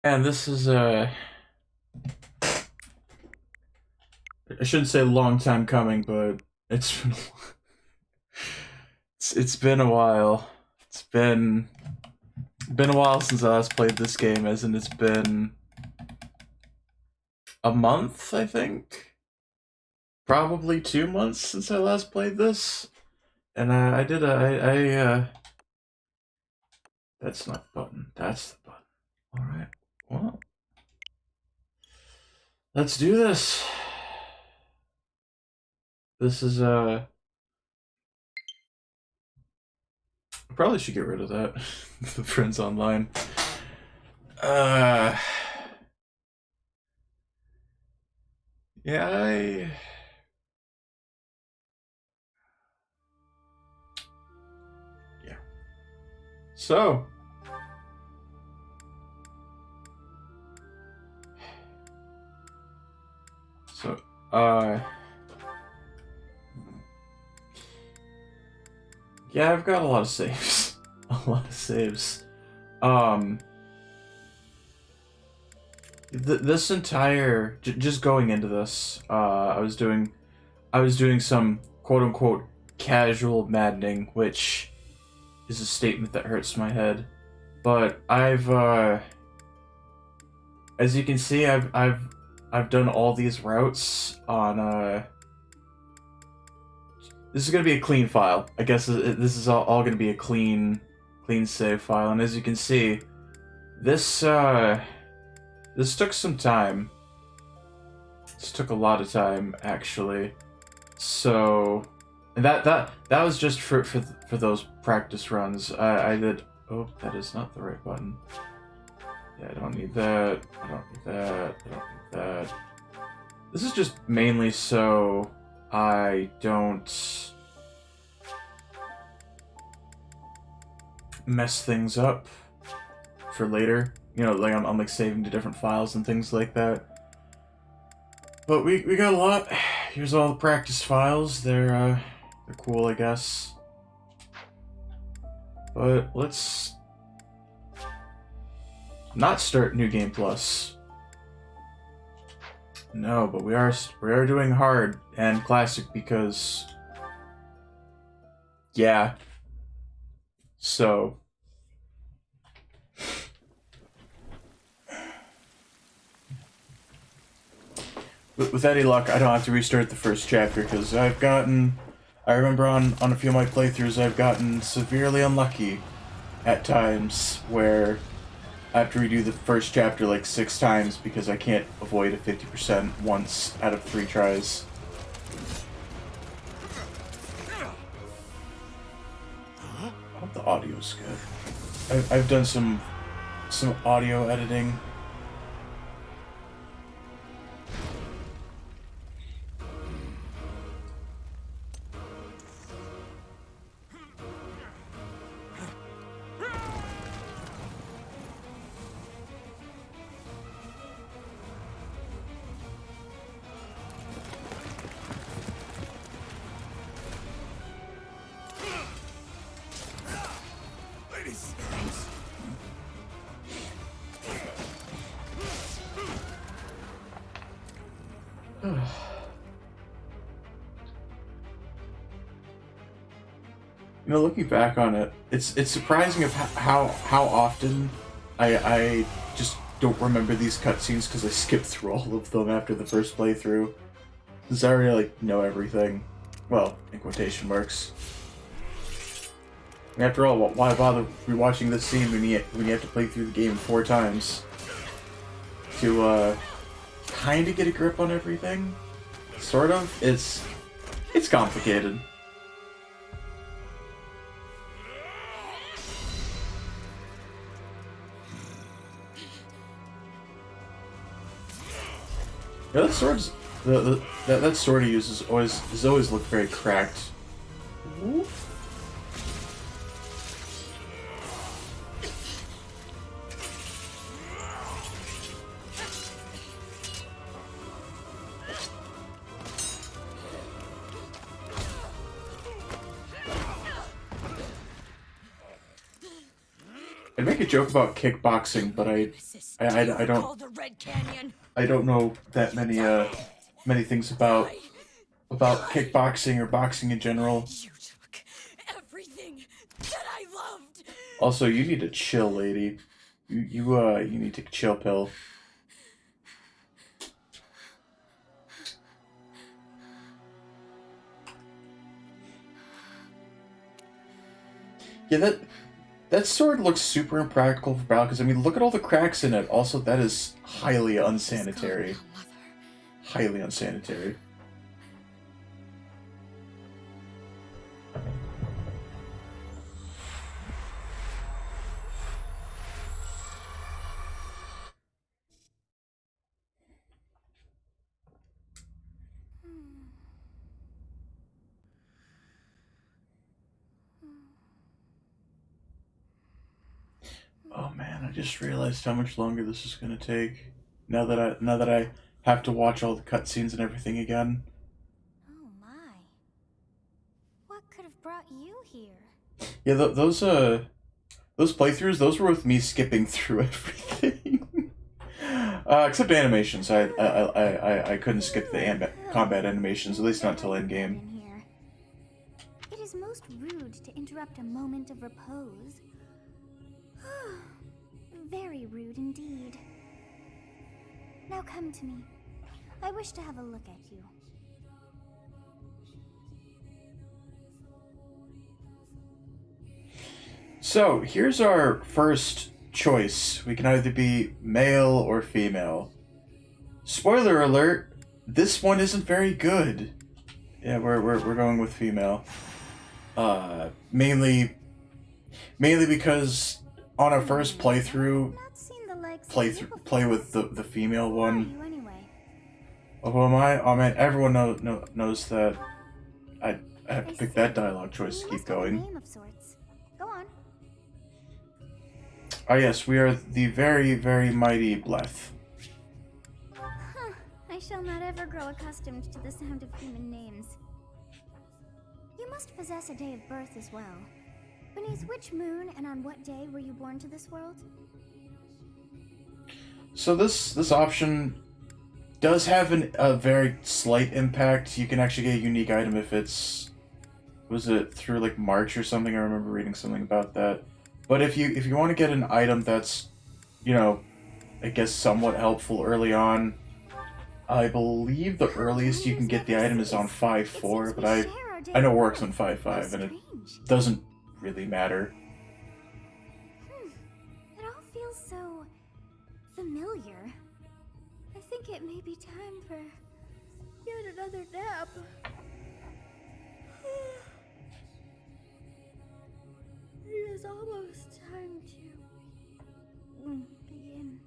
And this is I shouldn't say a long time coming, but it's been it's been a while. It's been a while since I last played this game, as in it's been a month, I think. Probably 2 months since I last played this. And I did a that's not the button. That's the button. Alright. Well, let's do this. This is I probably should get rid of that. The friends online. Uh yeah, yeah. So, so uh yeah, I've got a lot of saves. A lot of saves. Um this entire just going into this, I was doing some quote unquote casual maddening, which is a statement that hurts my head. But as you can see, I've done all these routes on this is gonna be a clean file. I guess this is all gonna be a clean save file, and as you can see, this this took some time. This took a lot of time, actually. So, and that was just for those practice runs. I did. Oh, that is not the right button. Yeah, I don't need that. I don't need that. I don't need that. This is just mainly so I don't mess things up for later. You know, like I'm like saving to different files and things like that. But we got a lot. Here's all the practice files. They're cool, I guess. But let's not start New Game Plus. No, but we are doing hard and classic because yeah. So with any luck, I don't have to restart the first chapter because I remember on a few of my playthroughs, I've gotten severely unlucky at times where I have to redo the first chapter like 6 times because I can't avoid a 50% once out of 3 tries. I hope the audio's good. I've done some audio editing. You know, looking back on it, it's surprising of how often I just don't remember these cutscenes because I skipped through all of them after the first playthrough. Since I already like know everything, well, in quotation marks. And after all, why bother rewatching this scene when you have to play through the game 4 times to kind of get a grip on everything? Sort of. It's complicated. Yeah, that sword's that sword he uses always looked very cracked. Ooh. I'd make a joke about kickboxing, but I don't know that many things about kickboxing or boxing in general. You took everything that I loved. Also, you need to chill, lady. You need to take a chill pill. Yeah, that sword looks super impractical for battle, because, I mean, look at all the cracks in it. Also, that is highly unsanitary. Highly unsanitary. Oh man, I just realized how much longer this is gonna take. Now that I have to watch all the cutscenes and everything again. Oh my. What could have brought you here? Yeah, those playthroughs, those were with me skipping through everything. Except animations. I couldn't skip the combat animations, at least not till endgame. It is most rude to interrupt a moment of repose. Very rude indeed. Now come to me. I wish to have a look at you. So, here's our first choice. We can either be male or female. Spoiler alert, this one isn't very good. Yeah, we're going with female. Mainly because on our first playthrough, play with the female one. Oh, who am I? Oh man, everyone knows that I have to pick that dialogue choice to keep going. Ah yes, we are the very, very mighty Bleth. I shall not ever grow accustomed to the sound of human names. You must possess a day of birth as well. Beneath which moon and on what day were you born to this world? So this option does have a very slight impact. You can actually get a unique item if it's... Was it through like March or something? I remember reading something about that. But if you want to get an item that's, you know, I guess somewhat helpful early on, I believe the earliest you can get the item is on 5.4, but I know it works on 5.5, and it doesn't really matter. It all feels so familiar. I think it may be time for yet another nap. It is almost time to begin.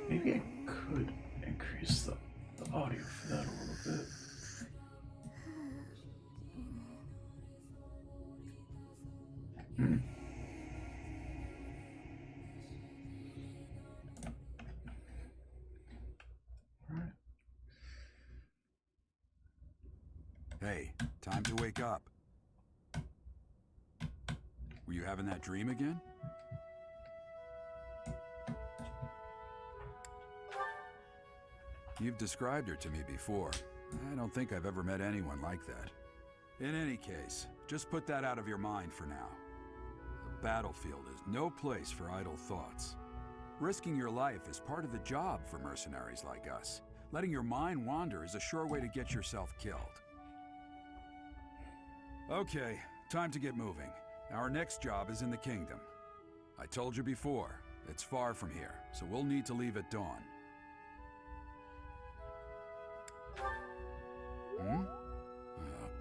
Maybe I could increase the audio for that a little bit. Hey, time to wake up. Were you having that dream again? You've described her to me before. I don't think I've ever met anyone like that. In any case, just put that out of your mind for now. The battlefield is no place for idle thoughts. Risking your life is part of the job for mercenaries like us. Letting your mind wander is a sure way to get yourself killed. Okay, time to get moving. Our next job is in the kingdom. I told you before, it's far from here, so we'll need to leave at dawn. Oh,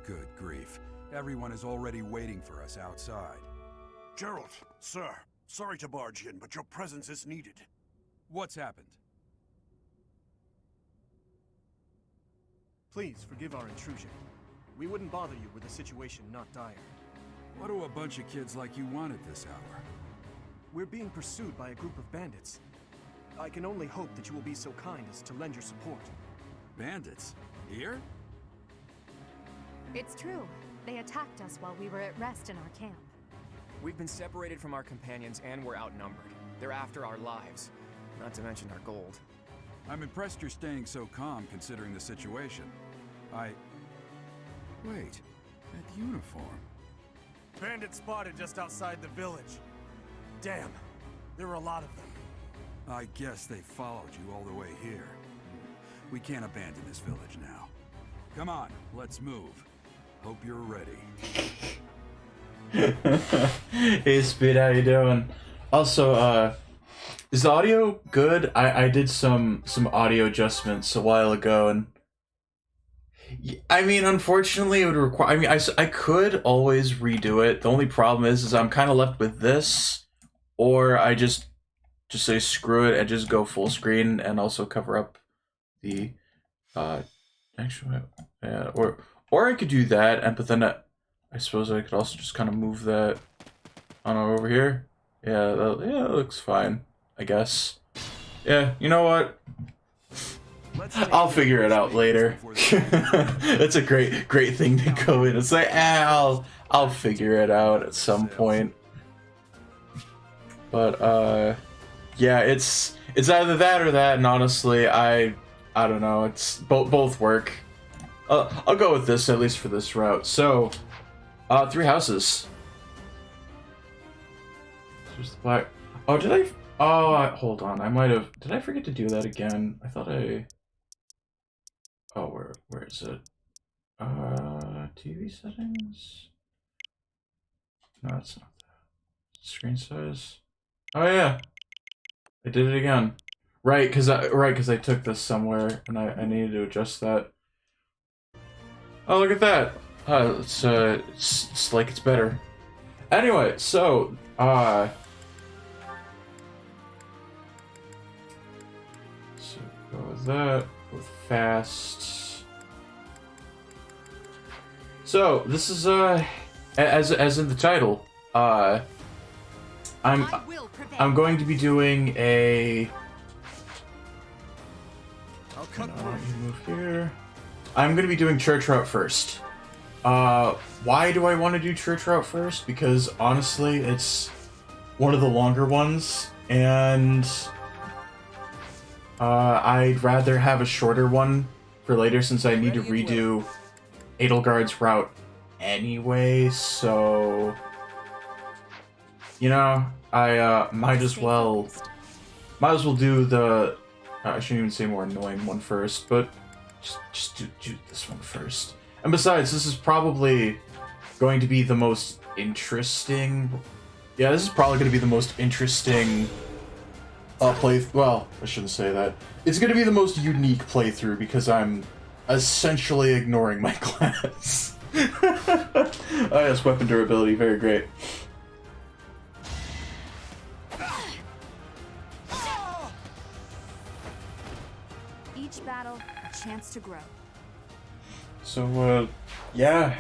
good grief. Everyone is already waiting for us outside. Gerald, sir, sorry to barge in, but your presence is needed. What's happened? Please forgive our intrusion. We wouldn't bother you with a situation not dire. What do a bunch of kids like you want at this hour? We're being pursued by a group of bandits. I can only hope that you will be so kind as to lend your support. Bandits? Here? It's true. They attacked us while we were at rest in our camp. We've been separated from our companions and we're outnumbered. They're after our lives, not to mention our gold. I'm impressed you're staying so calm considering the situation. Wait, that uniform. Bandits spotted just outside the village. Damn, there were a lot of them. I guess they followed you all the way here. We can't abandon this village now. Come on, let's move. Hope you're ready. Hey Speed, how you doing? Also, is the audio good? I did some audio adjustments a while ago, and I mean, unfortunately, it would require. I mean, I could always redo it. The only problem is I'm kind of left with this, or I just say screw it and just go full screen and also cover up the actually, yeah, or I could do that, but then I suppose I could also just kind of move that on over here. Yeah, that looks fine, I guess. Yeah, you know what? I'll figure it out later. That's a great thing to go in. It's like, I'll figure it out at some point. But yeah, it's either that or that, and honestly, I don't know. It's both work. I'll go with this at least for this route. So, 3 houses. There's the black. Oh, did I? Oh, hold on. I might have. Did I forget to do that again? I thought I. Oh, where is it? TV settings? No, it's not that. Screen size. Oh yeah, I did it again. Right, because I took this somewhere and I needed to adjust that. Oh, look at that. It's like it's better. Anyway, so go with that. With fast. So this is as in the title, I'm going to be doing a. Move here. I'm going to be doing church route first. Why do I want to do church route first? Because honestly, it's one of the longer ones, and I'd rather have a shorter one for later since I need to redo Edelgard's route anyway, so you know, I might as well do the I shouldn't even say more annoying one first, but just do this one first. And besides, this is probably going to be the most interesting. Yeah, this is probably going to be the most interesting well, I shouldn't say that. It's going to be the most unique playthrough because I'm essentially ignoring my class. Oh yes, weapon durability, very great. Each battle, a chance to grow. So, yeah.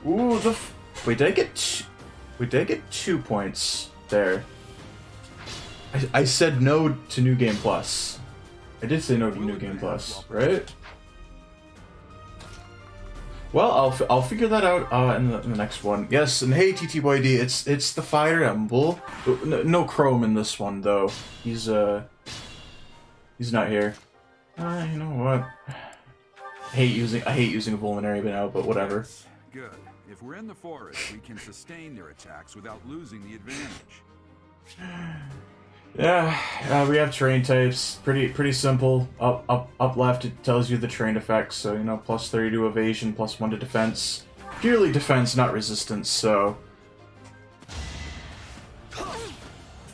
Ooh, wait, did I get 2 points there? I said no to New Game Plus. I did say no to New Game Plus, right? Well, I'll figure that out in the next one. Yes, and hey TTYD, it's the Fire Emblem. No Chrome in this one though. He's not here. You know what? I hate using a Vulnerary now, but whatever. Good. If we're in the forest, we can sustain their attacks without losing the advantage. Yeah, we have terrain types. Pretty simple. Up left, it tells you the terrain effects. So you know, plus 30 to evasion, plus 1 to defense. Purely defense, not resistance. So.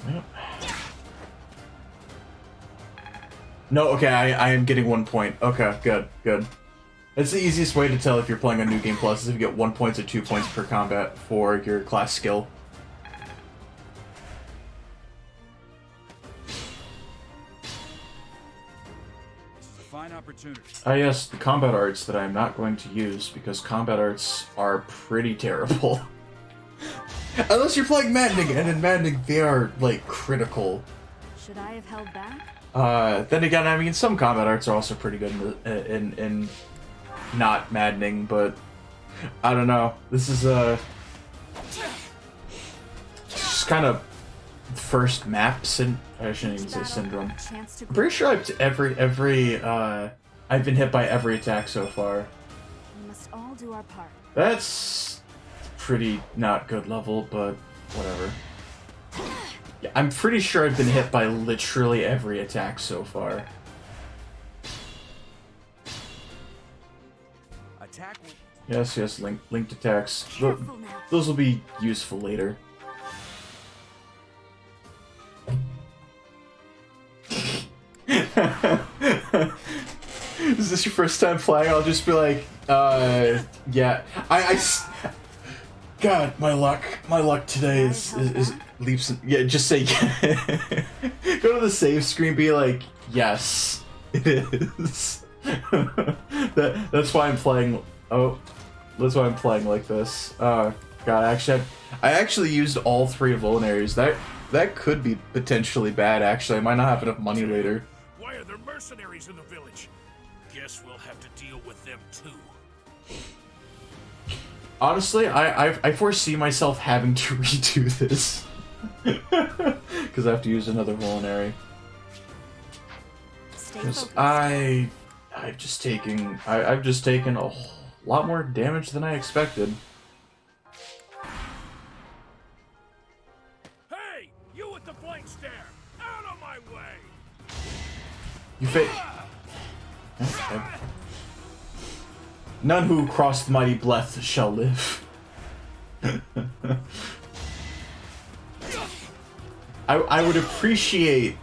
Yep. No, okay, I am getting 1 point. Okay, good. It's the easiest way to tell if you're playing on New Game Plus is if you get 1 point or 2 points per combat for your class skill. Fine opportunity. Yes, the combat arts that I'm not going to use because combat arts are pretty terrible. Unless you're playing Maddening, and in Maddening they are, like, critical. Should I have held back? Then again, I mean, some combat arts are also pretty good in not Maddening, but I don't know. This is kind of first map I shouldn't even say syndrome. I'm pretty sure I've been hit by every attack so far. We must all do our part. That's pretty not good level, but whatever. Yeah, I'm pretty sure I've been hit by literally every attack so far. Attack. Yes, linked attacks. Careful now. Those will be useful later. Is this your first time playing? I'll just be like, yeah. God, my luck today is leaps and, yeah, just say yeah. Go to the save screen, be like, yes, it is. That's why I'm playing, that's why I'm playing like this. God, actually, I actually used all 3 vulneraries. That could be potentially bad, actually. I might not have enough money later. Why are there mercenaries in the village? Guess we'll have to deal with them too. Honestly, I foresee myself having to redo this. Because I have to use another vulnerary. Because I've just taken a lot more damage than I expected. Hey, you with the blank stare! Out of my way! You okay. None who cross the mighty bleth shall live. I would appreciate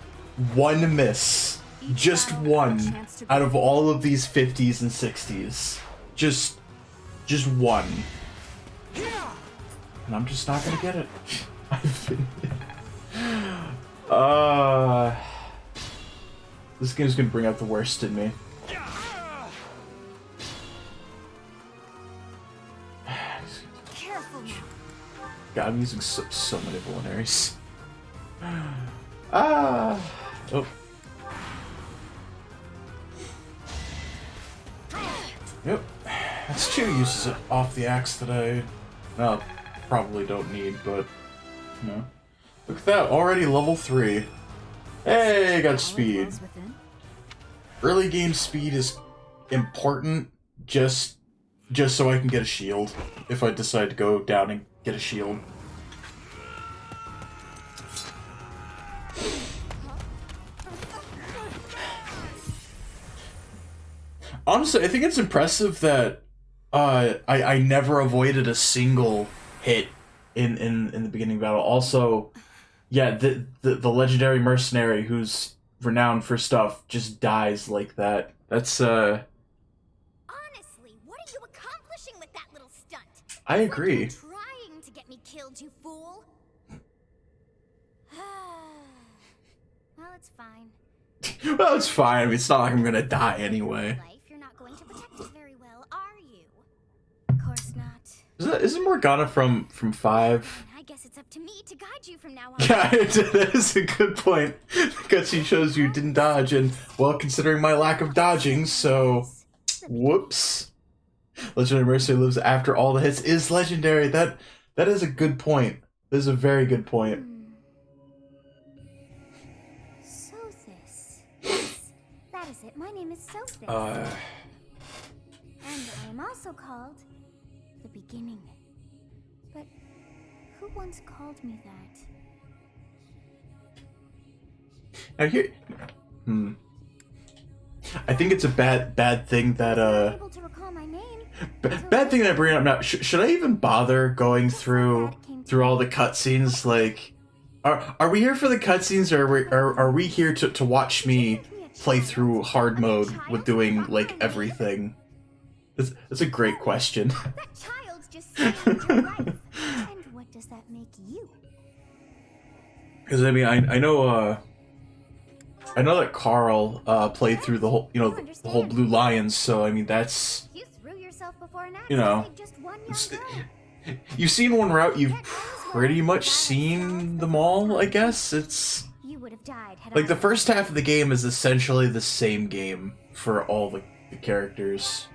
one miss. Just one out of all of these 50s and 60s. Just one. And I'm just not gonna get it. This game's gonna bring out the worst in me. Careful now. God, I'm using so many vulneraries. Oh. Yep. That's 2 uses off the axe that I probably don't need, but you know. Look at that, already level 3. Hey, got speed. Early game speed is important just so I can get a shield if I decide to go down and get a shield. Honestly, I think it's impressive that I never avoided a single hit in the beginning battle. Also, yeah, the legendary mercenary who's renowned for stuff just dies like that. That's Honestly, what are you accomplishing with that little stunt? I agree. It's like you're trying to get me killed, you fool. Well, it's fine. Well, it's fine. I mean, it's not like I'm gonna die anyway. Life, you're not going to protect us very well, are you? Of course not. Isn't Morgana from 5? I guess it's up to me to guide you from now on. Yeah, that is a good point. Because he shows you didn't dodge, and, well, considering my lack of dodging, so... Whoops. Legendary Mercenary lives after all the hits is legendary. That is a good point. That is a very good point. Sothis. Yes, that is it. My name is Sothis. And I am also called the Beginning. But who once called me that? Now here... I think it's a bad thing that, Able to recall my name. bad thing that I bring up now. Should I even bother going through all the cutscenes? Like, are we here for the cutscenes, or are we here to watch me play through hard mode with doing like everything? That's a great question. That child's just saved your life. And what does that make you? Because I mean, I know that Carl played through the whole, the whole Blue Lions. So I mean, that's, You threw yourself before an axe you know, to save just one young girl. you've seen one route. You've pretty much seen them all. I guess it's You would have died had like I the not first half of the game is essentially the same game for all the characters.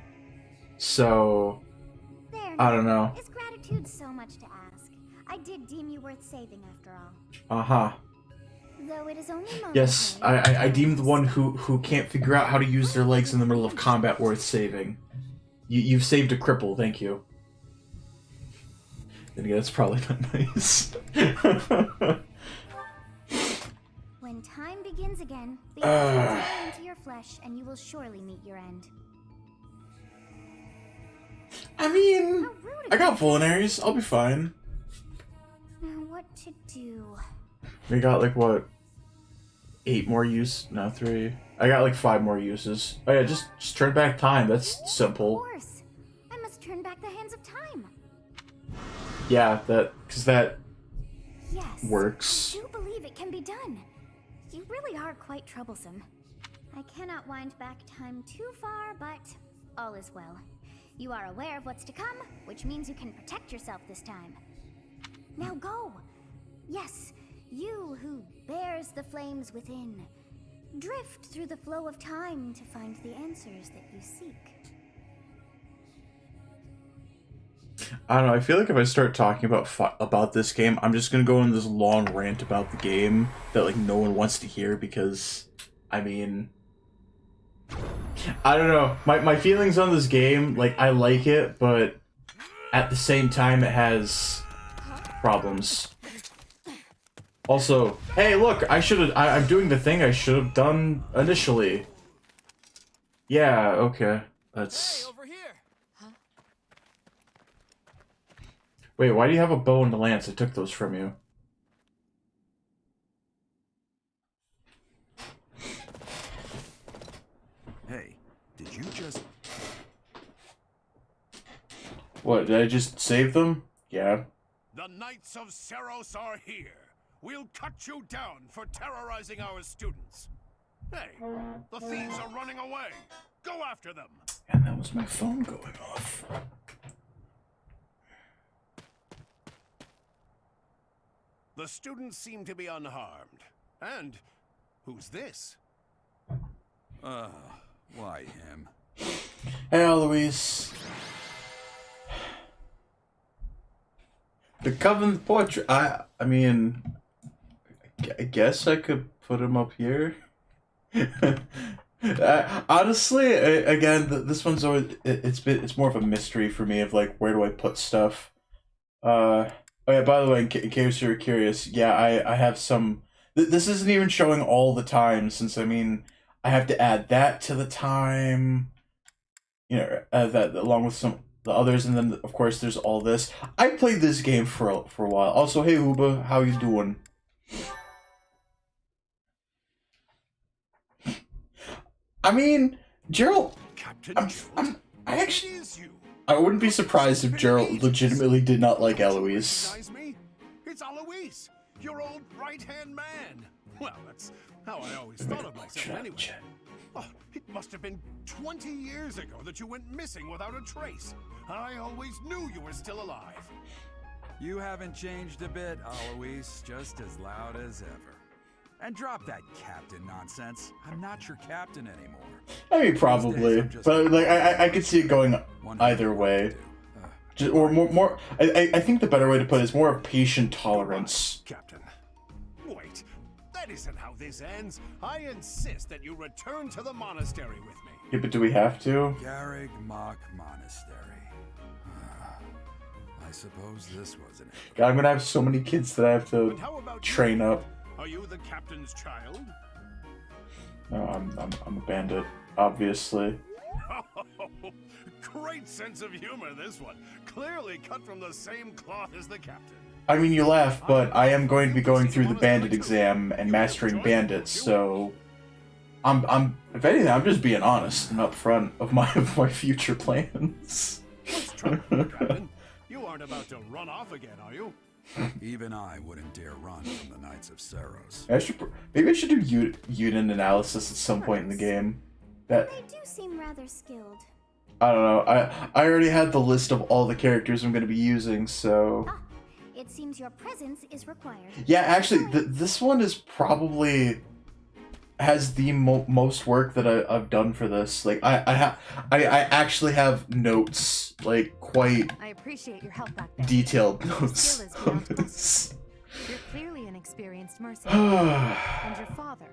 So There I now. don't know. Is gratitude so much to ask? I did deem you worth saving after all. Uh-huh. Though it is only Yes, I deem the one who can't figure out how to use their legs in the middle of combat worth saving. You've saved a cripple, thank you. Then again, that's probably not nice. When time begins again, the will tear into your flesh, and you will surely meet your end. I mean, I got vulnaries. I'll be fine. Now what to do? We got like what? 8 more uses? No, 3. I got like 5 more uses. Oh yeah, just turn back time. That's simple. Of course. I must turn back the hands of time. Yeah, because that Yes. works. I do believe it can be done. You really are quite troublesome. I cannot wind back time too far, but all is well. You are aware of what's to come, which means you can protect yourself this time. Now go! Yes, you who bears the flames within. Drift through the flow of time to find the answers that you seek. I don't know, I feel like if I start talking about this game, I'm just gonna go on this long rant about the game that like no one wants to hear because, I mean, I don't know. My feelings on this game, like, I like it, but at the same time it has problems. Also, hey, look, I'm doing the thing I should have done initially. Yeah, okay. That's... Hey, over here. Wait, why do you have a bow and a lance? I took those from you. Hey, did you just... What, did I just save them? Yeah. The Knights of Seros are here. We'll cut you down for terrorizing our students. Hey, the thieves are running away. Go after them. And that was my phone going off. The students seem to be unharmed. And who's this? Why him? Hey, Eloise. The Covenant portrait. I mean, I guess I could put him up here. Honestly, again, this one's always it's more of a mystery for me of like where do I put stuff. Oh yeah, by the way, in case you're curious, yeah, I have some. This isn't even showing all the time since I mean I have to add that to the time. You know, that along with some the others, and then of course there's all this. I played this game for a while. Also, hey Uba, how you doing? I mean, Gerald. I actually. I wouldn't be surprised if Gerald legitimately did not like Eloise. It's Eloise, your old right-hand man. Well, that's how I always thought of myself anyway. Oh, it must have been 20 years ago that you went missing without a trace. I always knew you were still alive. You haven't changed a bit, Eloise. Just as loud as ever. And drop that captain nonsense. I'm not your captain anymore. I mean, probably, but like I could see it going either way. Or more. I think the better way to put it is more of patient tolerance. Captain, wait. That isn't how this ends. I insist that you return to the monastery with me. Yeah, but do we have to? Garrig Mach Monastery. I suppose this wasn't it. God, I'm gonna have so many kids that I have to train up. Are you the captain's child? No, I'm a bandit, obviously. Great sense of humor, this one. Clearly cut from the same cloth as the captain. I mean, you laugh, but I am going to be going through the bandit exam and mastering bandits, so I'm if anything, I'm just being honest and upfront of my future plans. What's trouble, Captain? You aren't about to run off again, are you? Even I wouldn't dare run from the Knights of Seros. Maybe I should do unit analysis at some point in the game. They do seem rather skilled. I don't know. I already had the list of all the characters I'm going to be using, so... Ah, it seems your presence is required. Yeah, actually, this one is probably... has the most work that I've done for this. Like I actually have notes, like quite I appreciate your help back there. detailed Your notes skill is on beyond this. You're clearly an experienced mercenary. And your father,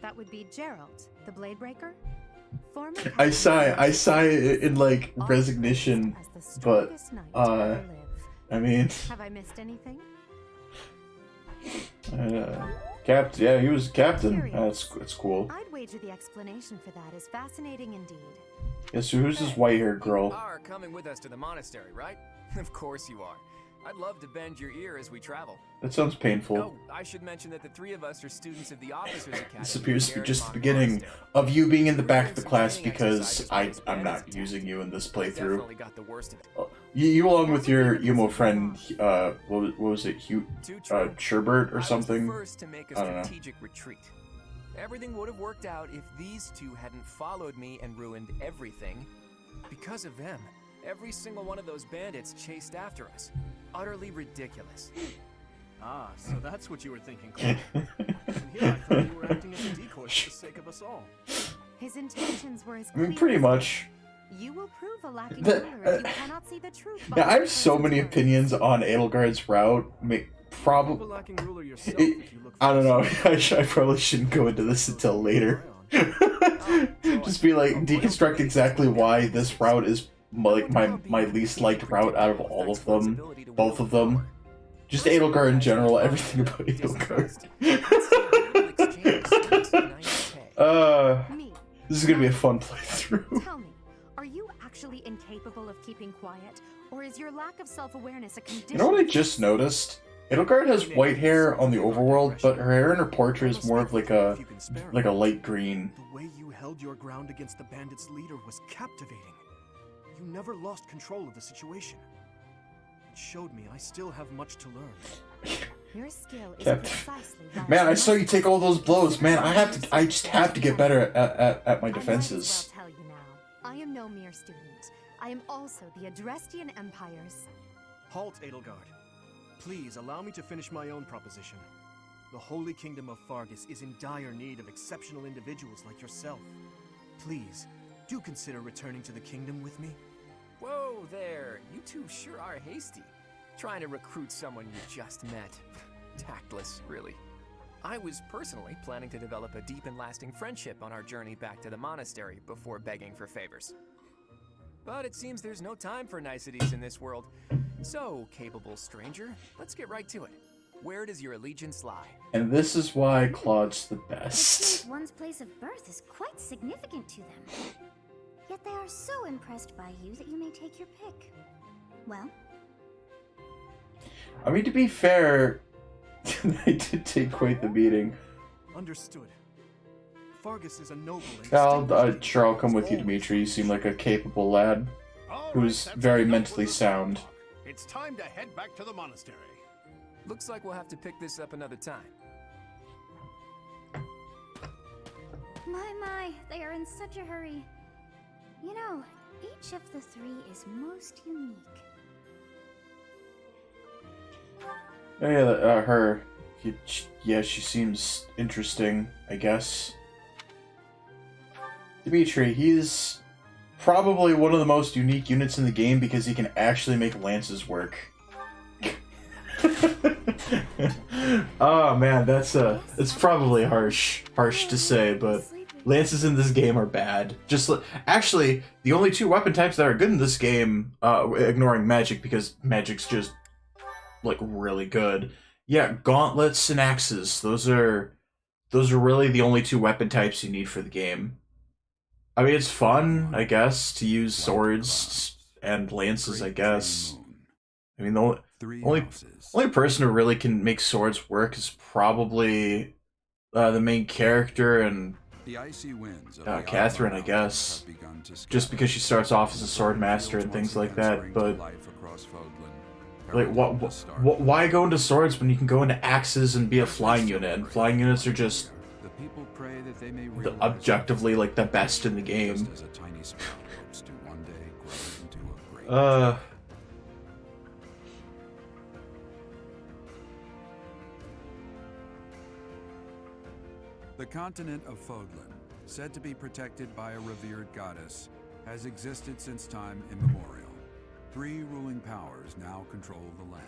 that would be Gerald, the blade breaker? Former I captain sigh in like resignation, as the but strongest knight to ever live. I mean, Have I missed anything? Captain. Yeah, he was captain. That's cool. I'd wager the explanation for that is fascinating indeed. Yeah, so who's this white-haired You girl? are coming with us to the monastery, right? Of course you are. I'd love to bend your ear as we travel. That sounds painful. Oh, I should mention that the three of us are students of the Officers Academy. This appears to be here just at the Mont beginning Monastery. of you being in the We're back doing of the some class training because exercises for those I'm not bandits using you in this attack. playthrough. Definitely got the worst of it. You along with your emo friend, what was it, Hugh, Too true. Sherbert I or was something? the first to make a I don't know. strategic retreat. Everything would have worked out if these two hadn't followed me and ruined everything. Because of them, every single one of those bandits chased after us. Utterly ridiculous. Ah, so that's what you were thinking, Cloud. And here I thought you were acting as a decoy for the sake of us all. His intentions were as I mean, clear pretty as much. You will prove a lacking The- ruler if you cannot see the truth. Now, behind I a have so person's many words. opinions on Edelgard's route. Prove a lacking ruler yourself It, if you look I don't know. for I probably shouldn't go into this until later. Just be like, deconstruct exactly why this route is like my least liked route out of all of them. Both of them. Just Edelgard in general, everything about Edelgard. Me, This is gonna be a fun playthrough. tell me, are you actually incapable of keeping quiet, or is your lack of self-awareness a condition? You know what I just noticed? Edelgard has white hair on the overworld, but her hair in her portrait is more of like a light green. The way you held your ground against the bandits' leader was captivating. You never lost control of the situation. It showed me I still have much to learn. Your skill is Kept- precisely why Man, I must saw you take all those blows. Man, be I just have to get better at my I might defenses. as well tell you now. I am no mere student. I am also the Adrestian Empire's. Halt, Edelgard. Please allow me to finish my own proposition. The Holy Kingdom of Fargus is in dire need of exceptional individuals like yourself. Please, do consider returning to the kingdom with me. Whoa there, you two sure are hasty. Trying to recruit someone you just met. Tactless, really. I was personally planning to develop a deep and lasting friendship on our journey back to the monastery before begging for favors. But it seems there's no time for niceties in this world. So, capable stranger, let's get right to it. Where does your allegiance lie? And this is why Claude's the It best. seems one's place of birth is quite significant to them. Yet they are so impressed by you that you may take your pick. Well, I mean, to be fair, they did take quite the beating. Understood. Fargus is a noble and Sure, I'll come with you, Dimitri. You seem like a capable lad. All Who's that's very enough mentally with the sound. talk. It's time to head back to the monastery. Looks like we'll have to pick this up another time. my, they are in such a hurry. You know, each of the three is most unique. Oh yeah, her. Yeah, she seems interesting, I guess. Dimitri, he's probably one of the most unique units in the game because he can actually make lances work. Oh man, it's probably harsh to say, but lances in this game are bad. Actually, the only two weapon types that are good in this game, ignoring magic because magic's just like really good. Yeah, gauntlets and axes. Those are really the only two weapon types you need for the game. I mean, it's fun, I guess, to use swords and lances, I guess. I mean, the only person who really can make swords work is probably the main character and Catherine, I guess. Just because she starts off as a sword master and things like that, but like, why go into swords when you can go into axes and be a flying unit? And flying units are just objectively like the best in the game. The continent of Fodlan, said to be protected by a revered goddess, has existed since time immemorial. 3 ruling powers now control the land.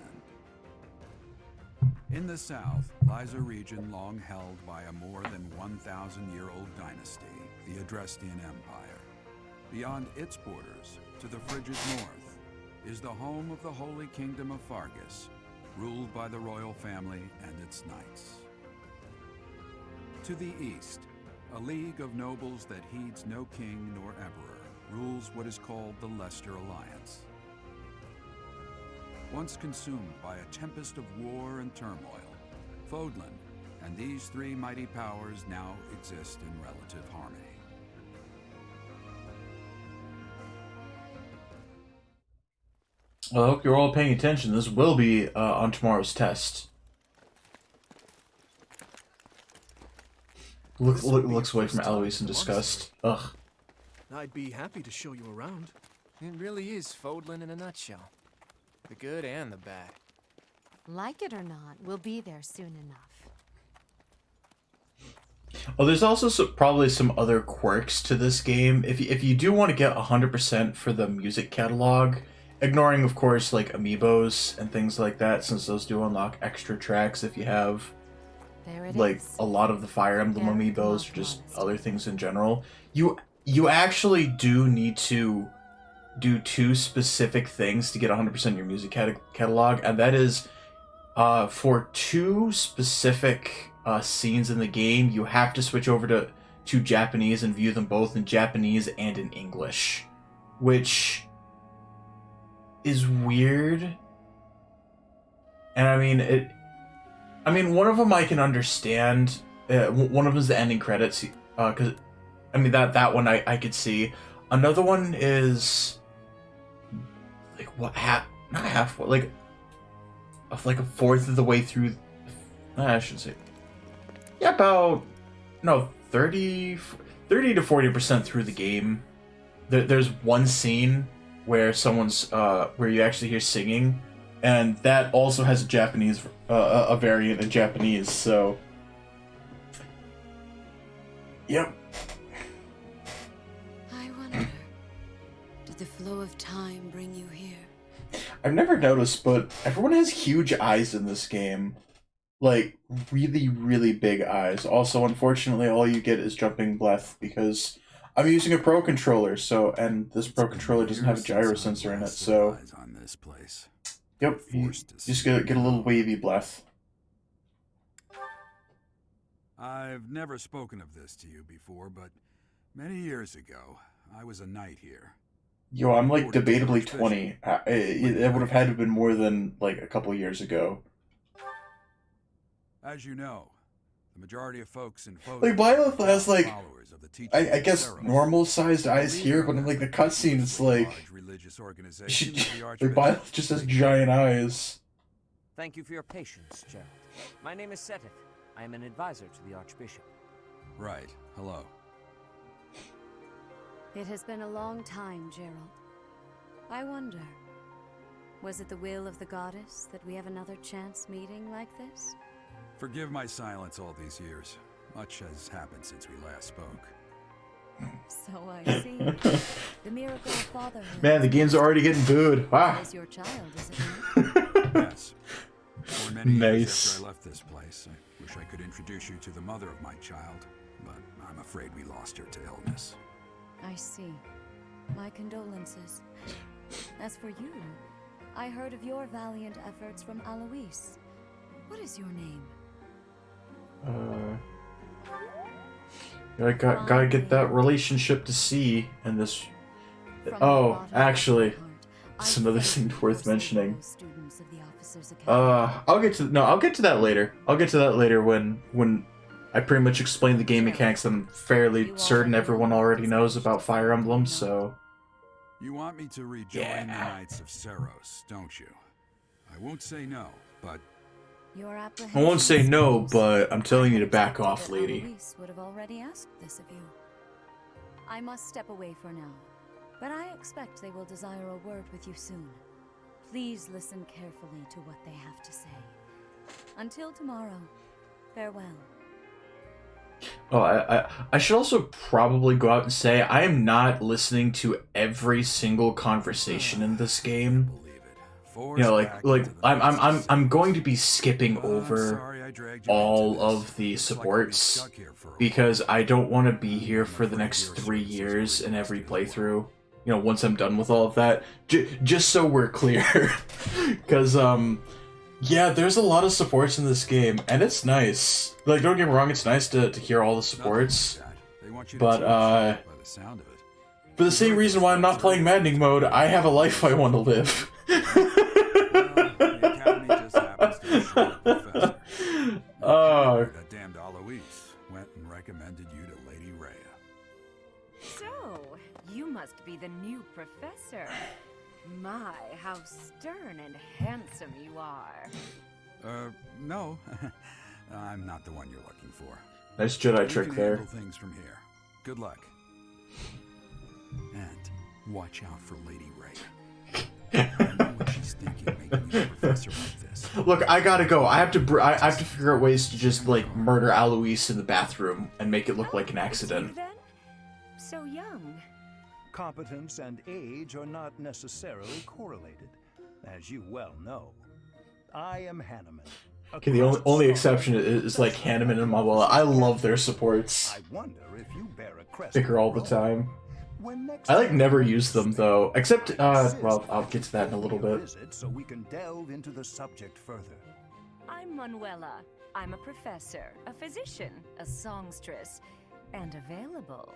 In the south lies a region long held by a more than 1,000-year-old dynasty, the Adrestian Empire. Beyond its borders, to the frigid north, is the home of the Holy Kingdom of Fargus, ruled by the royal family and its knights. To the east, a league of nobles that heeds no king nor emperor rules what is called the Leicester Alliance. Once consumed by a tempest of war and turmoil, Fodlan and these 3 mighty powers now exist in relative harmony. Well, I hope you're all paying attention. This will be on tomorrow's test. Looks away from Eloise in disgust. Ugh. I'd be happy to show you around. It really is Fodlan in a nutshell. The good and the bad. Like it or not, we'll be there soon enough. Oh, there's also probably some other quirks to this game. If you do want to get 100% for the music catalog, ignoring, of course, like amiibos and things like that, since those do unlock extra tracks if you have like a lot of the Fire Emblem amiibos or just other things in general. You actually do need to do 2 specific things to get 100% in your music catalog, and that is for 2 specific scenes in the game, you have to switch over to Japanese and view them both in Japanese and in English, which is weird. And I mean, one of them I can understand. One of them is the ending credits, because I mean that one I could see. Another one is like what not half, like a fourth of the way through. I shouldn't say. Yeah, about 30 to 40% through the game. There's one scene where someone's where you actually hear singing, and that also has a Japanese a variant in Japanese. So, yep. I wonder, did the flow of time bring you here? I've never noticed, but everyone has huge eyes in this game. Like, really, really big eyes. Also, unfortunately, all you get is jumping breath because I'm using a Pro controller, and this Pro controller doesn't have a gyro sensor in it, so... On this place. Yep, you just get a little wavy breath. I've never spoken of this to you before, but many years ago, I was a knight here. Yo, I'm like debatably 20. It would have had to have been more than like a couple years ago. As you know, the majority of folks in Fodlan like Byleth has like, I guess Saros. normal-sized eyes here, but in like the cutscene, it's like, like Byleth just has giant eyes. Thank you for your patience, Gerald. My name is Seteth. I am an advisor to the Archbishop. Right. Hello. It has been a long time, Gerald. I wonder, was it the will of the goddess that we have another chance meeting like this? Forgive my silence all these years. Much has happened since we last spoke. So I see. The miracle of fatherhood. Man, the game's already getting booed. Wow. Is your child, is it not? Yes. For many years after I left this place, I wish I could introduce you to the mother of my child, but I'm afraid we lost her to illness. I see. My condolences. As for you, I heard of your valiant efforts from Alois. What is your name? I gotta get that relationship to see in this. Oh, actually, it's another thing worth mentioning. I'll get to that later. I'll get to that later when I pretty much explain the game mechanics that I'm fairly certain everyone already knows about Fire Emblem. So. You want me to rejoin the Knights of Saros, don't you? I won't say no, but. I won't say no, but I'm telling you to back off, lady. Alois would have already asked this of you. I must step away for now, but I expect they will desire a word with you soon. Please listen carefully to what they have to say. Until tomorrow, farewell. Oh, I should also probably go out and say I am not listening to every single conversation in this game. You know, I'm going to be skipping over all of the supports because I don't want to be here for the next 3 years in every playthrough. You know, once I'm done with all of that, just so we're clear, because yeah, there's a lot of supports in this game, and it's nice. Like, don't get me wrong, it's nice to hear all the supports, but for the same reason why I'm not playing maddening mode, I have a life I want to live. Oh, that damned Alois went and recommended you to Lady Rhea. So, you must be the new professor. My, how stern and handsome you are. No. I'm not the one you're looking for. Nice Jedi You trick can there. handle things from here. Good luck. And watch out for Lady Rhea. I know what she's thinking, making you a professor like this. Look, I gotta go. I have to figure out ways to just like murder Alois in the bathroom and make it look like an accident. Then? So young. Competence and age are not necessarily correlated, as you well know. I am Hanneman. Okay, the only exception is like Hanneman and Manuela. I love their supports. I wonder if you bear a crest. Pick her all the time. I like never use them though, except well, I'll get to that in a little bit. So we can delve into the subject further. I'm Manuela. I'm a professor, a physician, a songstress, and available.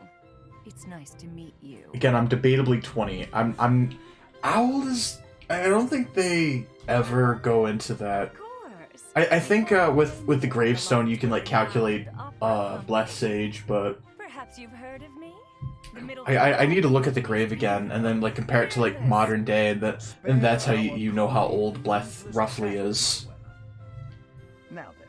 It's nice to meet you. Again, I'm debatably 20. I'm how old is? I don't think they ever go into that. I think with the gravestone you can like calculate blessed age, but Perhaps you've heard of me? I need to look at the grave again and then like compare it to like modern day, and that's how you know how old Bleth roughly is. Now then,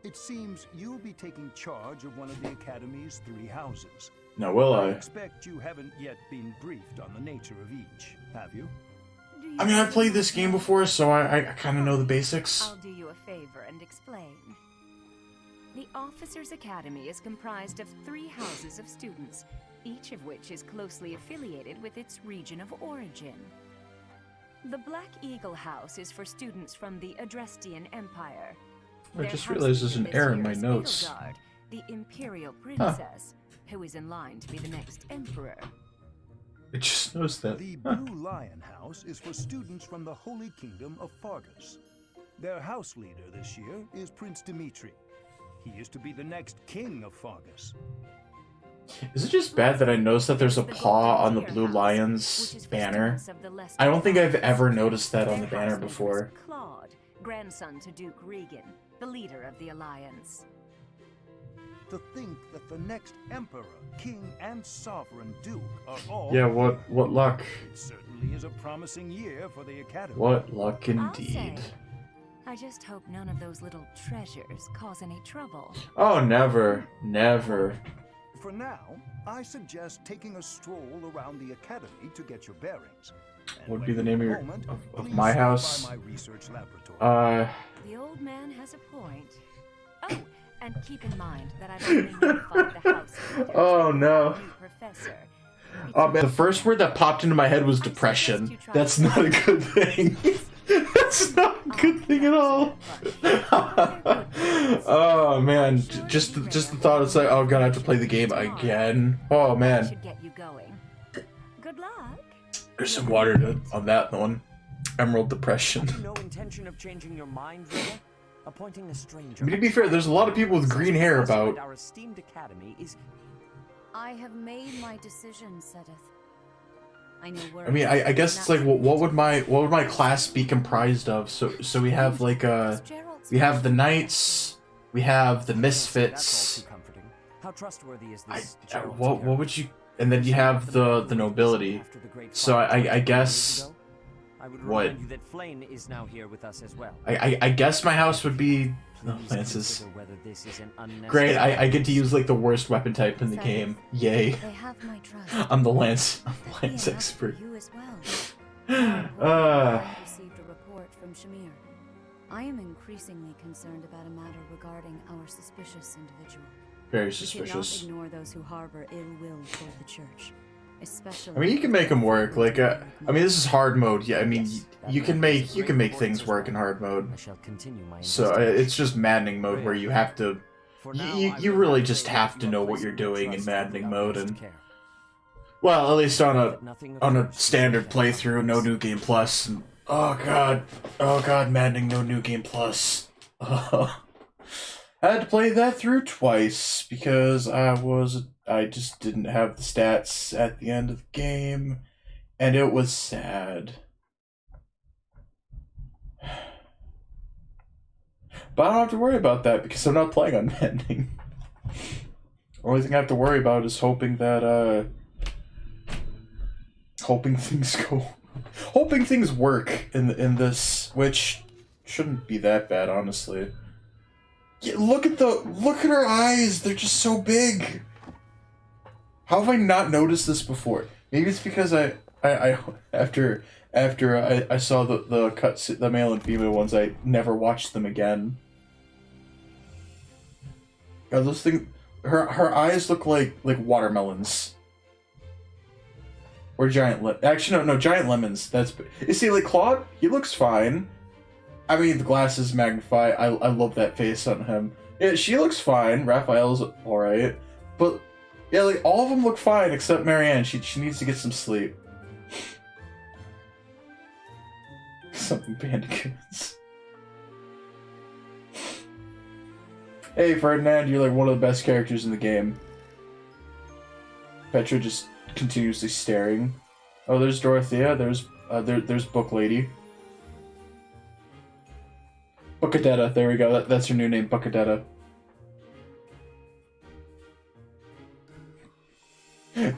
it seems you'll be taking charge of one of the Academy's 3 houses. Now will I I? expect you haven't yet been briefed on the nature of each, have you? I mean, I've played this game before, so I kind of know the basics. I'll do you a favor and explain. The Officers' Academy is comprised of 3 houses of students, each of which is closely affiliated with its region of origin. The Black Eagle House is for students from the Adrestian Empire. I just realized there's an error in my notes. Edelgard, the Imperial Princess, who is in line to be the next Emperor. It just knows that. The Blue Lion House is for students from the Holy Kingdom of Fargus. Their house leader this year is Prince Dimitri. He is to be the next king of Fargus. Is it just bad that I noticed that there's a paw on the Blue Lion's banner? I don't think I've ever noticed that on the banner before. Claude, grandson to Duke Regan, the leader of the Alliance. To think that the next Emperor, King, and Sovereign Duke are all... Yeah, what luck. It certainly is a promising year for the Academy. What luck I'll indeed. say. I just hope none of those little treasures cause any trouble. Oh, never. Never. For now, I suggest taking a stroll around the Academy to get your bearings. What would be the name of your Moment, of please my stop house? by my research laboratory. The old man has a point. Oh, and keep in mind that I've only notified the house leaders Oh, no. of the new professor. Oh man, the first word that popped into my head was depression. That's not a good thing. That's not a good thing at all. Oh man, just the thought, it's like, oh god, I have to play the game again. Oh man. Should get you going. Good luck. There's some water on that one. Emerald depression. No intention of changing your mind, Rhea? Appointing a stranger. I mean, to be fair, there's a lot of people with green hair about. Our esteemed academy is. I have made my decision, Sedith. I know where. I mean, I guess it's like, what would my class be comprised of? So we have like we have the knights, we have the misfits. How trustworthy is this? What would you? And then you have the nobility. So I guess. I would What? remind you that Flame is now here with us as well. I guess my house would be Please lances. consider whether this is an Great, unnecessary- I get to use like the worst weapon type in the game. Yay. They have my trust. I'm the lance Be expert. enough for you as well. I received a report from Shamir. I am increasingly concerned about a matter regarding our suspicious individual. Very You suspicious. cannot ignore those who harbor ill will toward the church, especially. I mean, you can make them work. Like, I mean, this is hard mode. Yeah, I mean, you can make things work in hard mode. I shall continue my So it's just maddening mode where you have to. You really just have to know what you're doing in maddening mode, and well, at least on a standard playthrough, no new game plus. And, oh god, maddening no new game plus. I had to play that through twice because I just didn't have the stats at the end of the game, and it was sad. But I don't have to worry about that because I'm not playing on maddening. Only thing I have to worry about is hoping that hoping things work in this, which shouldn't be that bad, honestly. Yeah, look at her eyes. They're just so big. How have I not noticed this before? Maybe it's because I after I saw the cuts, the male and female ones, I never watched them again. God, those things, her eyes look like watermelons. Or giant actually no, giant lemons. That's, you see, like Claude, he looks fine. I mean, the glasses magnify. I love that face on him. Yeah, she looks fine. Raphael's alright. But yeah, like all of them look fine except Marianne. She needs to get some sleep. Something bandicoots. Hey Ferdinand, you're like one of the best characters in the game. Petra just continuously staring. Oh, there's Dorothea. There's Book Lady. Bucadetta. There we go. That's her new name, Bucadetta.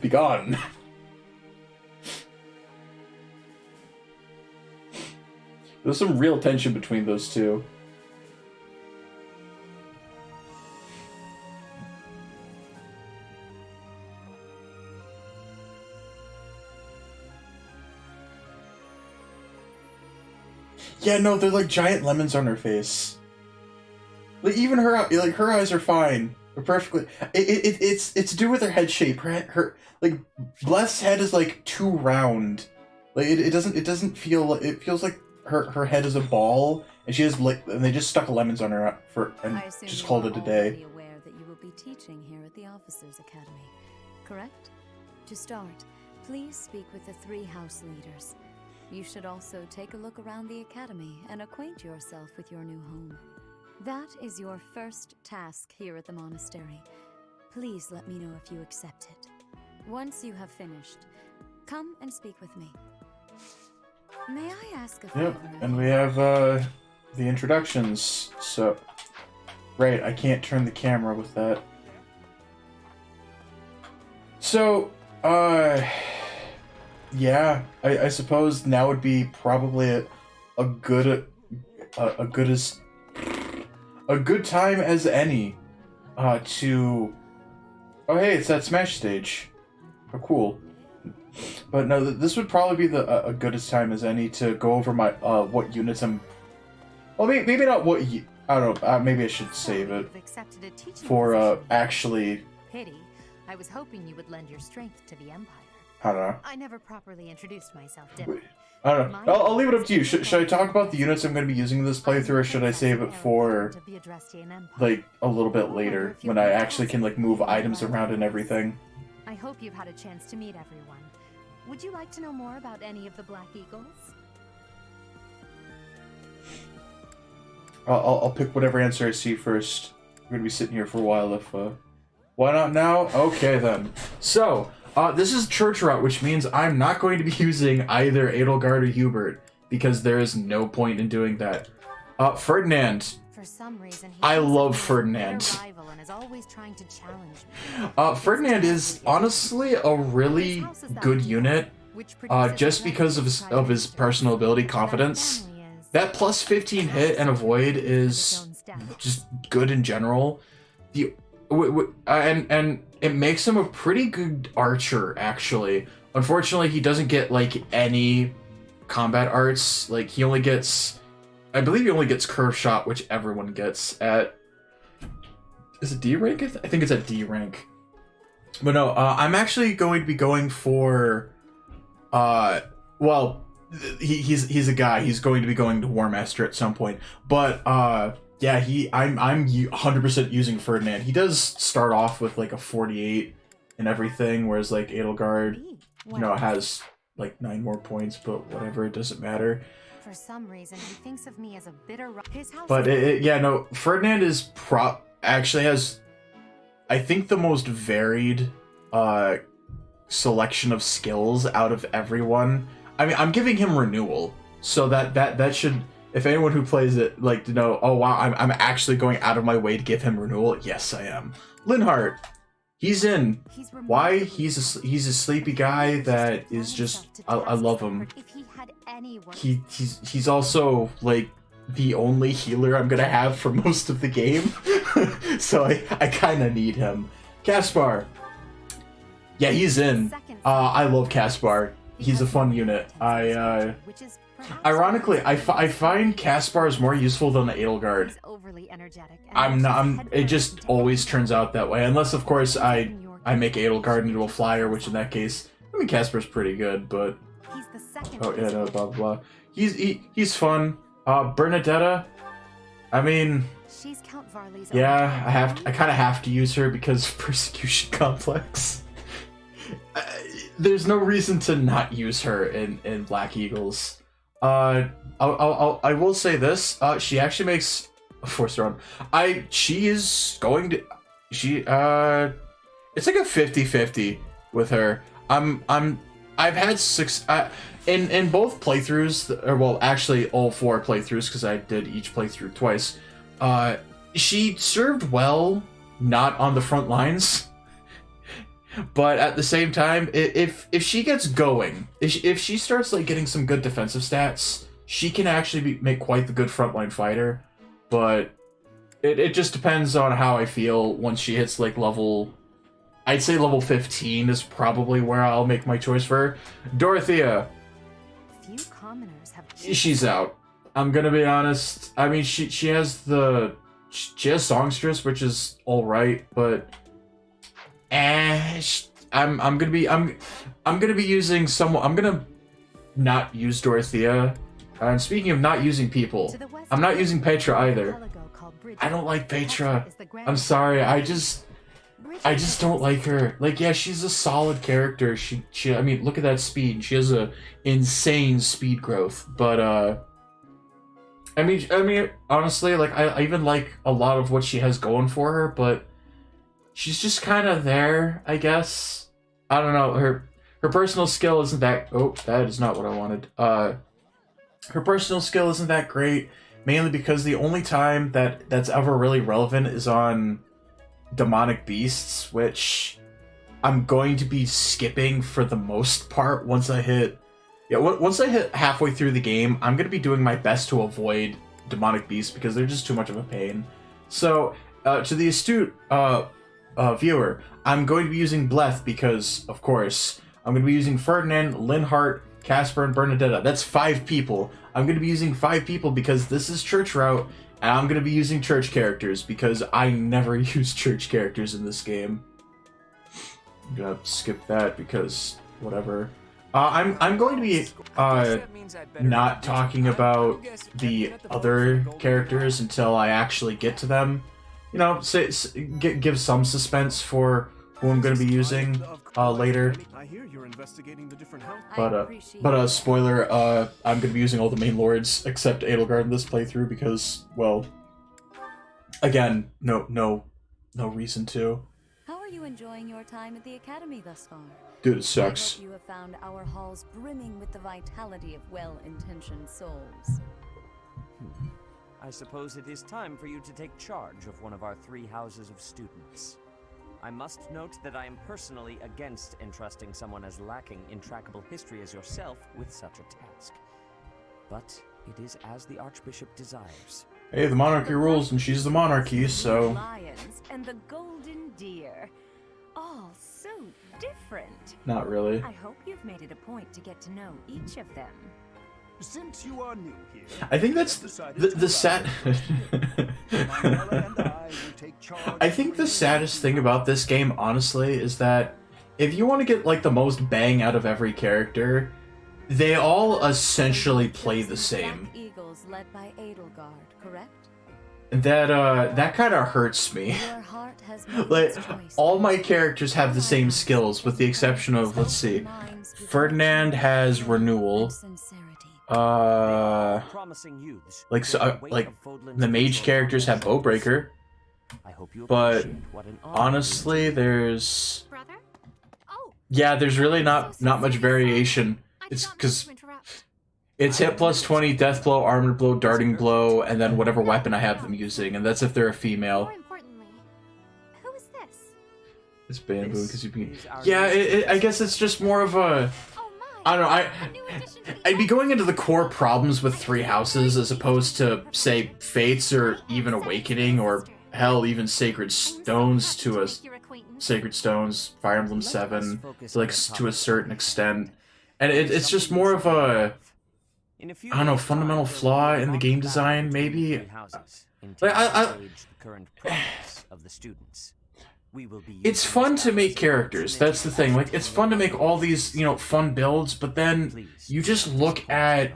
Be gone. There's some real tension between those two. Yeah, no, they're like giant lemons on her face. Like even her eyes are fine. They're perfectly. It's to do with her head shape. Her like Bless's head is like too round. Like it doesn't feel. It feels like her head is a ball, and she has like, and they just stuck lemons on her and just called it a day. Be aware that you will be teaching here at the Officers Academy, correct? To start, please speak with the 3 house leaders. You should also take a look around the academy and acquaint yourself with your new home. That is your first task here at the monastery. Please let me know if you accept it. Once you have finished, come and speak with me. May I ask a favor? Yep, and we have the introductions. So, right, I can't turn the camera with that. So, yeah, I suppose now would be probably a good time as any to. Oh hey, it's that Smash stage. Oh cool. But no, this would probably be a good as time as any to go over my what units I'm. Well, maybe not what I don't know. Maybe I should save it for actually. Pity. I was hoping you would lend your strength to the Empire. I don't know. I never properly introduced myself, did I? I don't know. I'll leave it up to you. Should I talk about the units I'm going to be using in this playthrough, or should I save it for like a little bit later when I actually can like move items around and everything? I hope you've had a chance to meet everyone. Would you like to know more about any of the Black Eagles? I'll pick whatever answer I see first. We're going to be sitting here for a while. If why not now? Okay then. So. This is church route, which means I'm not going to be using either Edelgard or Hubert, because there is no point in doing that. Ferdinand. For some reason, I love Ferdinand. And is always trying to challenge me. Ferdinand is honestly a really good unit, just because of his personal ability, confidence. That plus 15 hit and avoid is just good in general. And it makes him a pretty good archer, actually. Unfortunately, he doesn't get, like, any combat arts. Like, he only gets... I believe he only gets curve shot, which everyone gets at Is it D rank? I think it's at D rank. But no, I'm actually going to be going for, well, he's a guy. He's going to be going to War Master at some point. But yeah, I'm 100% using Ferdinand. He does start off with like a 48 and everything, whereas like Edelgard, you know, has like 9 more points, but whatever, it doesn't matter. For some reason, he thinks of me as a bitter. His house. But yeah, no, Ferdinand is actually has, I think, the most varied selection of skills out of everyone. I mean, I'm giving him renewal, so that should, if anyone who plays it like to know, oh wow, I'm actually going out of my way to give him renewal. Yes, I am. Linhardt, he's in. Why? He's a sleepy guy that is just, I love him. He's also like the only healer I'm gonna have for most of the game, so I kind of need him. Caspar, yeah, he's in. I love Caspar. He's a fun unit. Ironically, I find Caspar is more useful than the Edelgard. It just always turns out that way, unless of course I make Edelgard into a flyer, which in that case, I mean, Caspar's pretty good, but oh yeah, no, blah blah blah. He's fun. Bernadetta, I mean, yeah, I kind of have to use her because of Persecution Complex. There's no reason to not use her in Black Eagles. I will say this. She actually makes a 4-star run. She is going to. It's like a 50-50 with her. I've had 6. In both playthroughs, or well, actually all 4 playthroughs, because I did each playthrough twice. She served well, not on the front lines. But at the same time, if she gets going, if she starts like getting some good defensive stats, she can actually make quite the good frontline fighter. But it just depends on how I feel once she hits like level. I'd say level 15 is probably where I'll make my choice for her. Dorothea. Few commoners have. She's out. I'm gonna be honest. I mean, she has Songstress, which is all right, but. I'm gonna be using someone. I'm gonna not use Dorothea. And speaking of not using people, I'm not using Petra either. I don't like Petra. I'm sorry. I just don't like her. Like, yeah, she's a solid character. She I mean, look at that speed. She has a insane speed growth. But I mean, honestly, like I even like a lot of what she has going for her, but. She's just kind of there, I guess. I don't know. Her personal skill isn't that. Oh, that is not what I wanted. Her personal skill isn't that great, mainly because the only time that's ever really relevant is on demonic beasts, which I'm going to be skipping for the most part once I hit. Yeah, once I hit halfway through the game, I'm gonna be doing my best to avoid demonic beasts because they're just too much of a pain. So, to the astute viewer, I'm going to be using Bleth because, of course, I'm going to be using Ferdinand, Linhardt, Caspar, and Bernadetta. That's 5 people. I'm going to be using 5 people because this is church route, and I'm going to be using church characters because I never use church characters in this game. I'm going to skip that because whatever. I'm going to be not talking about the other characters until I actually get to them. You know, give some suspense for who I'm going to be using later. But spoiler, I'm going to be using all the main lords except Edelgard in this playthrough because, well, again, no reason to. How are you enjoying your time at the academy thus far? Dude, it sucks. I hope you have found our halls brimming with the vitality of well-intentioned souls. I suppose it is time for you to take charge of one of our 3 houses of students. I must note that I am personally against entrusting someone as lacking in trackable history as yourself with such a task. But it is as the Archbishop desires. Hey, the monarchy rules and she's the monarchy, so... Lions and the golden deer. All so different. Not really. I hope you've made it a point to get to know each of them. Since you are new here, I think that's the set. Manuela and I will take charge. I think the saddest thing about this game, honestly, is that if you want to get like the most bang out of every character, they all essentially play the same. Black Eagles led by Edelgard, correct? That kind of hurts me. Your heart has made Like, its choice. all my characters have the same skills, with the exception of, let's see, Ferdinand has renewal. Promising youths, Like the mage characters have Bowbreaker, but honestly, there's there's really not much variation. It's because it's hit plus 20, death blow, armor blow, darting blow, and then whatever weapon I have them using, and that's if they're a female. More importantly, who is this? It's bamboo because you be. Yeah, I guess it's just more of a. I don't know. I'd be going into the core problems with Three Houses as opposed to, say, Fates or even Awakening or hell, even Sacred Stones to a Sacred Stones, Fire Emblem 7, like to a certain extent, and it's just more of a. I don't know, fundamental flaw in the game design, maybe. Like, it's fun to make characters, that's the thing. Like, it's fun to make all these, you know, fun builds, but then you just look at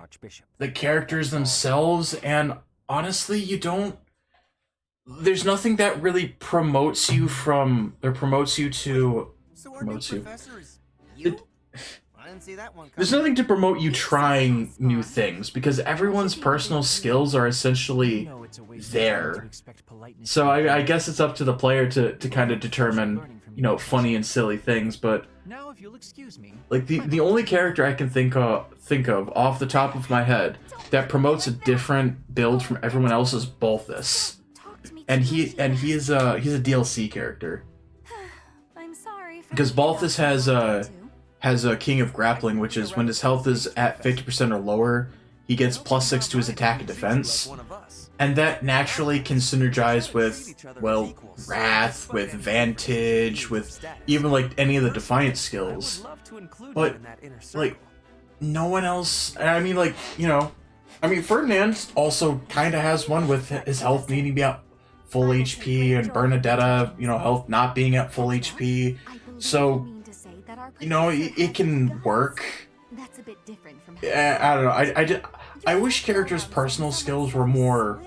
the characters themselves, and honestly, you don't... There's nothing that really promotes you from... or promotes you to... promotes you. There's nothing to promote you trying new things, because everyone's personal skills are essentially there. So I guess it's up to the player to kind of determine, you know, funny and silly things, but like the only character I can think of off the top of my head that promotes a different build from everyone else is Balthus. And he is he's a DLC character. Because Balthus has a King of Grappling, which is when his health is at 50% or lower, he gets +6 to his attack and defense. And that naturally can synergize with, well, Wrath, with Vantage, with even, like, any of the Defiant skills. But, like, no one else... I mean, like, you know... I mean, Ferdinand also kind of has one with his health needing to be at full HP, and Bernadetta, you know, health not being at full HP. So... you know, it can work. That's a bit different from I don't know. I wish characters' personal skills were more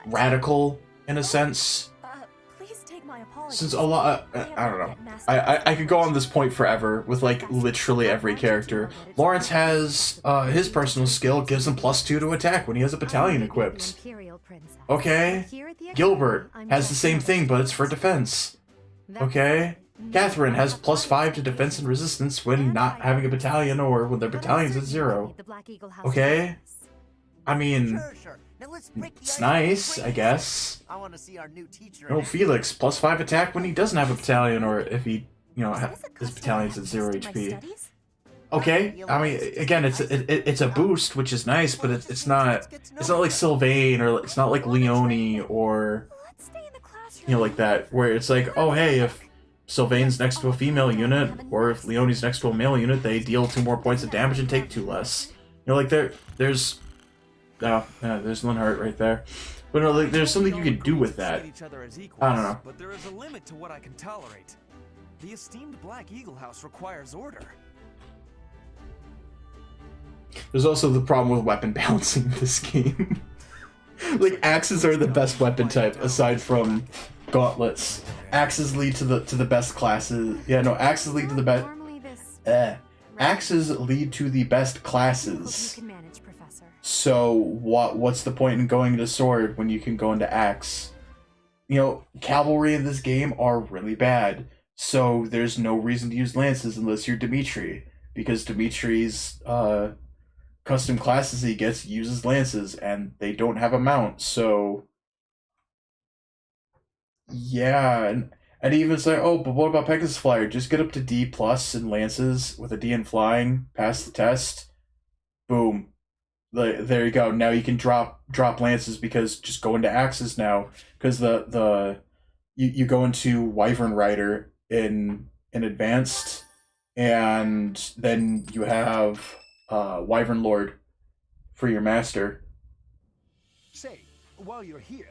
radical in a sense. Please take my apologies. Since a lot, I don't know. I could go on this point forever with like literally every character. Lawrence has his personal skill gives him +2 to attack when he has a battalion equipped. Okay. Gilbert has the same thing, but it's for defense. Okay. Catherine has +5 to defense and resistance when not having a battalion or when their battalion's at 0. Okay? I mean, it's nice, I guess. No, Felix, +5 attack when he doesn't have a battalion or if he, you know, his battalion's at 0 HP. Okay, I mean, again, it's a boost, which is nice, but it's not like Sylvain or it's not like Leone or, you know, like that, where it's like, oh, hey, if Sylvain's next to a female unit, or if Leonie's next to a male unit, they deal 2 more points of damage and take 2 less. You know, like there's Linhardt right there. But no, like, there's something you can do with that. I don't know. But there is a limit to what I can tolerate. The esteemed Black Eagle House requires order. There's also the problem with weapon balancing in this game. Like, axes are the best weapon type aside from gauntlets. Axes lead to the best classes. Yeah, no, axes lead to the best. Axes lead to the best classes. So what's the point in going into sword when you can go into axe? You know, cavalry in this game are really bad. So there's no reason to use lances unless you're Dimitri, because Dimitri's custom classes he gets uses lances, and they don't have a mount. So yeah, and even say, oh, but what about Pegasus Flyer? Just get up to D+ in lances with a D in flying, pass the test, boom. There you go. Now you can drop lances because just go into axes now, because you go into Wyvern Rider in advanced, and then you have Wyvern Lord for your master. Say, while you're here,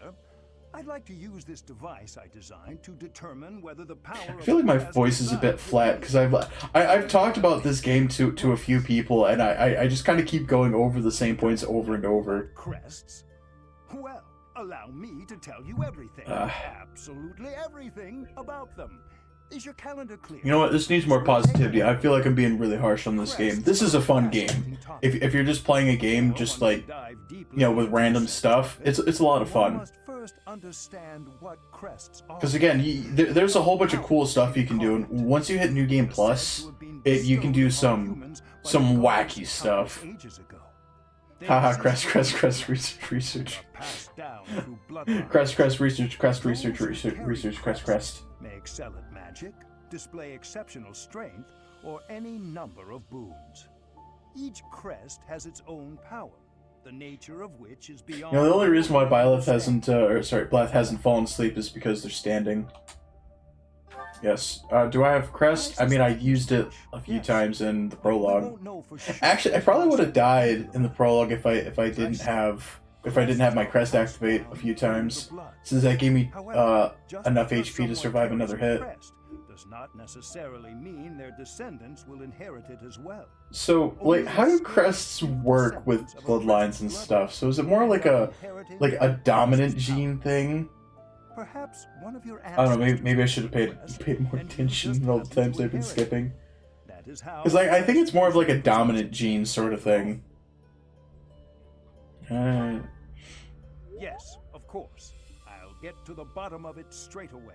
I'd like to use this device I designed to determine whether the power I feel like my voice is a bit flat because I've talked about this game to a few people, and I just kind of keep going over the same points over and over. Crests? Well, allow me to tell you everything, absolutely everything about them. Is your calendar clear? You know what? This needs more positivity. I feel like I'm being really harsh on this game. This is a fun game. If you're just playing a game, just like, you know, with random stuff, it's a lot of fun. Because again, there's a whole bunch of cool stuff you can do, and once you hit New Game Plus, you can do some wacky stuff. Haha, crest research. Crest research, crest. May excel at magic, display exceptional strength, or any number of boons. Each crest has its own power, the nature of which is beyond... You know, the only reason why Byleth hasn't fallen asleep is because they're standing. Yes. Do I have crest? I mean, I used it a few times in the prologue. Actually, I probably would have died in the prologue if I didn't have my crest activate a few times, since that gave me enough HP to survive another hit. Does not necessarily mean their descendants will inherit it as well. So, like, how do crests work with bloodlines and stuff? So is it more like a dominant gene thing? Perhaps one of your I don't know. Maybe I should have paid more attention in all the times I've been skipping. Because I think it's more of like a dominant gene sort of thing. Yes, of course. I'll get to the bottom of it straight away.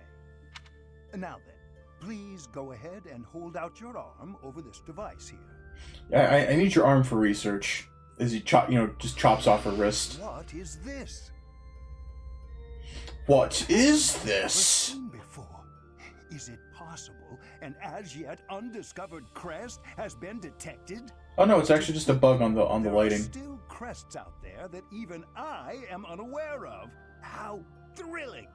Now then, please go ahead and hold out your arm over this device here. Yeah, I need your arm for research. As he just chops off her wrist. What is this? What is this? Never seen before. Is it possible an as yet undiscovered crest has been detected? Oh no, it's actually just a bug on the lighting. There are still crests out there that even I am unaware of. How thrilling!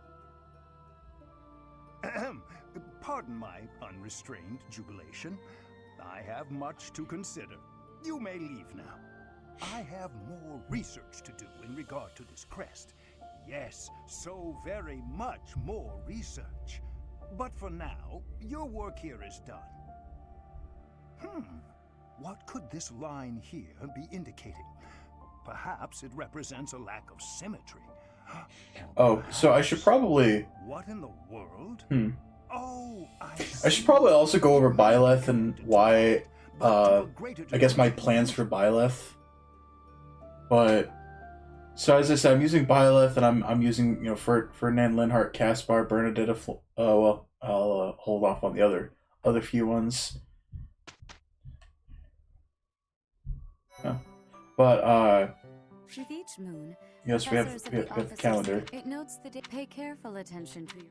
Pardon my unrestrained jubilation. I have much to consider. You may leave now. I have more research to do in regard to this crest. Yes, so very much more research. But for now, your work here is done. What could this line here be indicating? Perhaps it represents a lack of symmetry. Oh, so I should probably... What in the world? Oh, I should probably also go over Byleth and why, I guess my plans for Byleth. But, so as I said, I'm using Byleth, and I'm using, you know, Ferdinand, Linhart, Caspar, Bernadetta, well, I'll hold off on the other few ones. Yeah. But, with each moon, yes, we have the calendar. It notes the day. Pay careful attention to your...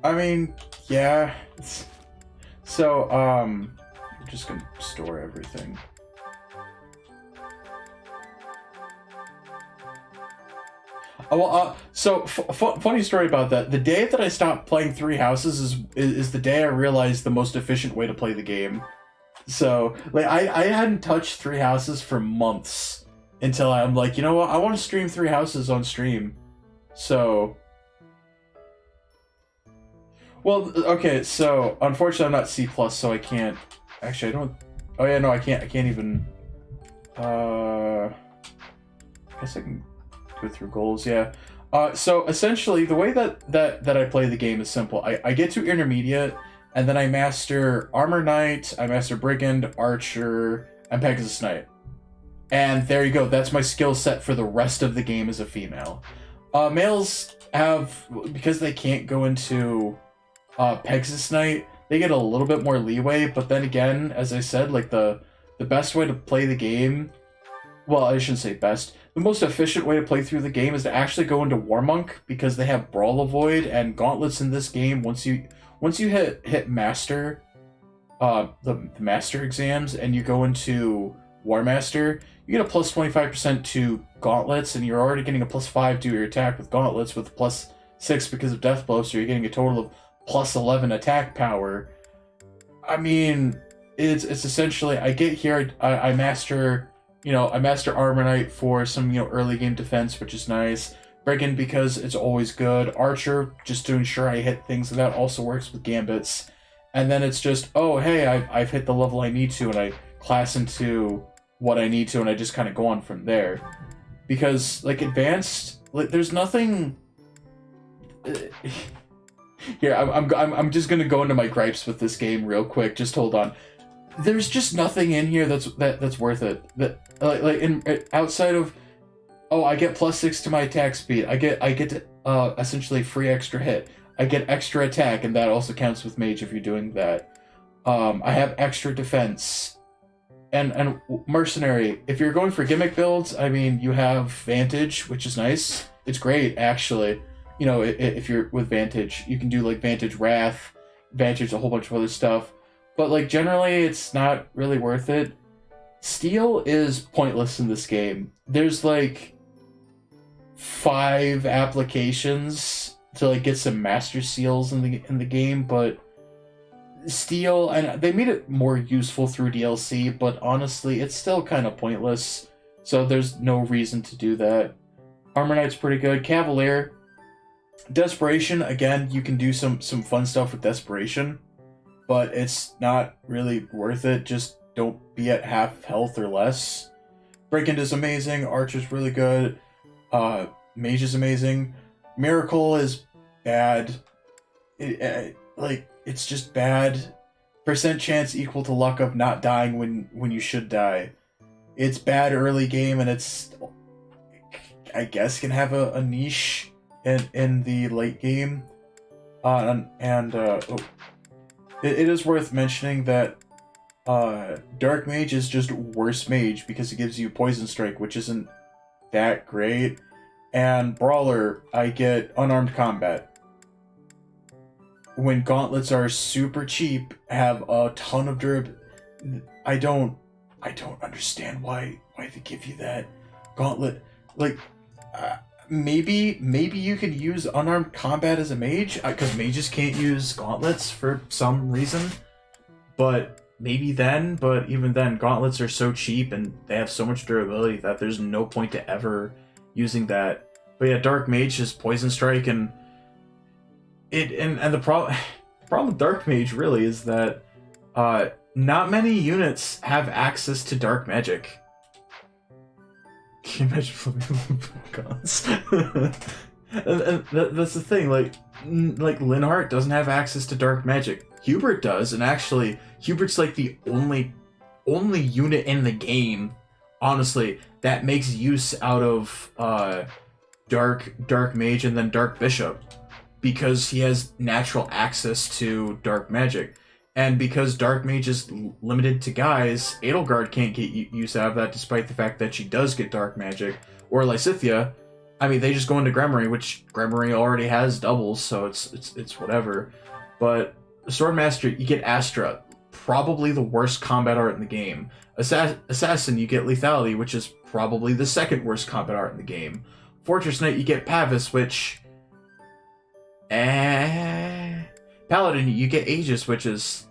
I mean, yeah. So, I'm just gonna store everything. Oh, well, so funny story about that. The day that I stopped playing Three Houses is the day I realized the most efficient way to play the game. So, like, I hadn't touched Three Houses for months until I'm like, you know what? I want to stream Three Houses on stream. So, well, okay. So, unfortunately, I'm not C+, so I can't. Actually, I don't. Oh yeah, no, I can't. I can't even. I guess I can go through goals. Yeah. So essentially, the way that I play the game is simple. I get to intermediate, and then I master Armor Knight, I master Brigand, Archer, and Pegasus Knight. And there you go. That's my skill set for the rest of the game as a female. Males have, because they can't go into Pegasus Knight, they get a little bit more leeway. But then again, as I said, like the best way to play the game, well, I shouldn't say best. The most efficient way to play through the game is to actually go into Warmonk, because they have Brawl Avoid and Gauntlets in this game. Once you hit Master, the Master exams, and you go into War Master, you get a plus 25% to Gauntlets, and you're already getting a plus 5 to your attack with Gauntlets, with plus 6 because of Death Blow, so you're getting a total of plus 11 attack power. I mean, it's essentially, I get here, I master I master Armor Knight for some, early game defense, which is nice. Brigand because it's always good. Archer, just to ensure I hit things, and that also works with Gambits. And then it's just, oh, hey, I've hit the level I need to, and I class into what I need to, and I just kind of go on from there. Because, like, advanced, like, there's nothing... Here, I'm just gonna go into my gripes with this game real quick. Just hold on. There's just nothing in here that's worth it. Outside of, oh, I get +6 to my attack speed. I get essentially free extra hit. I get extra attack, and that also counts with mage if you're doing that. I have extra defense. And mercenary, if you're going for gimmick builds, I mean, you have Vantage, which is nice. It's great, actually. If you're with Vantage, you can do, like, Vantage Wrath, Vantage a whole bunch of other stuff. But, like, generally, it's not really worth it. Steel is pointless in this game. There's, like, 5 applications to, like, get some master seals in the game, but Steel, and they made it more useful through DLC, but honestly, it's still kind of pointless, so there's no reason to do that. Armor Knight's pretty good. Cavalier, Desperation, again, you can do some fun stuff with Desperation, but it's not really worth it. Just don't be at half health or less. Brigand is amazing. Archer's really good. Mage is amazing. Miracle is bad. It's just bad. Percent chance equal to luck of not dying when you should die. It's bad early game, and it's, I guess, can have a niche in the late game. It is worth mentioning that Dark Mage is just worse mage because it gives you Poison Strike, which isn't that great. And Brawler, I get Unarmed Combat. When gauntlets are super cheap, have a ton of durability. I don't understand why they give you that gauntlet. Like, maybe you could use unarmed combat as a mage, because mages can't use gauntlets for some reason. But maybe then. But even then, gauntlets are so cheap and they have so much durability that there's no point to ever using that. But yeah, Dark Mage is Poison Strike, and the problem with Dark Mage really is that not many units have access to dark magic. Can you imagine flipping guns? and that's the thing. Like Linhardt doesn't have access to dark magic. Hubert does, and actually, Hubert's like the only unit in the game, honestly, that makes use out of dark mage and then dark bishop, because he has natural access to dark magic. And because Dark Mage is limited to guys, Edelgard can't get use out of that, despite the fact that she does get dark magic. Or Lysithea, I mean, they just go into Gremory, which Gremory already has doubles, so it's whatever. But Swordmaster, you get Astra, probably the worst combat art in the game. Assassin, you get Lethality, which is probably the second worst combat art in the game. Fortress Knight, you get Pavis, which... Paladin, you get Aegis, which is...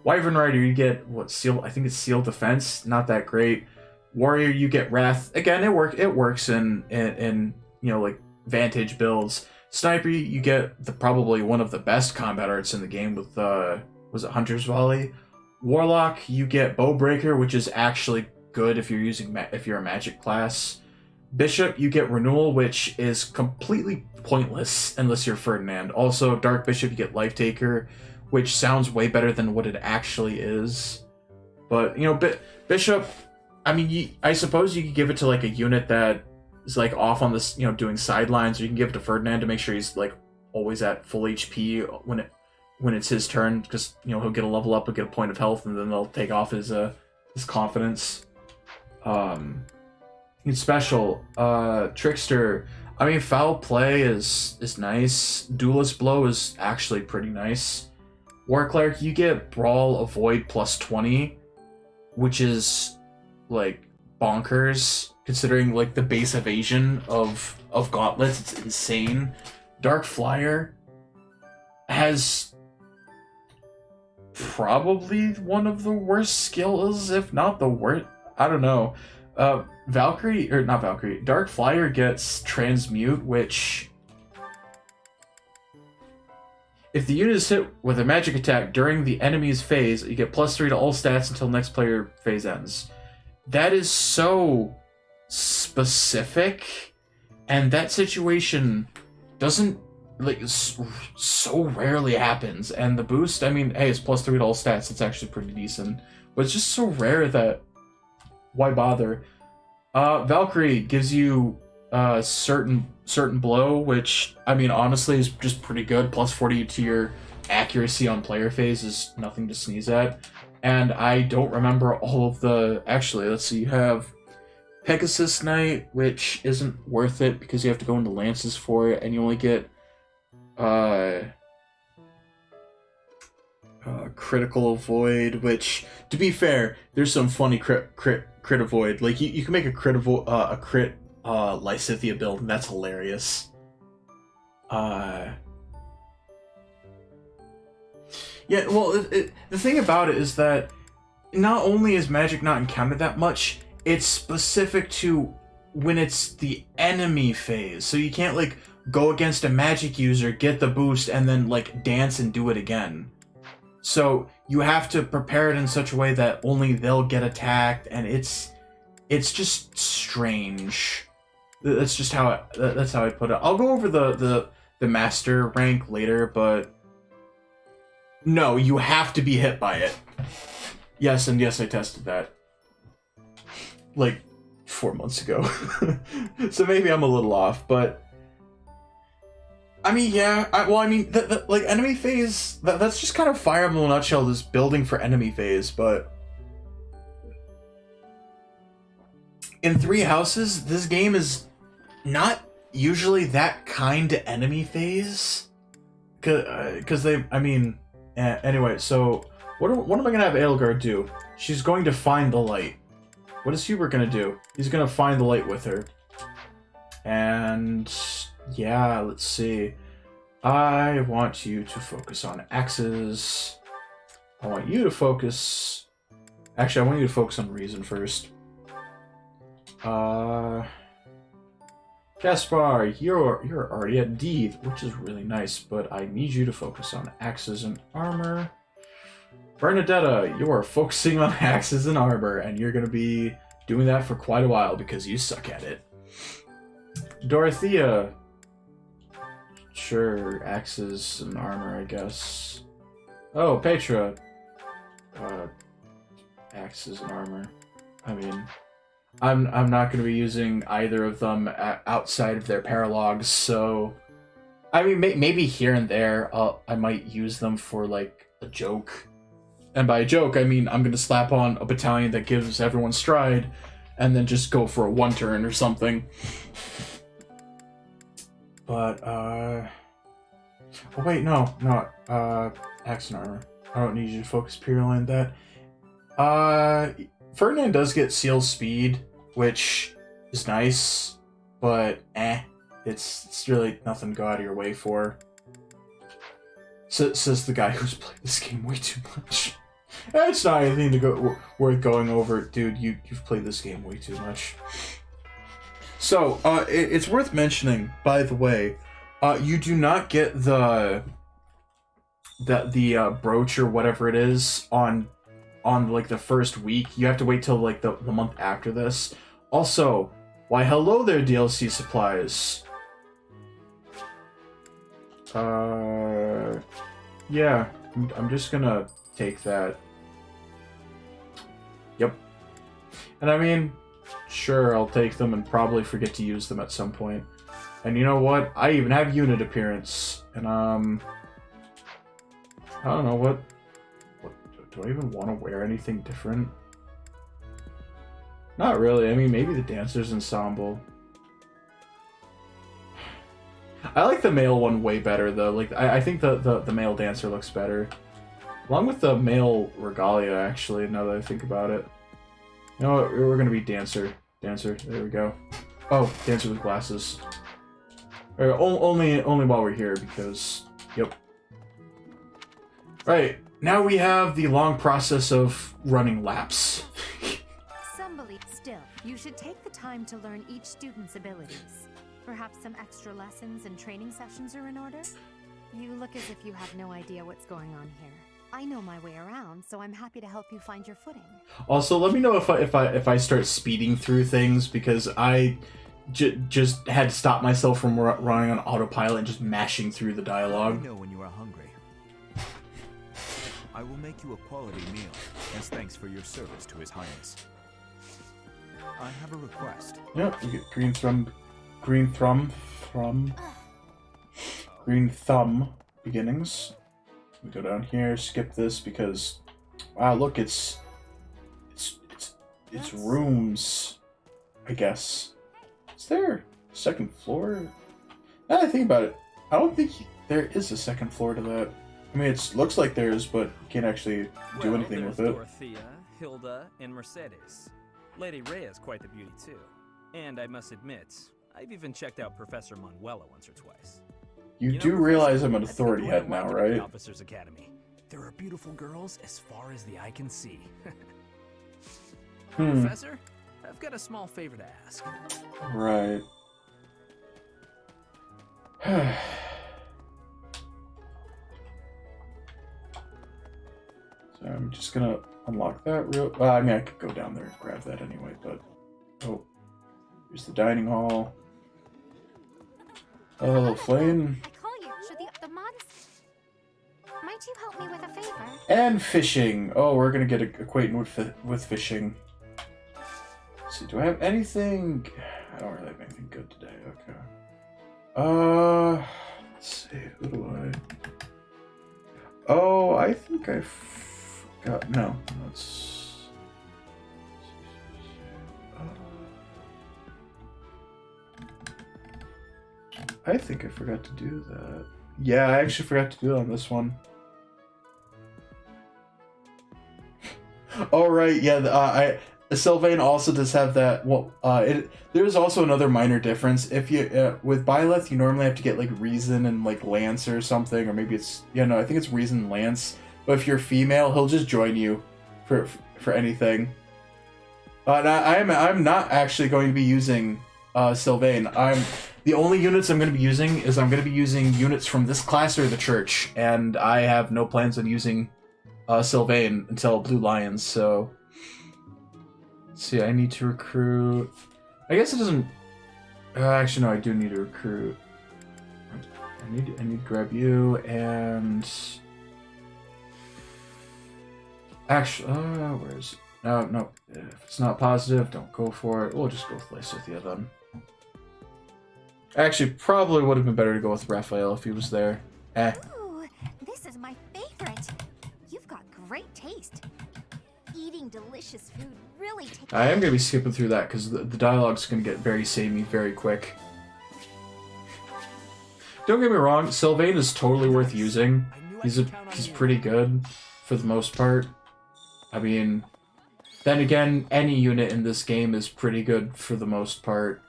Wyvern Rider, you get Seal? I think it's Seal Defense, not that great. Warrior, you get Wrath. Again, it works in like Vantage builds. Sniper, you get probably one of the best combat arts in the game with was it Hunter's Volley? Warlock, you get Bowbreaker, which is actually good if you're a magic class. Bishop, you get Renewal, which is completely pointless unless you're Ferdinand. Also, Dark Bishop, you get Life Taker, which sounds way better than what it actually is. But, Bishop, I mean, I suppose you could give it to, like, a unit that is, like, off on this, doing sidelines, or you can give it to Ferdinand to make sure he's, like, always at full HP when it's his turn, because, he'll get a level up, he'll get a point of health, and then they'll take off his confidence. Special, Trickster, I mean, Foul Play is nice. Duelist Blow is actually pretty nice. War Cleric, you get Brawl, Avoid +20, which is, like, bonkers, considering, like, the base evasion of gauntlets. It's insane. Dark Flyer has probably one of the worst skills, if not the worst. I don't know. Valkyrie, or not Valkyrie, Dark Flyer gets Transmute, which... If the unit is hit with a magic attack during the enemy's phase, you get +3 to all stats until next player phase ends. That is so specific, and that situation doesn't, like, so rarely happens. And the boost, I mean, hey, it's +3 to all stats, it's actually pretty decent. But it's just so rare that, why bother? Valkyrie gives you certain blow, which, I mean, honestly is just pretty good. +40 to your accuracy on player phase is nothing to sneeze at. And I don't remember all of the... Actually, let's see, you have Pegasus Knight, which isn't worth it because you have to go into Lances for it, and you only get Critical Avoid, which, to be fair, there's some funny crit avoid. Like, you can make a crit Lysithia build, and that's hilarious. Yeah, well, the thing about it is that not only is magic not encountered that much, it's specific to when it's the enemy phase. So you can't, like, go against a magic user, get the boost, and then, like, dance and do it again. So you have to prepare it in such a way that only they'll get attacked, and it's just strange. That's just how that's how I put it. I'll go over the master rank later, but no, you have to be hit by it. Yes, and yes, I tested that like 4 months ago. So maybe I'm a little off, but I mean, yeah. Like, enemy phase, that's just kind of Fire Emblem in a nutshell, this building for enemy phase, but in 3 houses, this game is not usually that kind to enemy phase. Because they, I mean, anyway, so what am I going to have Edelgard do? She's going to find the light. What is Hubert going to do? He's going to find the light with her. And yeah, let's see. I want you to focus on axes. I want you to focus... Actually, I want you to focus on reason first. Gaspar, you're already at D, which is really nice, but I need you to focus on axes and armor. Bernadetta, you are focusing on axes and armor, and you're gonna be doing that for quite a while because you suck at it. Dorothea, sure, axes and armor, I guess. Oh, Petra, axes and armor. I mean, I'm not going to be using either of them outside of their paralogs, so I mean, maybe here and there I might use them for, like, a joke. And by a joke, I mean I'm going to slap on a battalion that gives everyone stride and then just go for a 1-turn or something. But oh wait, no, axe and armor. I don't need you to focus purely on that. Ferdinand does get seal speed, which is nice, but it's really nothing to go out of your way for. Says the guy who's played this game way too much. It's not anything to go worth going over, dude. You've played this game way too much. So it's worth mentioning, by the way, you do not get the brooch or whatever it is on like the first week. You have to wait till like the month after this. Also, why hello there, DLC supplies. Yeah, I'm just gonna take that. Yep. And I mean, sure, I'll take them and probably forget to use them at some point. And you know what? I even have unit appearance. And I don't know what do I even want to wear anything different? Not really. I mean, maybe the Dancer's Ensemble. I like the male one way better, though. Like, I think the male dancer looks better. Along with the male regalia, actually, now that I think about it. You know what? We're gonna be dancer. Dancer. There we go. Oh, dancer with glasses. Only while we're here, because... Yep. Right. Now we have the long process of running laps. Some believe You should take the time to learn each student's abilities. Perhaps some extra lessons and training sessions are in order? You look as if you have no idea what's going on here. I know my way around, so I'm happy to help you find your footing. Also, let me know if I start speeding through things, because I just had to stop myself from running on autopilot and just mashing through the dialogue. I know when you are hungry. I will make you a quality meal as thanks for your service to His Highness. I have a request. Yep, you get green thumb beginnings. We go down here, skip this because, wow, look, it's rooms, I guess. Is there a second floor? Now that I think about it, I don't think there is a second floor to that. I mean, it looks like there is, but you can't actually do anything with it. Dorothea, Hilda, and Mercedes. Lady Rhea is quite the beauty too. And I must admit, I've even checked out Professor Manuela once or twice. You do realize I'm an authority head now, right? Officers Academy. There are beautiful girls as far as the eye can see. Professor, I've got a small favor to ask. Right. So I'm just gonna unlock that real... Well, I mean, I could go down there and grab that anyway, but... Oh. Here's the dining hall. Oh, flame. I call you. Should the mods... Might you help me with a favor? And fishing. Oh, we're gonna get acquainted with fishing. Let's see, do I have anything? I don't really have anything good today. Okay. Let's see. Who do I? Oh, I think I forgot. No, that's. I think I forgot to do that. Yeah, I actually forgot to do it on this one. Oh right, yeah. Sylvain also does have that. Well, there's also another minor difference. If you with Byleth, you normally have to get like Reason and like Lance or something, or maybe it's no, I think it's Reason and Lance. But if you're female, he'll just join you for anything. And I'm not actually going to be using Sylvain. The only units I'm going to be using is units from this class or the church, and I have no plans on using Sylvain until Blue Lions. So. Let's see, I need to recruit... I guess it doesn't... actually, no, I do need to recruit. I need to grab you, and... Actually, where is it? No, if it's not positive, don't go for it. We'll just go with Lysithia then. Actually, probably would have been better to go with Raphael if he was there. Ooh, this is my favorite. You've got great taste. Eating delicious food really takes... I am going to be skipping through that because the dialogue's going to get very samey very quick. Don't get me wrong, Sylvain is totally worth using. He's pretty good for the most part. I mean, then again, any unit in this game is pretty good for the most part.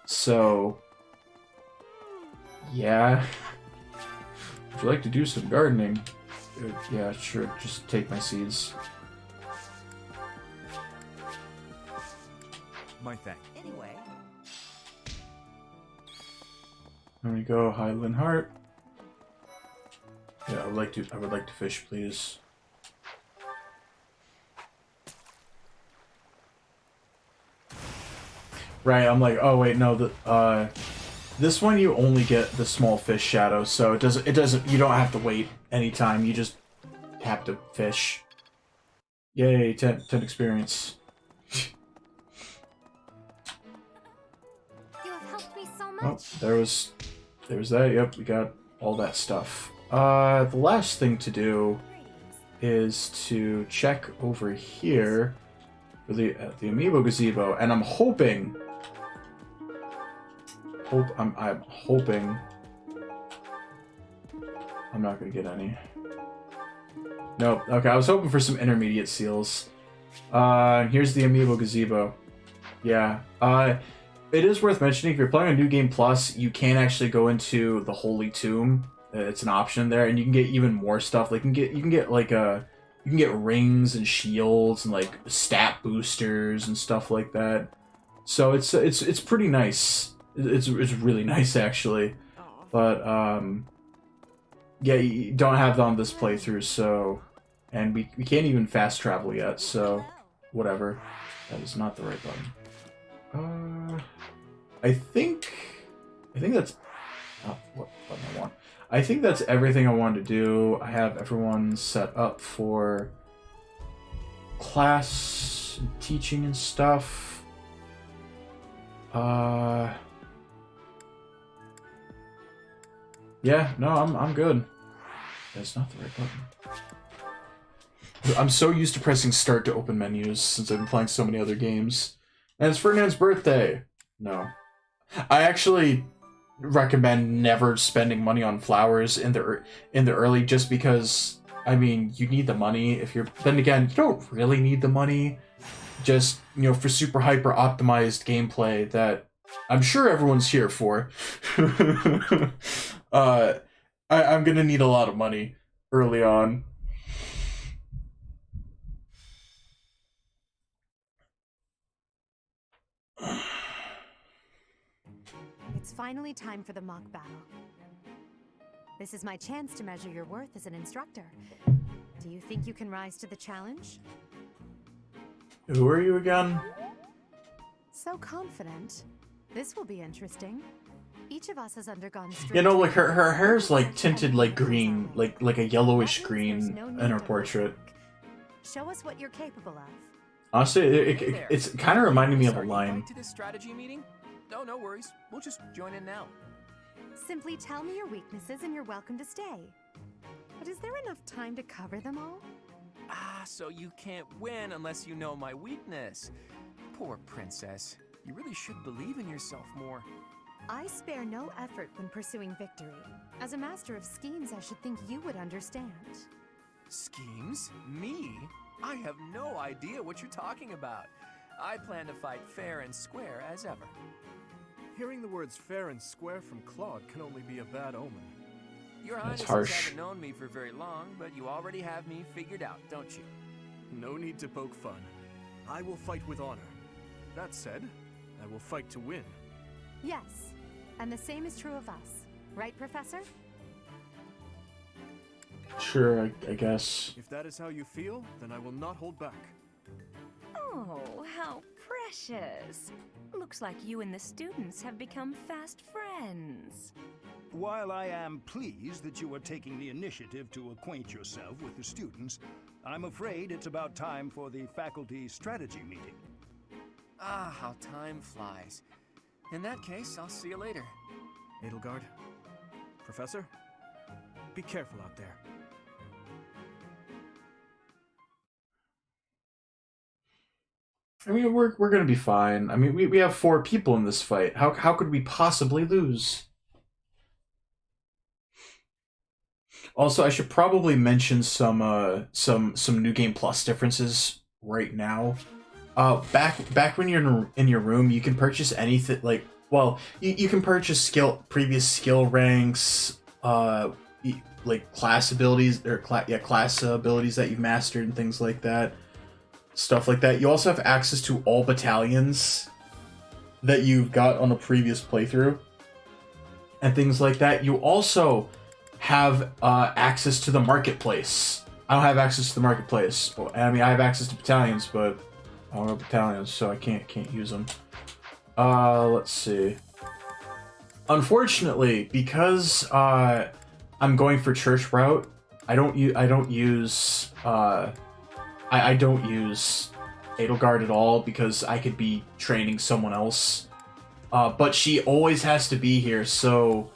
So, yeah. Would you like to do some gardening? Yeah, sure. Just take my seeds. My thanks. Anyway. There we go, Highland Heart. Yeah, I would like to fish, please. Right, I'm like, oh wait, no, this one you only get the small fish shadow, so it doesn't, you don't have to wait anytime, you just have to fish. Yay, 10 experience. Oh, there's that. Yep, we got all that stuff. The last thing to do is to check over here for the amiibo gazebo, and I'm hoping. I'm hoping I'm not gonna get any. Nope. Okay, I was hoping for some intermediate seals. Here's the amiibo gazebo. Yeah. It is worth mentioning, if you're playing on New Game Plus, you can actually go into the Holy Tomb. It's an option there, and you can get even more stuff. Like you can get rings and shields and like stat boosters and stuff like that. So it's pretty nice. It's really nice actually. But yeah, you don't have it on this playthrough, so and we can't even fast travel yet, so whatever. That is not the right button. I think that's what button I want. I think that's everything I wanted to do. I have everyone set up for class, teaching and stuff. Yeah, no, I'm good. That's not the right button. I'm so used to pressing start to open menus since I've been playing so many other games. And it's Ferdinand's birthday. No. I actually recommend never spending money on flowers in the early, just because, I mean, you need the money if you're, then again, you don't really need the money, just, you know, for super hyper optimized gameplay that I'm sure everyone's here for. I'm gonna need a lot of money early on. It's finally time for the mock battle. This is my chance to measure your worth as an instructor. Do you think you can rise to the challenge? Who are you again? So confident. This will be interesting. Each of us has undergone strict. You know, like her hair's like tinted like green, like a yellowish green in her portrait. Show us what you're capable of. Honestly, it's kind of reminding me of a line. To this strategy meeting? No, no worries. We'll just join in now. Simply tell me your weaknesses and you're welcome to stay. But is there enough time to cover them all? Ah, so you can't win unless you know my weakness. Poor princess. You really should believe in yourself more. I spare no effort when pursuing victory. As a master of schemes, I should think you would understand. Schemes? Me? I have no idea what you're talking about. I plan to fight fair and square as ever. Hearing the words fair and square from Claude can only be a bad omen. Your Highness haven't known me for very long, but you already have me figured out, don't you? No need to poke fun. I will fight with honor. That said, I will fight to win. Yes, and the same is true of us. Right, Professor? Sure, I guess. If that is how you feel, then I will not hold back. Oh, how precious. Looks like you and the students have become fast friends. While I am pleased that you are taking the initiative to acquaint yourself with the students, I'm afraid it's about time for the faculty strategy meeting. Ah, how time flies. In that case, I'll see you later. Edelgard, Professor, be careful out there. I mean, we're gonna be fine. I mean, we have 4 people in this fight. How could we possibly lose? Also, I should probably mention some New Game Plus differences right now. Back when you're in your room, you can purchase anything. Like, well, you can purchase previous skill ranks, like class abilities or class abilities that you've mastered and things like that. Stuff like that. You also have access to all battalions that you've got on a previous playthrough and things like that. You also have access to the marketplace. I don't have access to the marketplace. I mean, I have access to battalions, but I don't have battalions, so I can't use them. Let's see. Unfortunately, because I'm going for church route, I don't use Edelgard at all because I could be training someone else. But she always has to be here, so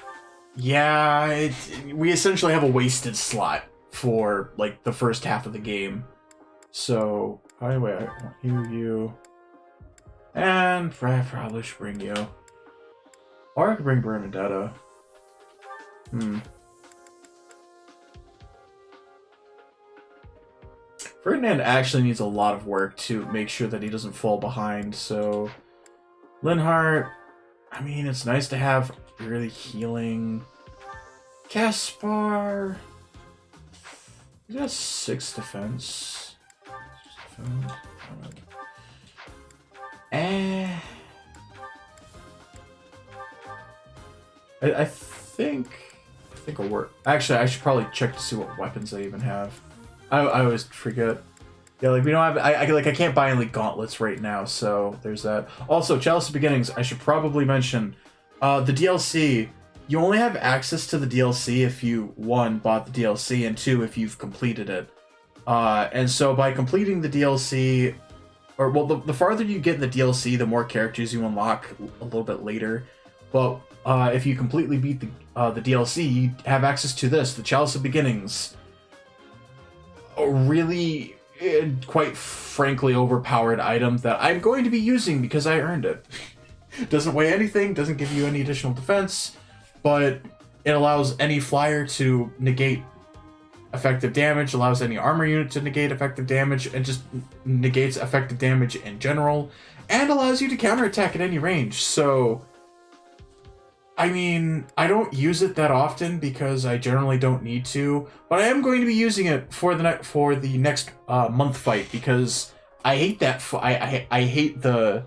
yeah, we essentially have a wasted slot for like the first half of the game. So anyway, I want you, and I probably should bring you, or I could bring Bernadetta. Ferdinand actually needs a lot of work to make sure that he doesn't fall behind, so Linhardt, I mean, it's nice to have really healing. Caspar, he has 6 defense. I think it'll work. Actually, I should probably check to see what weapons I even have. I always forget. Yeah, like we don't have. I can't buy any gauntlets right now, so there's that. Also, Chalice of Beginnings. I should probably mention the DLC. You only have access to the DLC if you, 1, bought the DLC, and 2, if you've completed it. And so by completing the DLC, or well, the farther you get in the DLC, the more characters you unlock a little bit later. But if you completely beat the DLC, you have access to this, the Chalice of Beginnings. A really, quite frankly, overpowered item that I'm going to be using because I earned it. Doesn't weigh anything, doesn't give you any additional defense, but it allows any flyer to negate effective damage, allows any armor unit to negate effective damage, and just negates effective damage in general, and allows you to counterattack at any range. So, I mean, I don't use it that often because I generally don't need to, but I am going to be using it for the next month fight because I hate that. I hate the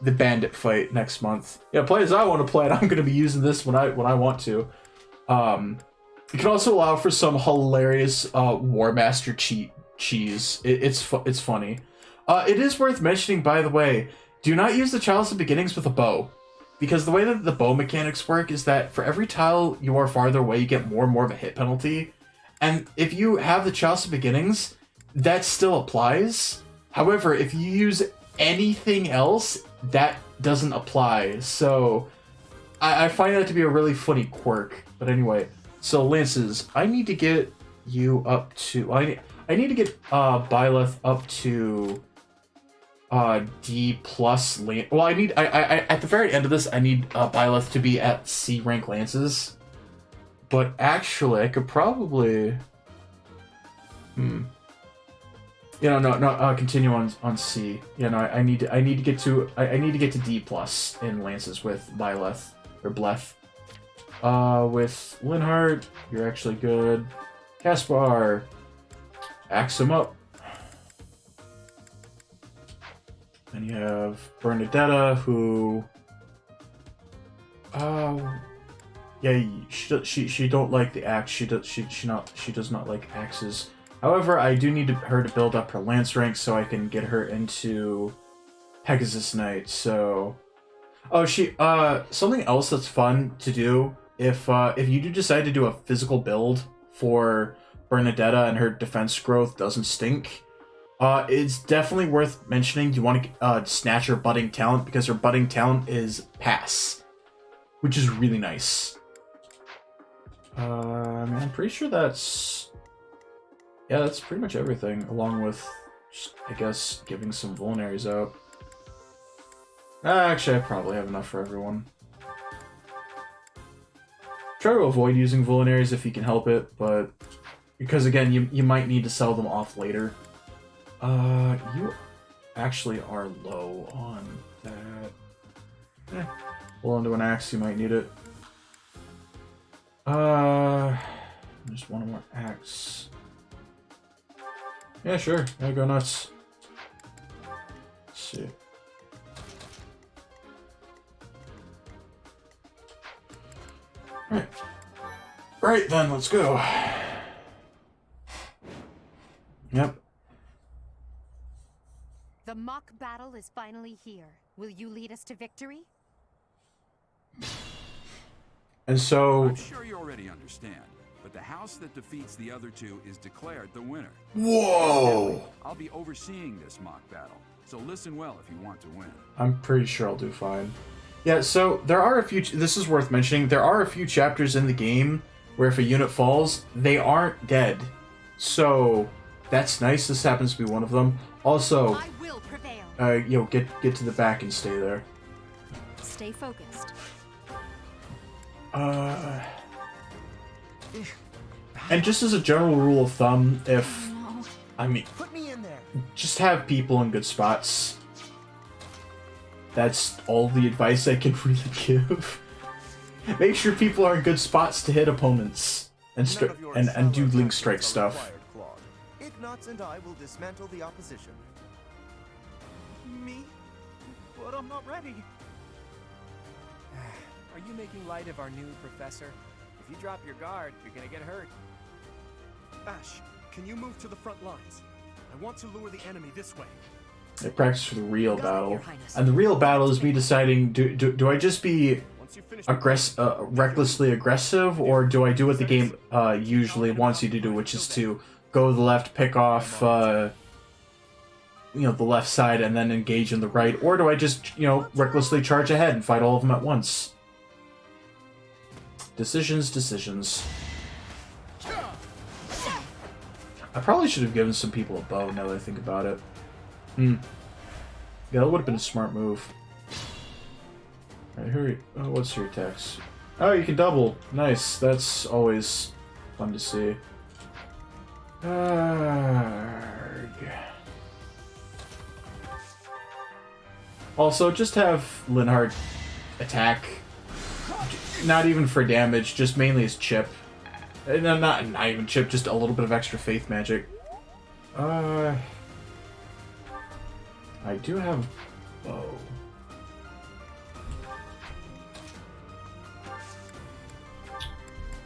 bandit fight next month. Yeah, play as I want to play it. I'm going to be using this when I want to. It can also allow for some hilarious War Master cheese. It's funny. It is worth mentioning, by the way, do not use the Chalice of Beginnings with a bow. Because the way that the bow mechanics work is that for every tile you are farther away, you get more and more of a hit penalty. And if you have the Chalice of Beginnings, that still applies. However, if you use anything else, that doesn't apply. So I find that to be a really funny quirk. But anyway, so Lances, I need to get you up to... I need to get Byleth up to... D plus well, I at the very end of this, I need Byleth to be at C rank lances. But actually, I could probably, no, continue on C. I need to get to D plus in lances with Byleth or Bleth. With Linhardt, you're actually good. Caspar, axe him up. And you have Bernadetta, who, yeah, she don't like the axe. She does not like axes. However, I do need her to build up her lance rank so I can get her into Pegasus Knight. So, something else that's fun to do if you do decide to do a physical build for Bernadetta and her defense growth doesn't stink. It's definitely worth mentioning you want to snatch her budding talent because her budding talent is Pass, which is really nice. I'm pretty sure that's pretty much everything, along with, just, I guess, giving some vulneraries out. Actually, I probably have enough for everyone. Try to avoid using vulneraries if you can help it, but because again, you might need to sell them off later. You actually are low on that. Hold on to an axe, you might need it. Just one more axe. Yeah, sure. Yeah, go nuts. Let's see. Right then, let's go. Yep. The mock battle is finally here. Will you lead us to victory? And so... I'm sure you already understand, but the house that defeats the other two is declared the winner. Whoa! I'll be overseeing this mock battle, so listen well if you want to win. I'm pretty sure I'll do fine. Yeah, so there are a few... This is worth mentioning. There are a few chapters in the game where if a unit falls, they aren't dead. So, that's nice. This happens to be one of them. Also, I will prevail. Get to the back and stay there. Stay focused. And just as a general rule of thumb, Put me in there. just have people in good spots. That's all the advice I can really give. Make sure people are in good spots to hit opponents and do link strike stuff. Ignatz and I will dismantle the opposition. Me? But I'm not ready. Are you making light of our new professor? If you drop your guard, you're gonna get hurt. Ash, can you move to the front lines? I want to lure the enemy this way. I practice for the real battle, and the real battle is me deciding: do I just be recklessly aggressive, or do I do what the game usually wants you to do, which is to go to the left, pick off the left side, and then engage in the right, or do I just recklessly charge ahead and fight all of them at once? Decisions. I probably should have given some people a bow, now that I think about it. Yeah, that would have been a smart move. Alright, hurry. Oh, what's your attacks? Oh, you can double. Nice. That's always fun to see. Also, just have Linhardt attack. Not even for damage, just mainly as chip. No, not even chip, just a little bit of extra faith magic. I do have bow.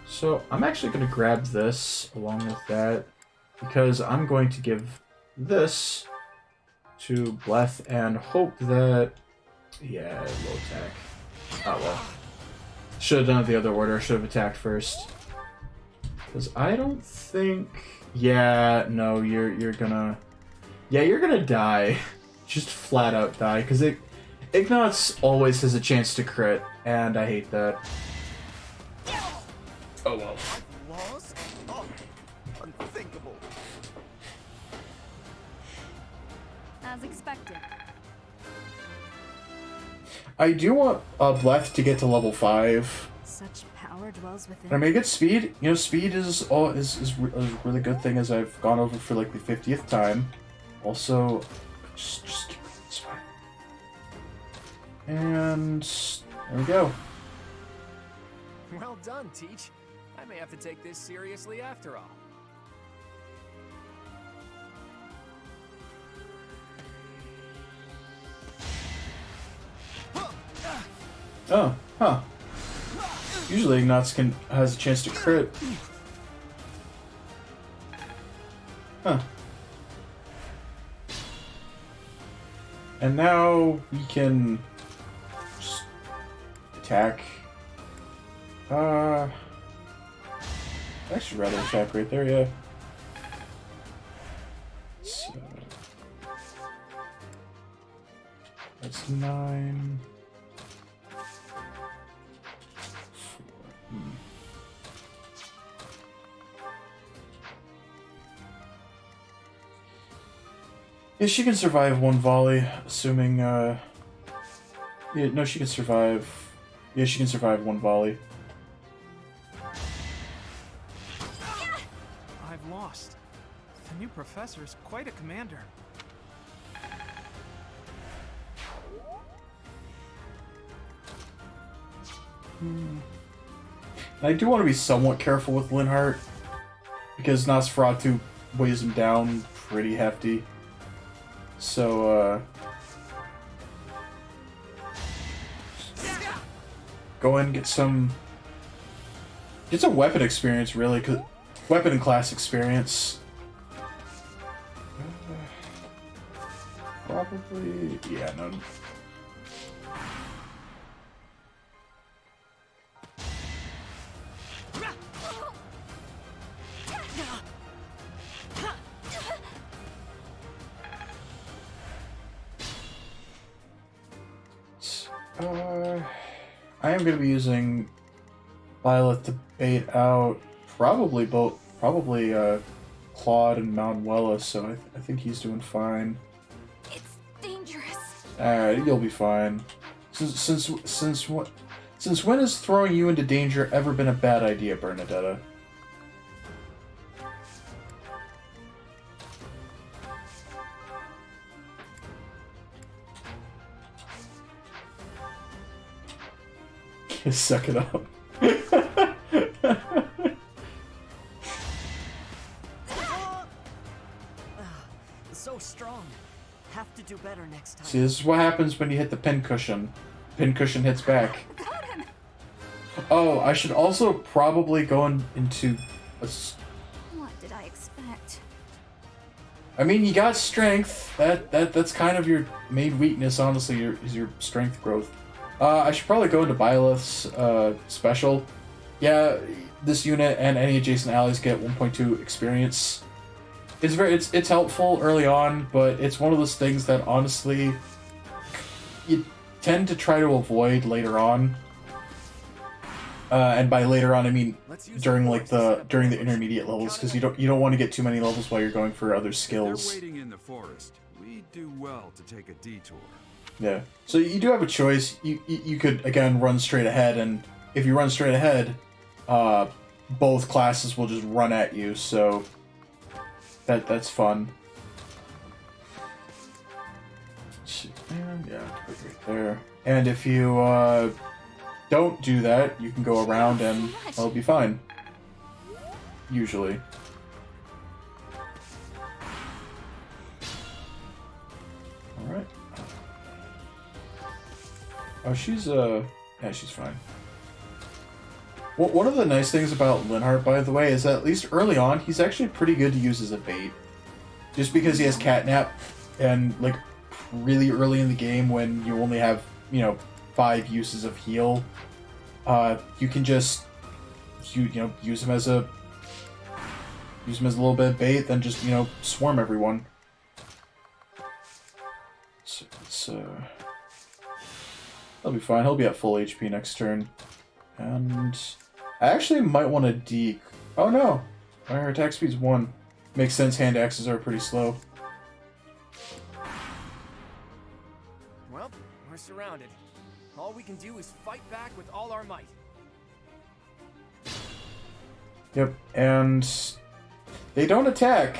So I'm actually going to grab this along with that, because I'm going to give this to Bleth and hope that... Yeah, low attack. Oh well. Should have done it the other order, should have attacked first. Because I don't think... Yeah, no, you're gonna... Yeah, you're gonna die. Just flat out die, because Ignatz always has a chance to crit, and I hate that. Oh well. Lost? Oh, unthinkable. As expected. I do want Bleth to get to level 5. Such power dwells within. I mean, get speed. Speed is a really good thing, as I've gone over for like the 50th time. Also, just keep it this way. And there we go. Well done, Teach. I may have to take this seriously after all. Oh, huh. Usually Ignatz has a chance to crit. Huh. And now we can just attack. I should rather attack right there, yeah. So that's 9. Yeah, she can survive one volley, assuming, yeah, no, she can survive. Yeah, she can survive one volley. I've lost. The new professor is quite a commander. I do want to be somewhat careful with Linhardt, because Nosferatu weighs him down pretty hefty. So, go in and get some weapon experience, really, cause weapon and class experience. Probably, yeah, no. I am going to be using Violet to bait out probably Claude and Manuela, so I think he's doing fine. It's dangerous. You'll be fine. Since when has throwing you into danger ever been a bad idea, Bernadetta? Suck it up. So strong. Have to do better next time. See, this is what happens when you hit the pin cushion. Pin cushion hits back. Oh, I should also probably go into a What did I expect? I mean, you got strength. That's kind of your main weakness, honestly, is your strength growth. I should probably go into Byleth's special. Yeah, this unit and any adjacent allies get 1.2 experience. It's helpful early on, but it's one of those things that honestly you tend to try to avoid later on. And by later on, I mean during the intermediate levels, because you don't want to get too many levels while you're going for other skills. If they're waiting in the forest, we do well to take a detour. Yeah. So you do have a choice. You could again run straight ahead, and if you run straight ahead, both classes will just run at you. So that's fun. Yeah, put it right there. And if you don't do that, you can go around and it'll be fine. Usually. Alright. Oh, she's yeah, she's fine. Well, one of the nice things about Linhardt, by the way, is that at least early on, he's actually pretty good to use as a bait. Just because he has Catnap, and like really early in the game when you only have, 5 uses of heal, you can just use him as a little bit of bait, then just swarm everyone. So it's he'll be fine. He'll be at full HP next turn, and I actually might want to deke. Oh no, our attack speed's 1. Makes sense. Hand axes are pretty slow. Well, we're surrounded. All we can do is fight back with all our might. Yep, and they don't attack.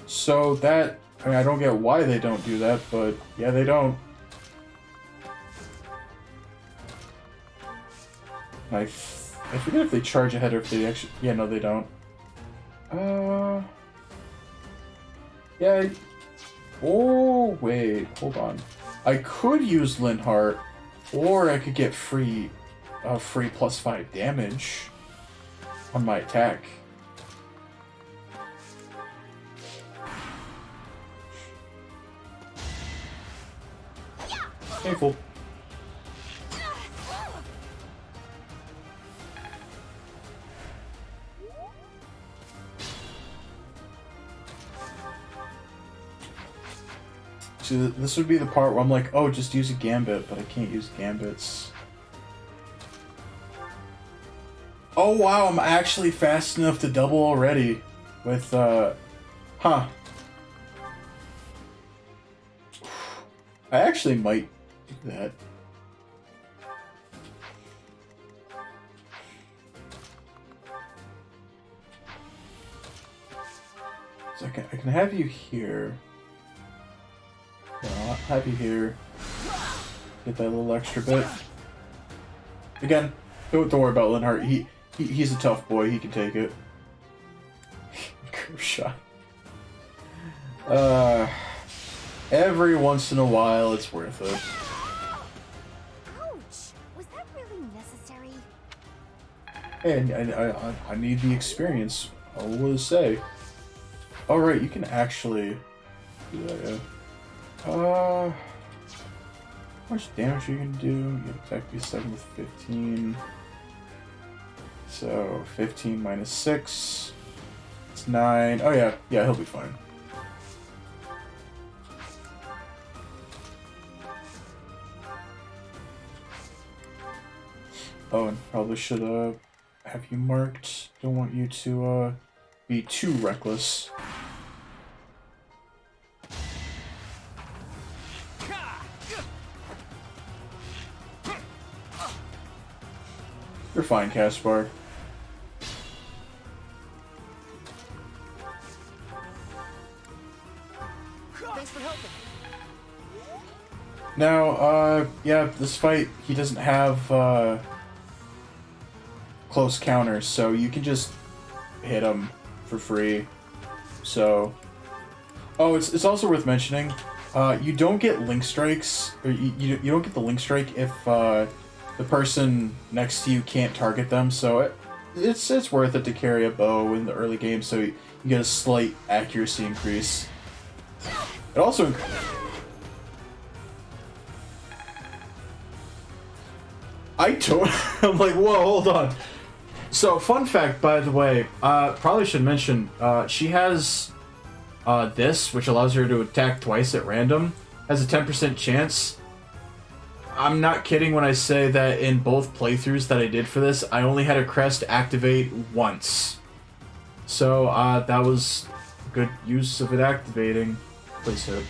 So that, I mean, I don't get why they don't do that, but yeah, they don't. I forget if they charge ahead or if they actually, yeah, no, they don't. Yeah, oh, wait, hold on. I could use Linhardt, or I could get free +5 damage on my attack. Painful. See, this would be the part where I'm like, oh, just use a gambit, but I can't use gambits. Oh wow, I'm actually fast enough to double already with, huh. I actually might do that. So I can have you here. I'll have you here. Get that little extra bit. Again, don't worry about Linhardt. He's a tough boy. He can take it. Curve shot. Every once in a while, it's worth it. Ouch! Was that really necessary? And I need the experience. I will say. All right, you can actually do that. Yeah. How much damage you can do? You attack B7 with 15. So 15 minus 6. It's 9. Oh yeah, he'll be fine. Oh, and probably should have you marked. Don't want you to be too reckless. You're fine, Caspar. Thanks for helping. Now, yeah, this fight, he doesn't have, close counters, so you can just hit him for free. So, oh, it's also worth mentioning, you don't get link strikes, or you don't get the link strike if, the person next to you can't target them, so it's worth it to carry a bow in the early game, so you get a slight accuracy increase. It also I'm like, whoa, hold on. So, fun fact, by the way, probably should mention, she has this, which allows her to attack twice at random, has a 10% chance. I'm not kidding when I say that in both playthroughs that I did for this, I only had a crest activate once. So, that was good use of it activating. Please hit.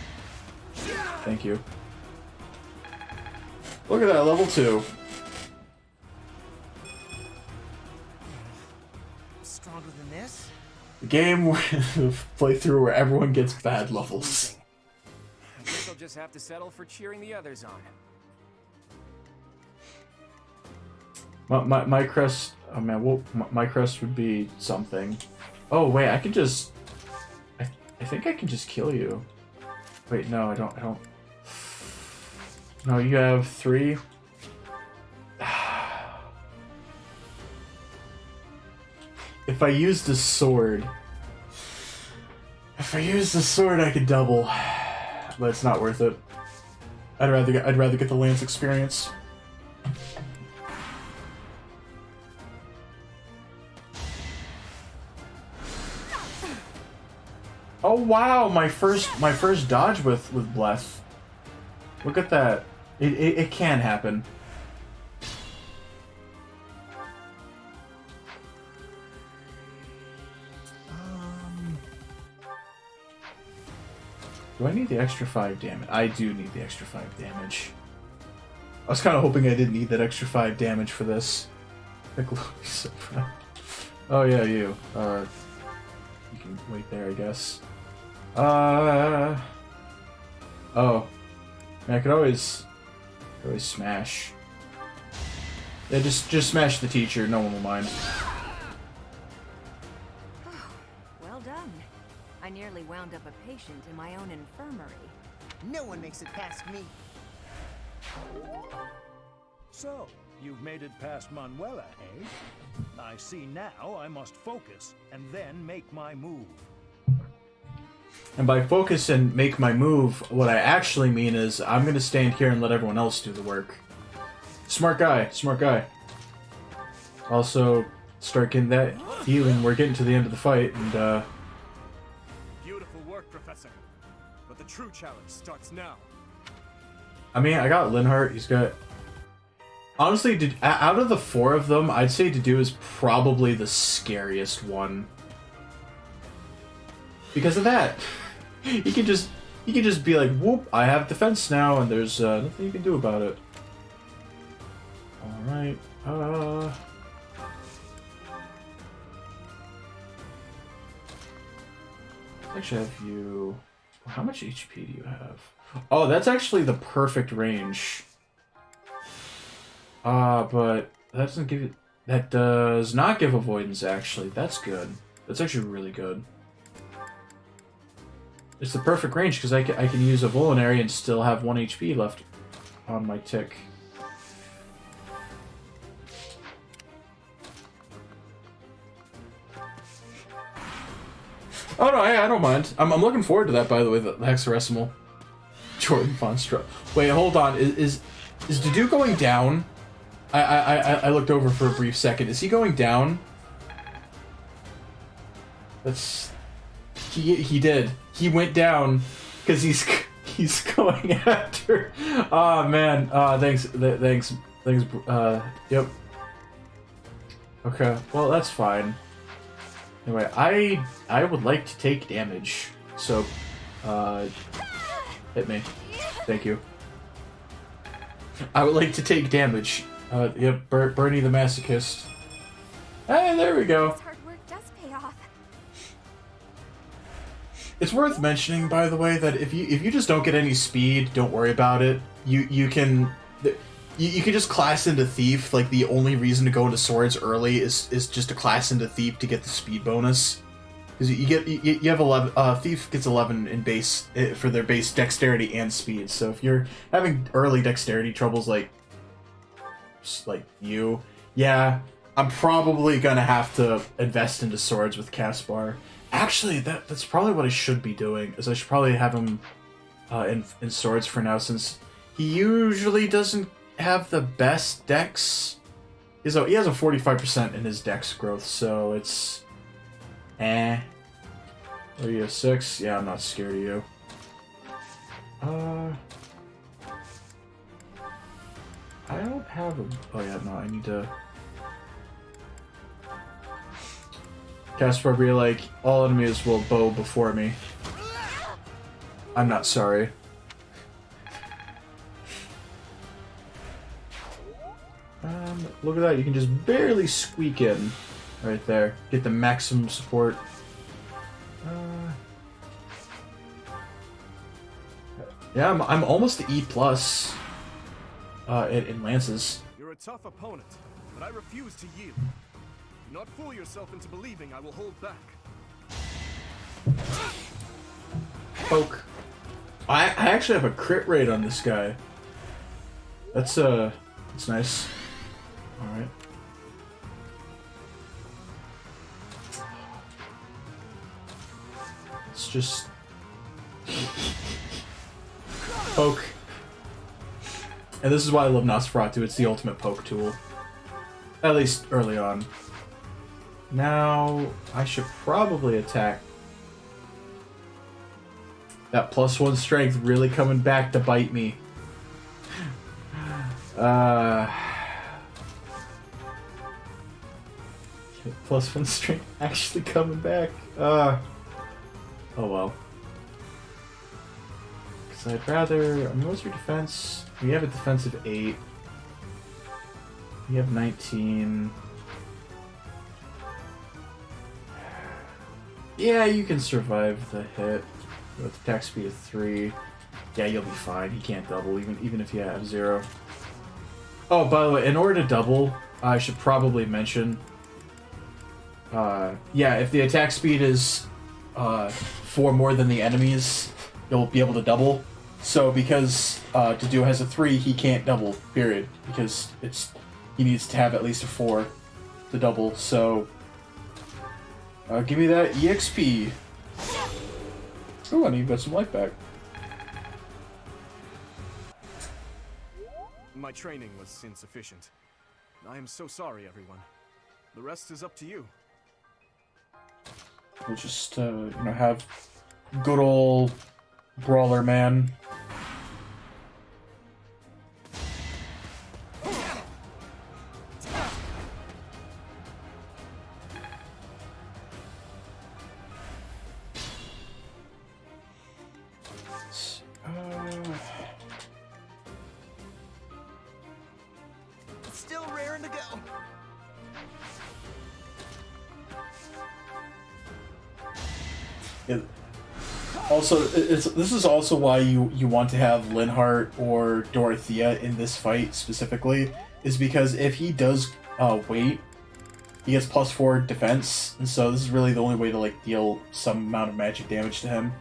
Thank you. Look at that, level 2. Stronger than this? The game playthrough where everyone gets bad levels. I guess I'll just have to settle for cheering the others on. My crest, oh man, well, my crest would be something. Oh wait, I can just, I think I can just kill you. Wait, no, I don't. No, you have 3. If I used a sword, I could double, but it's not worth it. I'd rather get the lance experience. Oh wow, my first dodge with Bless. Look at that. It can happen. Do I need the extra 5 damage? I do need the extra 5 damage. I was kind of hoping I didn't need that extra 5 damage for this. So proud. Oh yeah, you. You can wait there, I guess. Oh. I could always smash. Yeah, just smash the teacher. No one will mind. Well done. I nearly wound up a patient in my own infirmary. No one makes it past me. So, you've made it past Manuela, eh? I see now I must focus and then make my move. And by focus and make my move, what I actually mean is I'm gonna stand here and let everyone else do the work. Smart guy, smart guy. Also, start getting that healing. We're getting to the end of the fight, and Beautiful work, Professor. But the true challenge starts now. I mean, I got Linhart. He's got. Honestly, out of the 4 of them, I'd say Dedue is probably the scariest one. Because of that. He can just be like, whoop, I have defense now, and there's nothing you can do about it. Alright, actually have you... How much HP do you have? Oh, that's actually the perfect range. But that doesn't give it... That does not give avoidance, actually. That's good. That's actually really good. It's the perfect range because I can use a Vulnerary and still have 1 HP left on my tick. Oh no, I don't mind. I'm looking forward to that, by the way, the Hexaresimal. Jordan Von Stra. Wait, hold on. Is Dedue going down? I looked over for a brief second. Is he going down? That's... He did. He went down because he's going after. Oh man. Thanks. Yep. Okay. Well, that's fine. Anyway, I would like to take damage. So, hit me. Thank you. I would like to take damage. Yep. Bernie the Masochist. Hey, there we go. It's worth mentioning, by the way, that if you just don't get any speed, don't worry about it. You can just class into Thief. Like, the only reason to go into Swords early is just to class into Thief to get the speed bonus. Because you have 11. Thief gets 11 in base for their base dexterity and speed. So if you're having early dexterity troubles, like, like you, yeah, I'm probably gonna have to invest into swords with Caspar. Actually, that's probably what I should be doing. Is I should probably have him in swords for now, since he usually doesn't have the best dex. He has a 45% in his dex growth, so it's Oh, you have 6? Yeah, I'm not scared of you. I don't have a... Oh yeah, no, I need to... Caspar be like, all enemies will bow before me. I'm not sorry. Look at that, you can just barely squeak in. Right there. Get the maximum support. Yeah, I'm almost to E+. In lances. You're a tough opponent, but I refuse to yield. Do not fool yourself into believing I will hold back. Poke. I actually have a crit rate on this guy. That's nice. Alright. It's just... Poke. And this is why I love Nosferatu, it's the ultimate poke tool. At least early on. Now, I should probably attack. That +1 strength really coming back to bite me. +1 strength actually coming back. Oh well. Because I'd rather... I mean, what's your defense? We have a defensive 8. We have 19. Yeah, you can survive the hit with attack speed of 3. Yeah, you'll be fine. He can't double, even if you have 0. Oh, by the way, in order to double, I should probably mention... yeah, if the attack speed is 4 more than the enemy's, you'll be able to double. So because Dedue has a 3, he can't double, period. Because he needs to have at least a 4 to double, so... give me that EXP. Ooh, I need to get some life back. My training was insufficient. I am so sorry, everyone. The rest is up to you. We'll just, have good old Brawler Man. It's still raring to go. This is also why you want to have Linhardt or Dorothea in this fight specifically, is because if he does wait, he gets +4 defense, and so this is really the only way to like deal some amount of magic damage to him.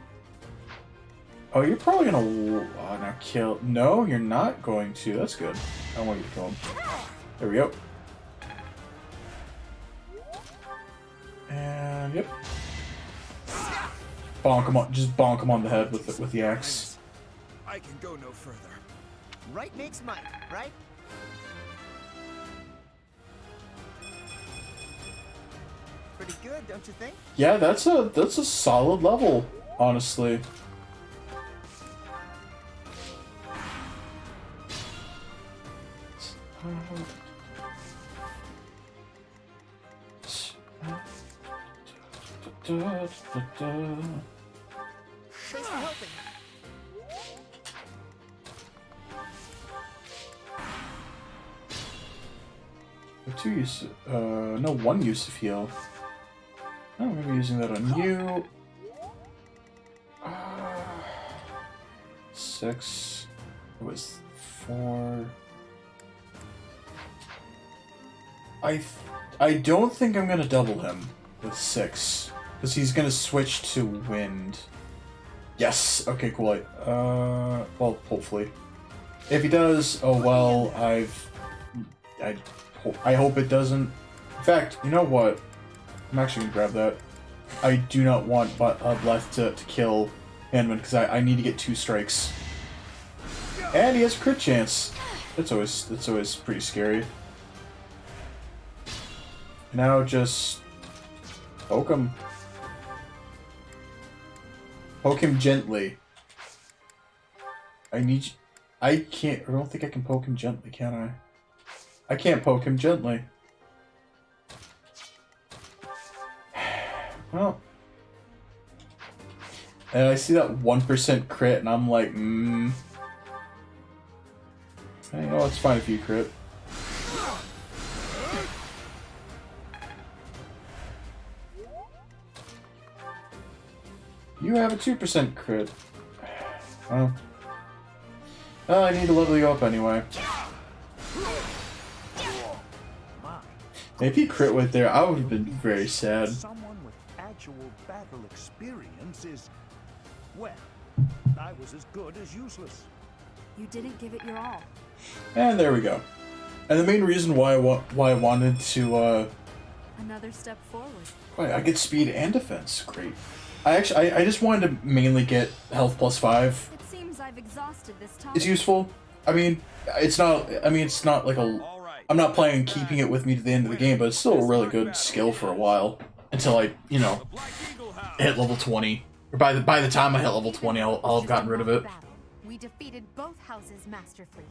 Oh, you're probably gonna now kill. No, you're not going to. That's good. I don't want you to kill him. There we go. And yep. Bonk him on, just bonk him on the head with the axe. I can go no further. Right makes might, right? Pretty good, don't you think? Yeah, that's a solid level, honestly. Thanks for helping. Two use, no, 1 use of heal. Oh, maybe using that on you. 6. It was 4. I don't think I'm gonna double him with 6, because he's gonna switch to wind. Yes. Okay. Cool. Well, hopefully. If he does, oh well. I hope it doesn't. In fact, you know what? I'm actually gonna grab that. I do not want Bleth to kill Handman because I need to get 2 strikes. And he has a crit chance. That's always pretty scary. Now just poke him. Poke him gently. I don't think I can poke him gently, can I? I can't poke him gently. Well. And I see that 1% crit, and I'm like, Hey, you know, it's fine if you crit. You have a 2% crit. Well, I need to level you up anyway. If he crit with there, I would have been very sad. Someone with actual battle experience is, well, I was as good as useless. You didn't give it your all. And there we go. And the main reason why I wanted to Another step forward. wait, I get speed and defense. Great. I just wanted to mainly get health plus 5. It seems I've exhausted this topic. It's useful. I mean, it's not like a. I'm not planning on keeping it with me to the end of the game, but it's still a really good skill for a while until I, you know, hit level 20. Or by the time I hit level 20, I'll have gotten rid of it. We defeated both houses masterfully.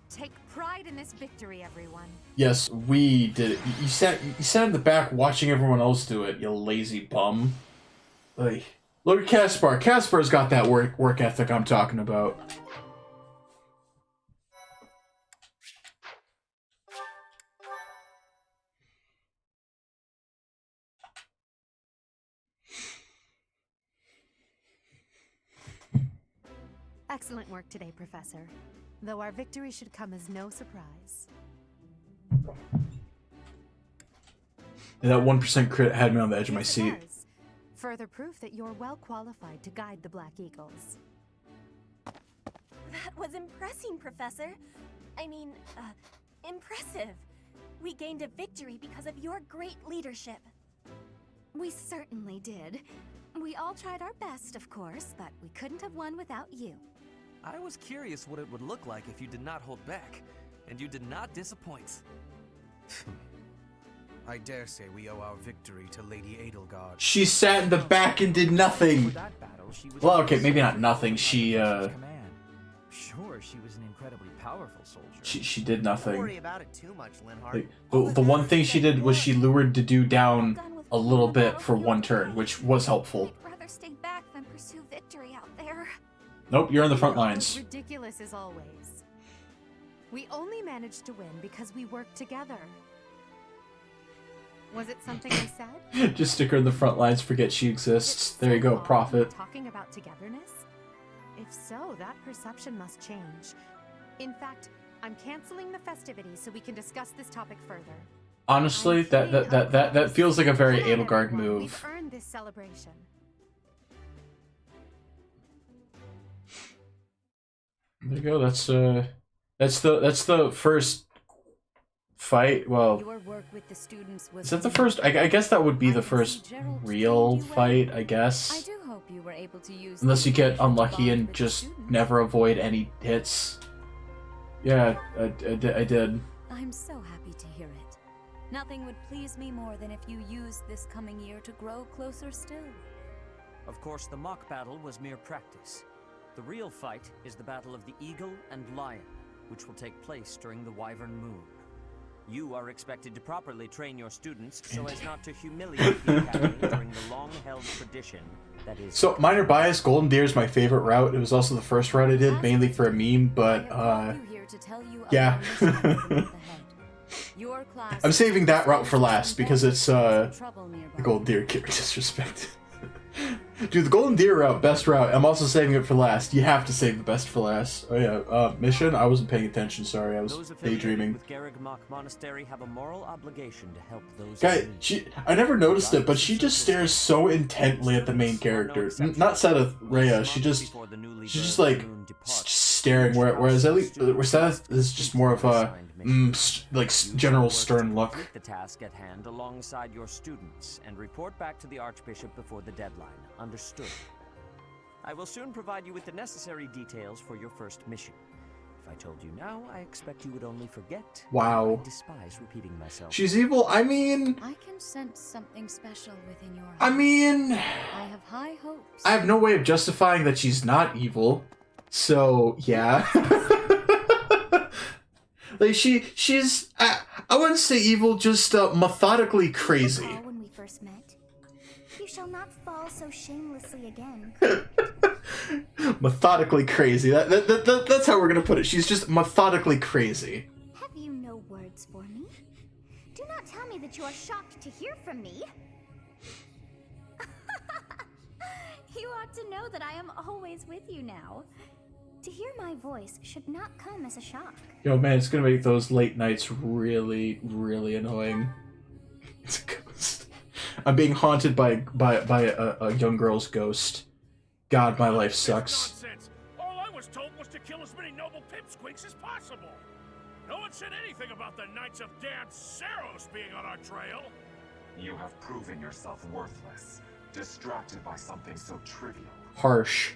Take pride in this victory, everyone. Yes, we did it. You sat in the back watching everyone else do it, you lazy bum. Like, look at Caspar. Caspar's got that work ethic I'm talking about. Excellent work today, Professor. Though our victory should come as no surprise. And that 1% crit had me on the edge of my seat. Further proof that you're well qualified to guide the Black Eagles. That was impressive, Professor. I mean, impressive. We gained a victory because of your great leadership. We certainly did. We all tried our best, of course, but we couldn't have won without you. I was curious what it would look like if you did not hold back, and you did not disappoint. I dare say we owe our victory to Lady Edelgard. She sat in the back and did nothing. Well, okay, maybe not nothing. She Sure, she was an incredibly powerful soldier. She did nothing. Don't worry about it too much, Linhardt. Like, the one thing she did was she lured the dude down a little bit for 1 turn, which was helpful. I'd rather stay back than pursue victory out there. Nope, you're on the front lines. Ridiculous as always. We only managed to win because we worked together. Was it something I said? Just stick her in the front lines, forget she exists. There you go, profit. Talking about togetherness? If so, that perception must change. In fact, I'm canceling the festivities so we can discuss this topic further. Honestly, that feels like a very Edelgard move. We've earned this celebration. There you go. That's the first fight. Well, Your work with the students was is that the first? I guess that would be the first real fight. I I guess, do hope you were able to use unless you get unlucky and just never avoid any hits. Yeah, I did. I'm so happy to hear it. Nothing would please me more than if you used this coming year to grow closer still. Of course, the mock battle was mere practice. The real fight is the battle of the Eagle and Lion, which will take place during the Wyvern Moon. You are expected to properly train your students so as not to humiliate the Academy during the long-held tradition that is... So, minor bias, Golden Deer is my favorite route. It was also the first route I did, mainly for a meme, but, yeah. I'm saving that route for last, because it's, the Golden Deer carry disrespect. Dude, the Golden Deer route, best route. I'm also saving it for last. You have to save the best for last. Oh yeah, mission? I wasn't paying attention, sorry. I was daydreaming. With Garreg-Mach Monastery have a moral obligation to helep those... Guy, I never noticed it, but she just stares so intently at the main character. Not Seth Rhea, she's just like, staring, whereas at least, Seth is just more of a, general stern look. Complete the task at hand alongside your students and report back to the Archbishop before the deadline. Understood? I will soon provide you with the necessary details for your first mission. If I told you now, I expect you would only forget. Wow. I despise repeating myself. She's evil. I mean, I can sense something special within your I heart. mean, I have high hopes. I have no way of justifying that she's not evil. So, yeah. Like, she's, I wouldn't say evil, just methodically crazy. When we first met, you shall not fall so shamelessly again. Methodically crazy. That's how we're gonna put it. She's just methodically crazy. Have you no words for me? Do not tell me that you are shocked to hear from me. You ought to know that I am always with you now. To hear my voice should not come as a shock. Yo, man, it's gonna make those late nights really, really annoying. It's a ghost. I'm being haunted by a young girl's ghost. God, my life sucks. Nonsense. All I was told was to kill as many noble pipsqueaks as possible. No one said anything about the Knights of Damned Saros being on our trail. You have proven yourself worthless, distracted by something so trivial. Harsh.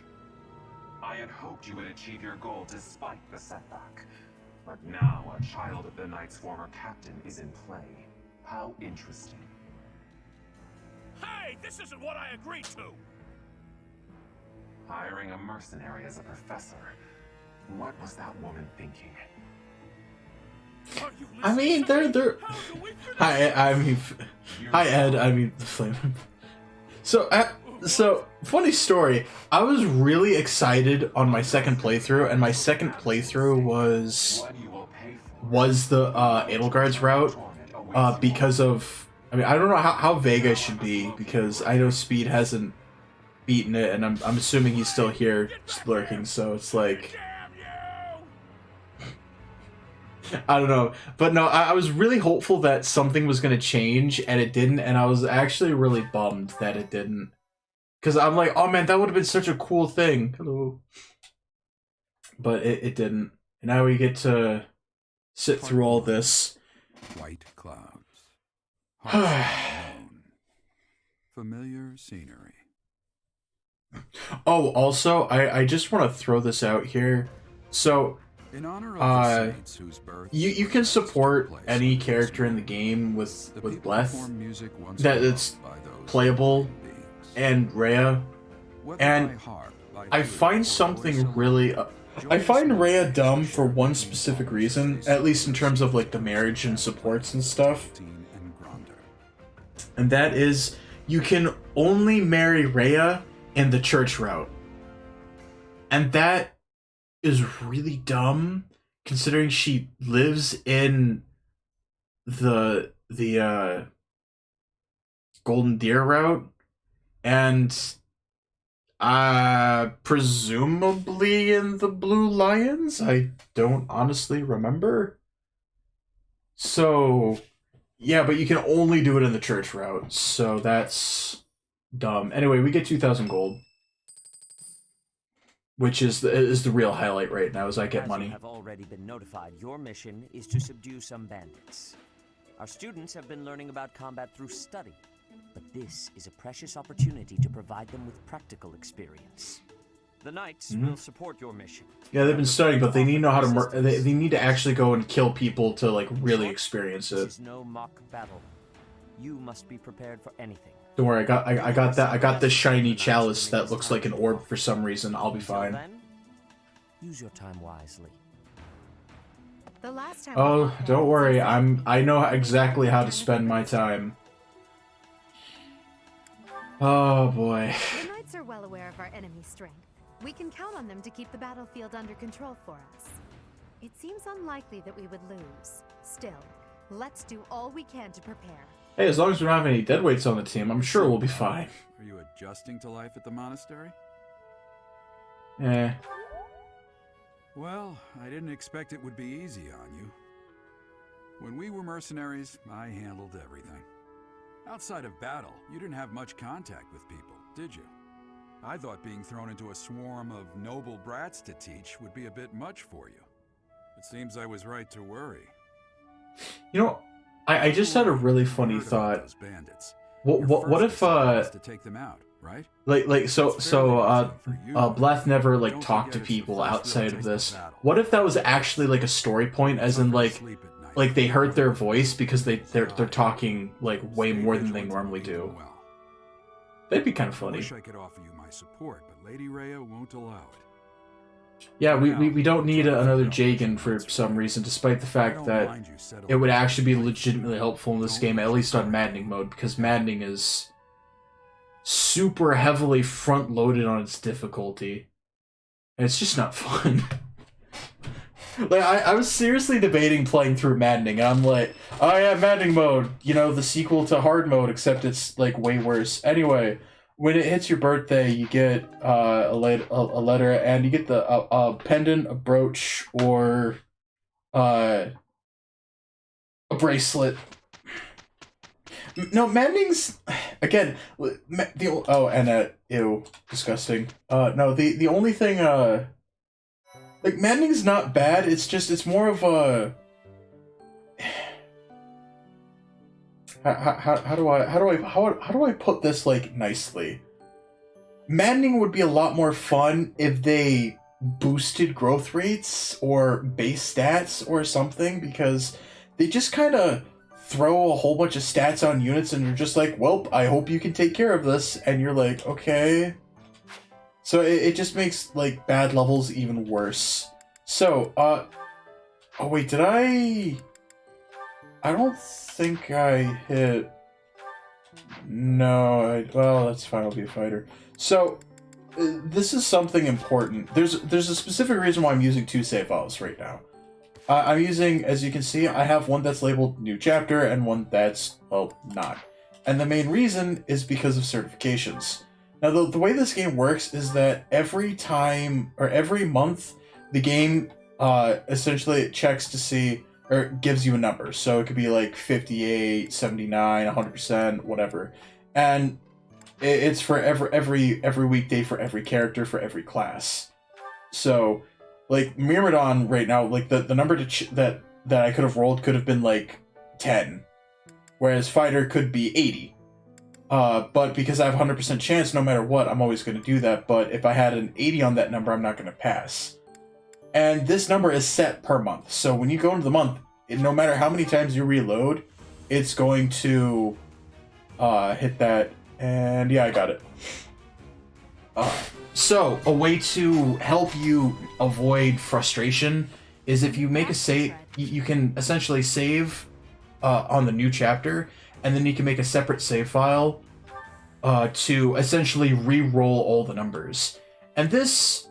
I had hoped you would achieve your goal despite the setback. But now a child of the Knight's former captain is in play. How interesting. Hey, this isn't what I agreed to! Hiring a mercenary as a professor. What was that woman thinking? I mean, they're. Hi, hi Ed. I mean, the flame. So funny story. I was really excited on my second playthrough, and my second playthrough was the Edelgard's route, because of. I mean, I don't know how vague I should be, because I know Speed hasn't beaten it, and I'm assuming he's still here, just lurking. So it's like. I don't know, but no, I was really hopeful that something was going to change, and it didn't, and I was actually really bummed that it didn't. Because I'm like, oh man, that would have been such a cool thing. Hello. But it didn't. And now we get to sit through all this. White clouds. Hearts alone. Familiar scenery. Oh, also, I just want to throw this out here. So... In honor of the saints whose birth you can support any character in the game with Bleth that it's playable and Rhea, and I find something really I find Rhea dumb for one specific reason, at least in terms of like the marriage and supports and stuff, and that is you can only marry Rhea in the church route, and that is really dumb, considering she lives in the Golden Deer route, and presumably in the Blue Lions? I don't honestly remember. So, yeah, but you can only do it in the church route, so that's dumb. Anyway, we get 2,000 gold. Which is the real highlight right now, as I get money. You have already been notified, your mission is to subdue some bandits. Our students have been learning about combat through study, but this is a precious opportunity to provide them with practical experience. The Knights will support your mission. Yeah, they've been studying, but they need to know how to. They need to actually go and kill people to like really experience it. This is no mock battle. You must be prepared for anything. Don't worry, I got that. I got this shiny chalice that looks like an orb for some reason. I'll be fine. Then, use your time wisely. The last time Oh, don't worry. I know exactly how to spend my time. Oh boy. The Knights are well aware of our enemy's strength. We can count on them to keep the battlefield under control for us. It seems unlikely that we would lose. Still, let's do all we can to prepare. Hey, as long as we don't have any deadweights on the team, I'm sure we'll be fine. Are you adjusting to life at the monastery? Eh. Well, I didn't expect it would be easy on you. When we were mercenaries, I handled everything. Outside of battle, you didn't have much contact with people, did you? I thought being thrown into a swarm of noble brats to teach would be a bit much for you. It seems I was right to worry. You know, I just had a really funny thought. What if to take them out, right? Bleth never like talked to people outside of this. What if that was actually like a story point, as in like they heard their voice because they're talking like way more than they normally do? That'd be kind of funny. I wish I could offer you my support, but Lady Rhea won't allow it. Yeah, we don't need another Jagan for some reason, despite the fact that it would actually be legitimately helpful in this game, at least on maddening mode, because maddening is super heavily front-loaded on its difficulty. And it's just not fun. Like, I was seriously debating playing through maddening, and I'm like, oh yeah, maddening mode, you know, the sequel to hard mode, except it's, like, way worse. Anyway, when it hits your birthday, you get a letter, and you get a pendant, a brooch, or a bracelet. No, maddening's again. Ew, disgusting. No, the only thing like maddening's not bad. It's more of a how do I put this like nicely? Maddening would be a lot more fun if they boosted growth rates or base stats or something, because they just kind of throw a whole bunch of stats on units and you're just like, well, I hope you can take care of this, and you're like, okay. So it just makes like bad levels even worse. So, oh wait, did I don't think I hit... No, well, that's fine, I'll be a fighter. So, this is something important. There's a specific reason why I'm using 2 save files right now. I'm using, as you can see, I have one that's labeled New Chapter and one that's, well, not. And the main reason is because of certifications. Now, the way this game works is that every time, or every month, the game essentially checks to see, or gives you a number. So it could be like 58, 79, 100%, whatever. And it's for every weekday for every character, for every class. So, like, Myrmidon right now, like, the number that I could have rolled could have been, like, 10. Whereas Fighter could be 80. But because I have 100% chance, no matter what, I'm always going to do that. But if I had an 80 on that number, I'm not going to pass. And this number is set per month. So when you go into the month, no matter how many times you reload, it's going to hit that. And yeah, I got it. So a way to help you avoid frustration is if you make a save, you can essentially save on the new chapter, and then you can make a separate save file to essentially re-roll all the numbers. And this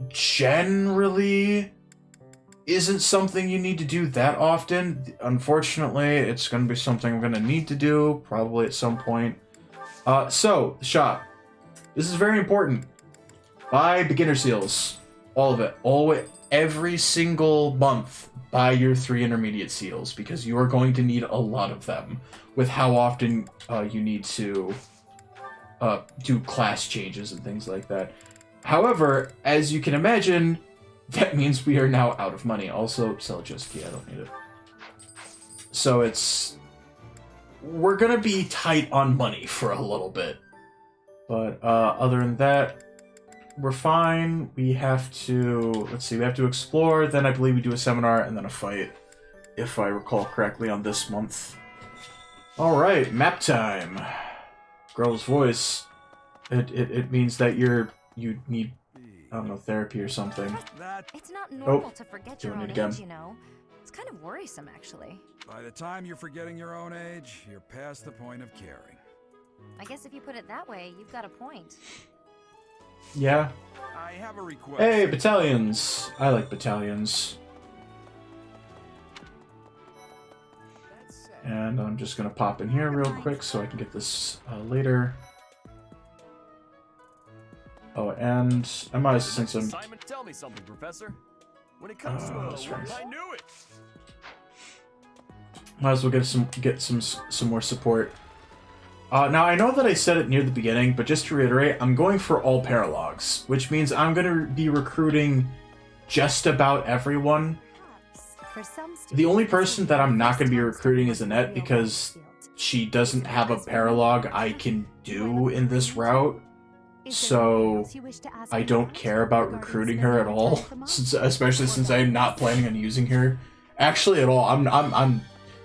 generally isn't something you need to do that often. Unfortunately, it's going to be something I'm going to need to do probably at some point. So, the shop. This is very important. Buy beginner seals. All of it. Every single month, buy your 3 intermediate seals, because you are going to need a lot of them with how often you need to do class changes and things like that. However, as you can imagine, that means we are now out of money. Also, sell just key, I don't need it. So we're gonna be tight on money for a little bit. But other than that, we're fine. We have to, let's see, we have to explore, then I believe we do a seminar, and then a fight, if I recall correctly, on this month. Alright, map time. Girl's voice. It means that you need, I don't know, therapy or something. It's not normal to forget your Doing own it again. age, you know. It's kind of worrisome, actually. By the time you're forgetting your own age, you're past the point of caring. I guess if you put it that way, you've got a point. Yeah. I have a request. Hey, battalions. I like battalions. And I'm just gonna pop in here real quick so I can get this later. Oh, and I might have since I'm... Tell me something, Professor. When it comes to I knew it. Might as well get some more support. Now, I know that I said it near the beginning, but just to reiterate, I'm going for all paralogs, which means I'm going to be recruiting just about everyone. The only person that I'm not going to be recruiting is Annette because she doesn't have a paralog I can do in this route. So I don't care about recruiting her at all, especially since I'm not planning on using her. Actually, at all.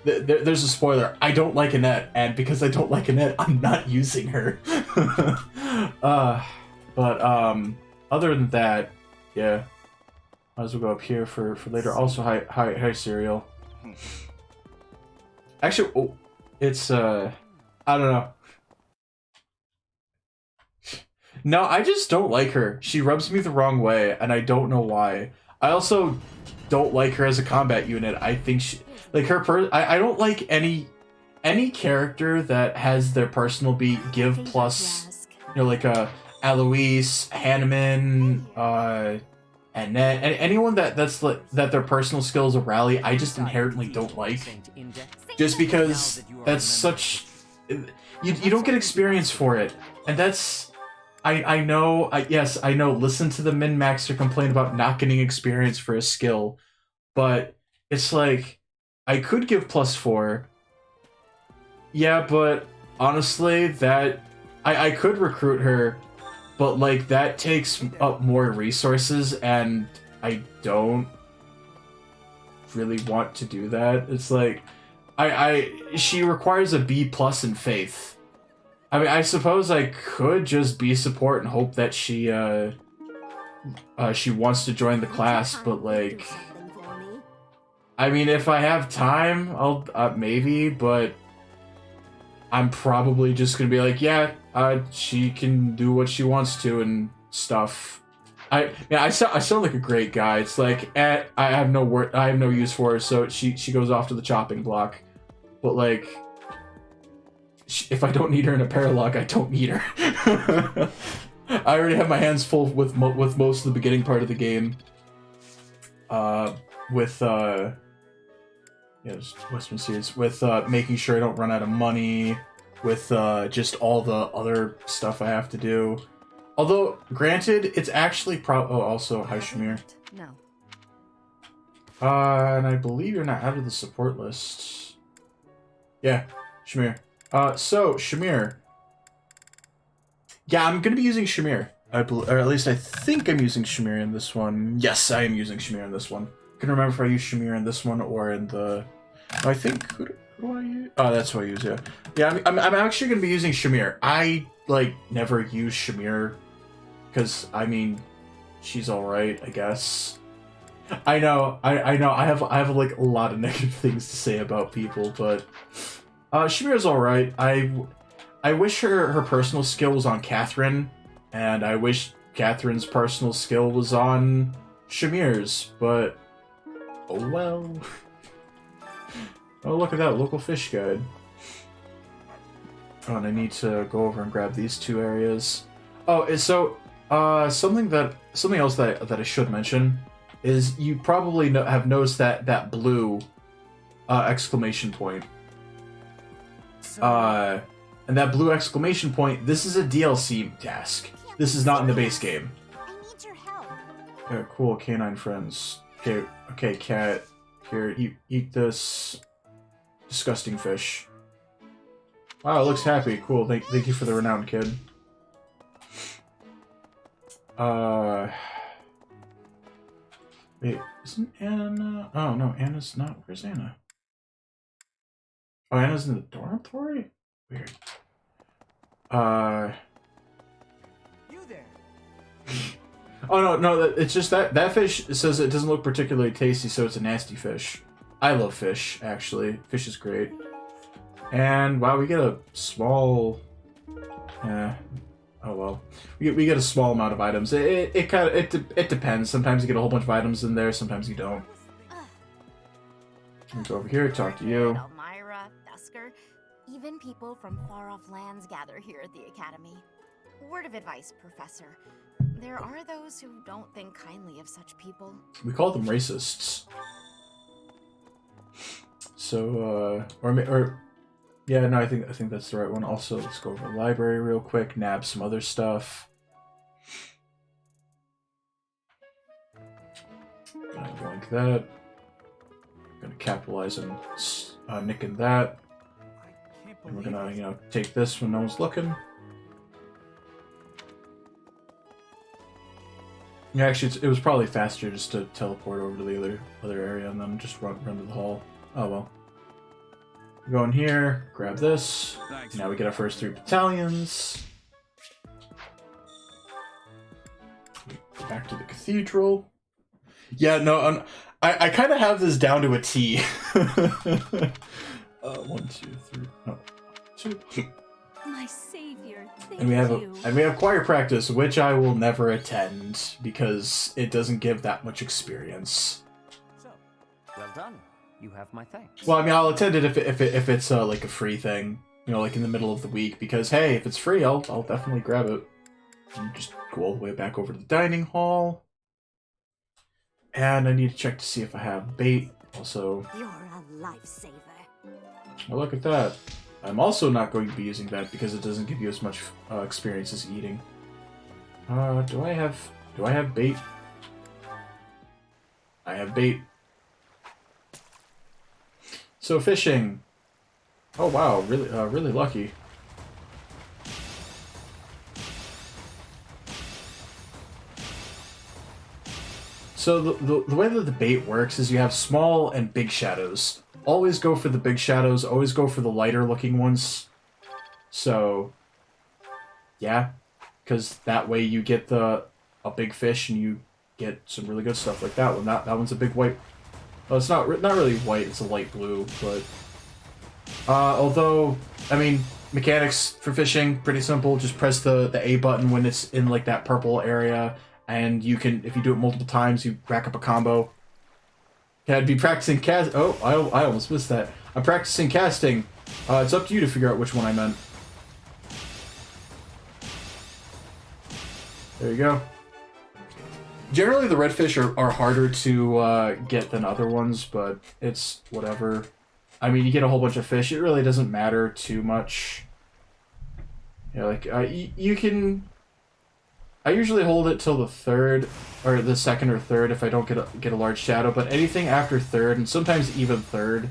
There's a spoiler. I don't like Annette, and because I don't like Annette, I'm not using her. But other than that, yeah. Might as well go up here for later. Also, hi, Serial. Actually, oh, it's I don't know. No, I just don't like her. She rubs me the wrong way, and I don't know why. I also don't like her as a combat unit. I think she, like her I don't like any character that has their personal beat give plus, you know, like Alois, Hanneman, Annette, and anyone that's like that their personal skill is a rally. I just inherently don't like, just because that's such you don't get experience for it, and that's. I know, yes, I know, listen to the min-maxer complain about not getting experience for a skill, but it's like, I could give +4. Yeah, but honestly, that, I could recruit her, but like, that takes up more resources, and I don't really want to do that. It's like, she requires a B+ in faith. I mean, I suppose I could just be support and hope that she wants to join the class, but like, I mean, if I have time, I'll maybe, but I'm probably just gonna be like, yeah, she can do what she wants to and stuff. I sound like a great guy. It's like, I have no use for her, so she goes off to the chopping block, but like. If I don't need her in a paralog, I don't need her. I already have my hands full with most of the beginning part of the game. With Western Series, with making sure I don't run out of money, with just all the other stuff I have to do. Although, granted, it's actually also hi Shamir. No. And I believe you're not out of the support list. Yeah, Shamir. So, Shamir. Yeah, I'm gonna be using Shamir. Or at least I think I'm using Shamir in this one. Yes, I am using Shamir in this one. I can remember if I use Shamir in this one or in the... I think... Who do I use? Oh, that's who I use, yeah. Yeah, I'm actually gonna be using Shamir. I, like, never use Shamir. Because, I mean, she's alright, I guess. I know. I have, like, a lot of negative things to say about people, but... Shamir's alright. I wish her personal skill was on Catherine, and I wish Catherine's personal skill was on Shamir's, but oh well. Oh, look at that local fish guide. Oh, and I need to go over and grab these two areas. Oh, so something else that I should mention is you probably have noticed that blue exclamation point. And that blue exclamation point, this is a DLC task. This is not in the base game. I need your help. Yeah, cool, canine friends. Okay, cat. Here, eat this disgusting fish. Wow, it looks happy. Cool, thank you for the renowned kid. Wait, isn't Anna... Oh, no, Anna's not... Where's Anna? Oh, Anna's in the dormitory? Weird. You there? Oh, no, it's just that fish says it doesn't look particularly tasty, so it's a nasty fish. I love fish, actually. Fish is great. And, wow, we get a small... oh, well. We get a small amount of items. It depends. Sometimes you get a whole bunch of items in there, sometimes you don't. Let me go over here, talk to you. Even people from far-off lands gather here at the Academy. Word of advice, Professor. There are those who don't think kindly of such people. We call them racists. So, yeah, no, I think that's the right one. Also, let's go over the library real quick, nab some other stuff. Like that. gonna capitalize on nicking that. And we're gonna, you know, take this when no one's looking. Yeah, actually, it was probably faster just to teleport over to the other area and then just run to the hall. Oh well. Go in here, grab this. Now we get our first 3 battalions. Go back to the cathedral. Yeah, no, I kind of have this down to a T. 1, 2, 3. No, 2. My savior, thank And we have you. and we have choir practice, which I will never attend because it doesn't give that much experience. So, well done. You have my thanks. Well, I mean, I'll attend it if it's like a free thing, you know, like in the middle of the week. Because hey, if it's free, I'll definitely grab it. And just go all the way back over to the dining hall. And I need to check to see if I have bait. Also, You're a lifesaver. oh, look at that. I'm also not going to be using that because it doesn't give you as much experience as eating. Do I have bait? I have bait. So fishing. Oh wow, really lucky. So the way that the bait works is you have small and big shadows. Always go for the big shadows, always go for the lighter looking ones. So, yeah, because that way you get a big fish and you get some really good stuff like that one. That one's a big white. Oh, it's not really white, it's a light blue, but... although, I mean, mechanics for fishing, pretty simple. Just press the A button when it's in, like, that purple area, and you can, if you do it multiple times, you rack up a combo. Yeah, I'd be practicing cast... Oh, I almost missed that. I'm practicing casting. It's up to you to figure out which one I meant. There you go. Generally, the redfish are harder to get than other ones, but it's whatever. I mean, you get a whole bunch of fish. It really doesn't matter too much. Yeah, like, you can... I usually hold it till the third, or the second or third if I don't get a large shadow, but anything after third, and sometimes even third,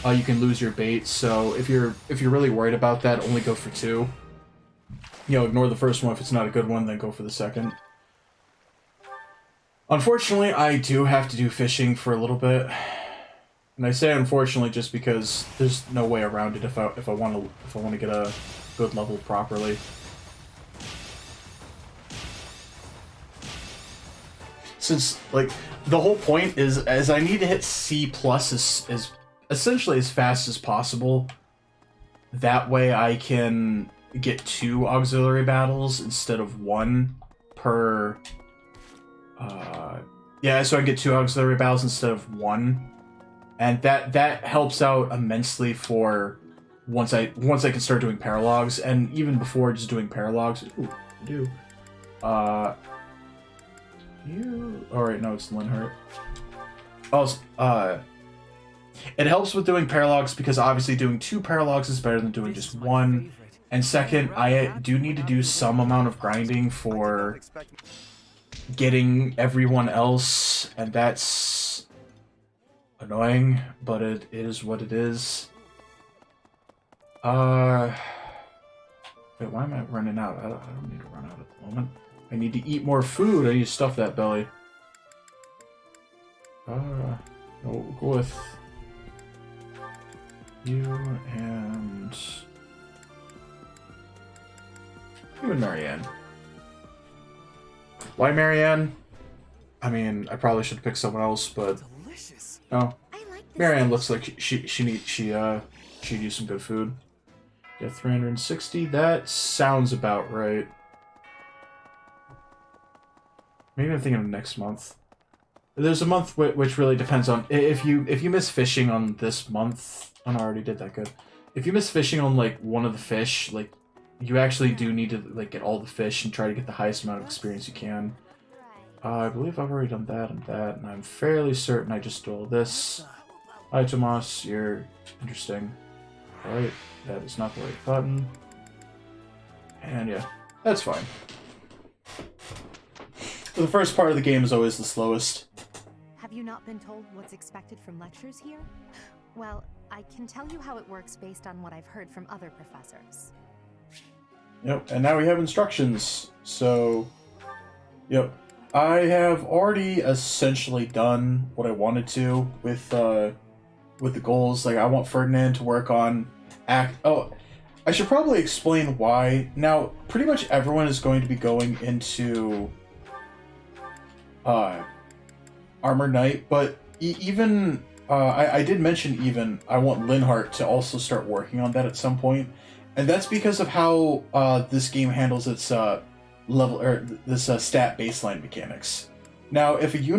you can lose your bait, so if you're really worried about that, only go for 2. You know, ignore the first one. If it's not a good one, then go for the second. Unfortunately, I do have to do fishing for a little bit. And I say unfortunately just because there's no way around it if I want to get a good level properly. Since, like, the whole point is I need to hit C+ as essentially as fast as possible. That way I can get 2 auxiliary battles instead of 1 per... yeah, so I get 2 auxiliary battles instead of 1. And that helps out immensely for once I can start doing paralogs, and even before just doing paralogs. Ooh, I do. Alright, no, it's Linhart. Oh, it helps with doing paralogs because obviously doing 2 paralogs is better than doing just 1. And second, I do need to do some amount of grinding for getting everyone else, and that's annoying, but it is what it is. Wait, why am I running out? I don't need to run out at the moment. I need to eat more food. I need to stuff that belly. No, we'll go with you and Marianne. Why Marianne? I mean, I probably should pick someone else, but no. Marianne looks like she'd use some good food. Yeah, 360. That sounds about right. Maybe I'm thinking of next month. There's a month which really depends on if you miss fishing on this month. Oh, no, I already did that. Good. If you miss fishing on like one of the fish, like you actually do need to like get all the fish and try to get the highest amount of experience you can. I believe I've already done that and that, and I'm fairly certain I just stole this. Hi, Tomas. You're interesting. All right, that is not the right button. And yeah, that's fine. The first part of the game is always the slowest. you not been told what's expected from lectures here? Well, I can tell you how it works based on what I've heard from other professors. Yep, and now we have instructions. So, yep. I have already essentially done what I wanted to with the goals. Like, I want Ferdinand to work on I should probably explain why. Now, pretty much everyone is going to be going into Armor Knight, but even I did mention even I want Linhardt to also start working on that at some point, and that's because of how this game handles its level or this stat baseline mechanics. Now, if you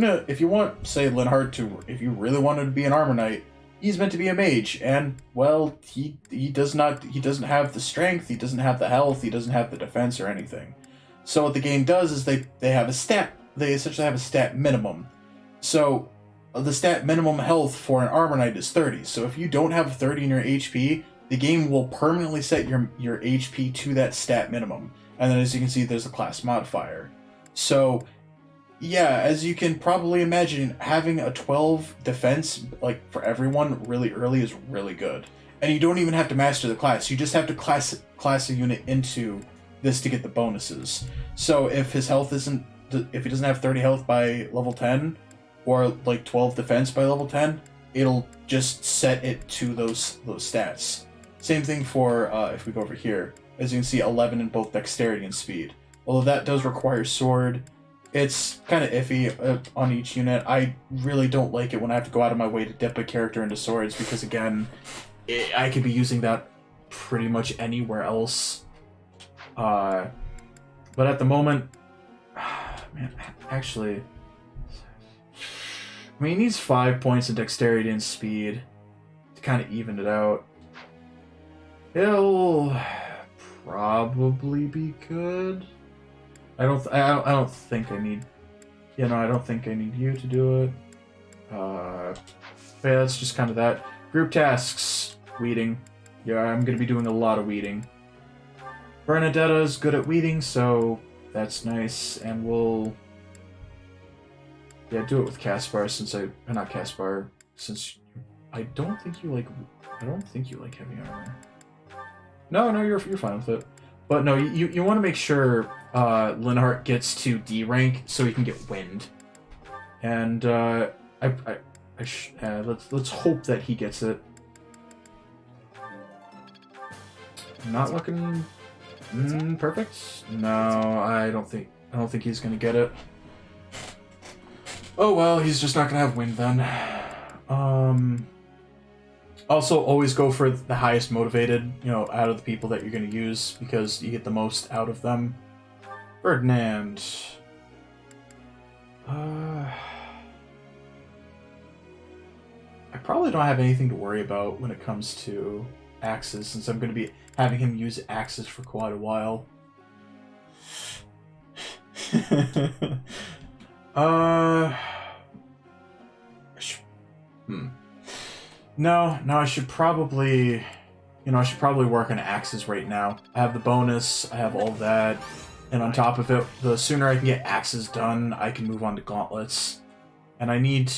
want, say, Linhardt to, if you really wanted to be an Armor Knight, he's meant to be a mage, and well, he doesn't have the strength, he doesn't have the health, he doesn't have the defense or anything. So what the game does is they essentially have a stat minimum. So the stat minimum health for an Armor Knight is 30. So if you don't have 30 in your HP, the game will permanently set your HP to that stat minimum. And then as you can see, there's a class modifier. So yeah, as you can probably imagine, having a 12 defense, like, for everyone really early is really good. And you don't even have to master the class. You just have to class a unit into this to get the bonuses. So if his health isn't, if he doesn't have 30 health by level 10, or like 12 defense by level 10, it'll just set it to those stats. Same thing for, if we go over here, as you can see, 11 in both dexterity and speed. Although that does require sword, it's kind of iffy on each unit. I really don't like it when I have to go out of my way to dip a character into swords, because again, I could be using that pretty much anywhere else. But at the moment, man, actually, I mean, he needs 5 points in dexterity and speed to kind of even it out. He'll probably be good. I don't think I need, I don't think I need you to do it. But yeah, that's just kind of that. Group tasks, weeding. Yeah, I'm gonna be doing a lot of weeding. Bernadetta's good at weeding, so that's nice, and we'll do it with Caspar since not Caspar, since I don't think you like heavy armor. No, you're fine with it. But no, you want to make sure Linhardt gets to D rank so he can get wind, and let's hope that he gets it. Not looking perfect. No, I don't think he's gonna get it. Oh well, he's just not gonna have wind then. Also, always go for the highest motivated, out of the people that you're going to use, because you get the most out of them. Ferdinand. I probably don't have anything to worry about when it comes to axes, since I'm going to be having him use axes for quite a while. No, I should probably, work on axes right now. I have the bonus, I have all that, and on top of it, the sooner I can get axes done, I can move on to gauntlets. And I need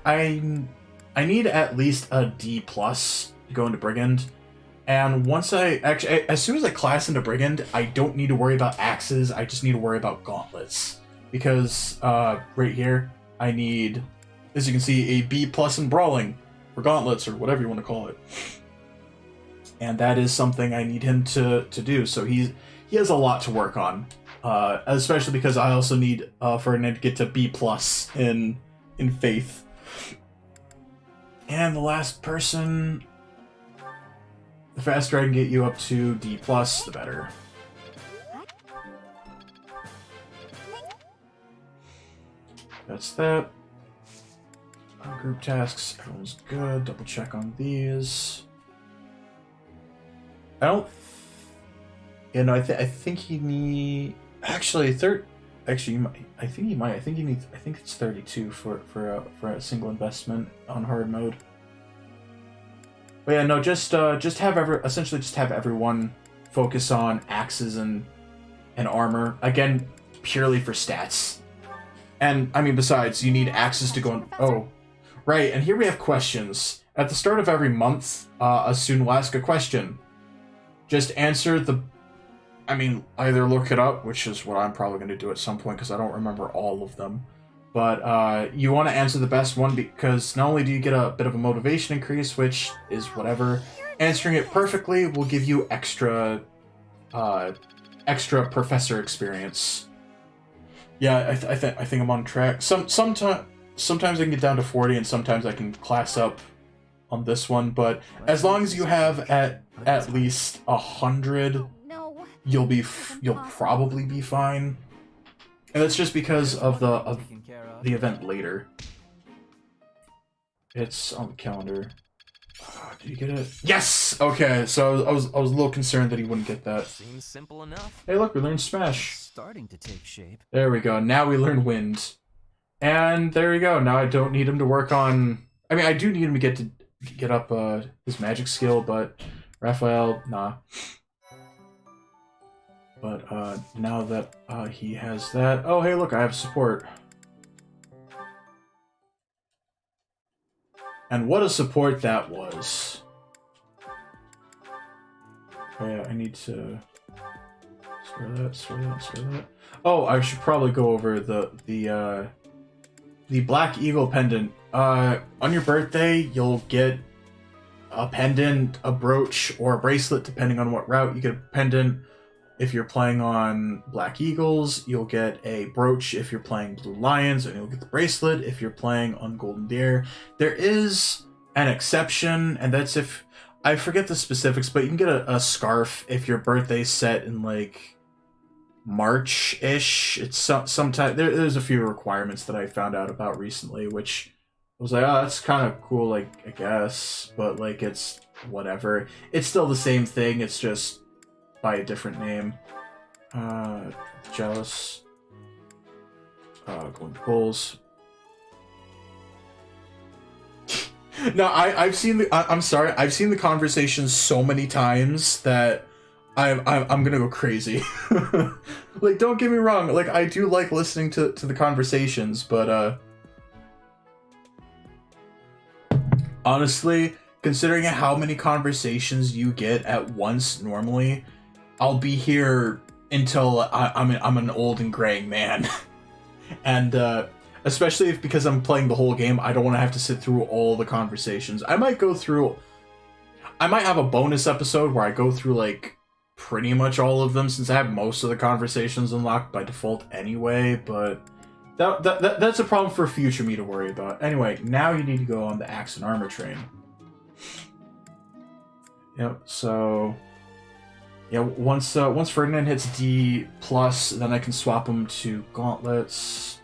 at least a D+ to go into Brigand. And once as soon as I class into Brigand, I don't need to worry about axes, I just need to worry about gauntlets. Because, right here, I need, as you can see, a B+ in Brawling, or Gauntlets, or whatever you want to call it. And that is something I need him to do, so he has a lot to work on. Especially because I also need Ferdinand to get to B+ in Faith. And the last person, the faster I can get you up to D+, the better. That's that. Group tasks, everyone's good. Double check on these. I think he need. Actually, I think he might. I think it's 32 for a single investment on hard mode. But yeah, no, just have everyone focus on axes and armor again, purely for stats. And, I mean, besides, you need access to go on... Oh, right, and here we have questions. At the start of every month, a student will ask a question. Just answer the... I mean, either look it up, which is what I'm probably going to do at some point, because I don't remember all of them. But you want to answer the best one, because not only do you get a bit of a motivation increase, which is whatever, answering it perfectly will give you extra professor experience. Yeah, I think I'm on track. Sometimes I can get down to 40, and sometimes I can class up on this one. But as long as you have at least 100, you'll probably be fine. And that's just because of the event later. It's on the calendar. Did you get it? Yes! Okay, so I was a little concerned that he wouldn't get that. Seems simple enough. Hey, look, we learned Smash. Starting to take shape. There we go. Now we learn Wind. And there we go. Now I don't need him to work on... I mean, I do need him to get up his magic skill, but Raphael, nah. But now that he has that... Oh, hey, look, I have support. And what a support that was. Oh yeah, I need to... Store that. Oh, I should probably go over the Black Eagle pendant. On your birthday, you'll get a pendant, a brooch, or a bracelet, depending on what route. You get a pendant if you're playing on Black Eagles. You'll get a brooch if you're playing Blue Lions, and you'll get the bracelet if you're playing on Golden Deer. There is an exception, and that's if... I forget the specifics, but you can get a scarf if your birthday's set in, like, March-ish. It's sometime... There's a few requirements that I found out about recently, which I was like, oh, that's kind of cool, like, I guess. But, like, it's whatever. It's still the same thing, it's just by a different name. Jealous. Going to Bulls. No, I've seen the... I'm sorry, I've seen the conversations so many times that I'm gonna go crazy. Like, don't get me wrong, like, I do like listening to the conversations, but honestly, considering how many conversations you get at once normally, I'll be here until I'm an old and graying man. And especially because I'm playing the whole game, I don't want to have to sit through all the conversations. I might have a bonus episode where I go through, like, pretty much all of them, since I have most of the conversations unlocked by default anyway, but that's a problem for future me to worry about. Anyway, now you need to go on the Axe and Armor train. Yep, so... Yeah, once Ferdinand hits D+, then I can swap him to Gauntlets.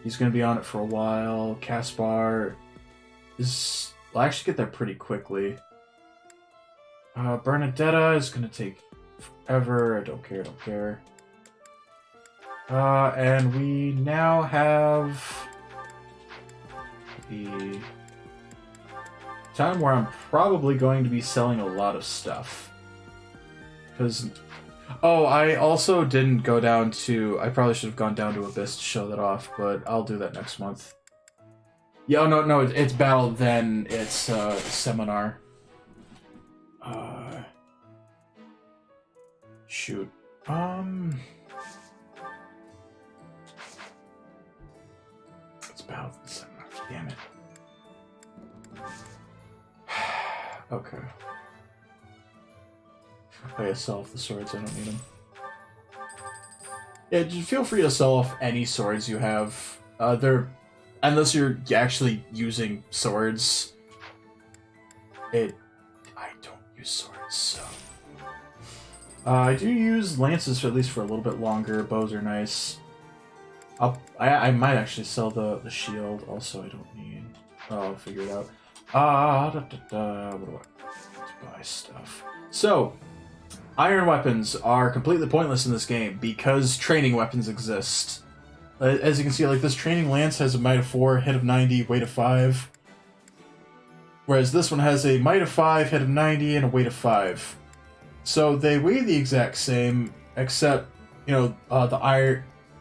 He's going to be on it for a while. Caspar will actually get there pretty quickly. Bernadetta is going to take forever. I don't care. And we now have the time where I'm probably going to be selling a lot of stuff. Because... Oh, I also didn't go down to... I probably should have gone down to Abyss to show that off, but I'll do that next month. Yeah, oh, no, it's Battle, then it's Seminar. Shoot. It's Battle, then Seminar. Damn it. Okay. Oh yeah, sell off the swords, I don't need them. Yeah, just feel free to sell off any swords you have. Unless you're actually using swords. I don't use swords, so... I do use lances, at least for a little bit longer. Bows are nice. I might actually sell the shield, also I don't need... Oh, I'll figure it out. What do I... Let's buy stuff. So... Iron weapons are completely pointless in this game because training weapons exist. As you can see, like, this training lance has a might of 4, hit of 90, weight of 5. Whereas this one has a might of 5, hit of 90, and a weight of 5. So they weigh the exact same, except, you know,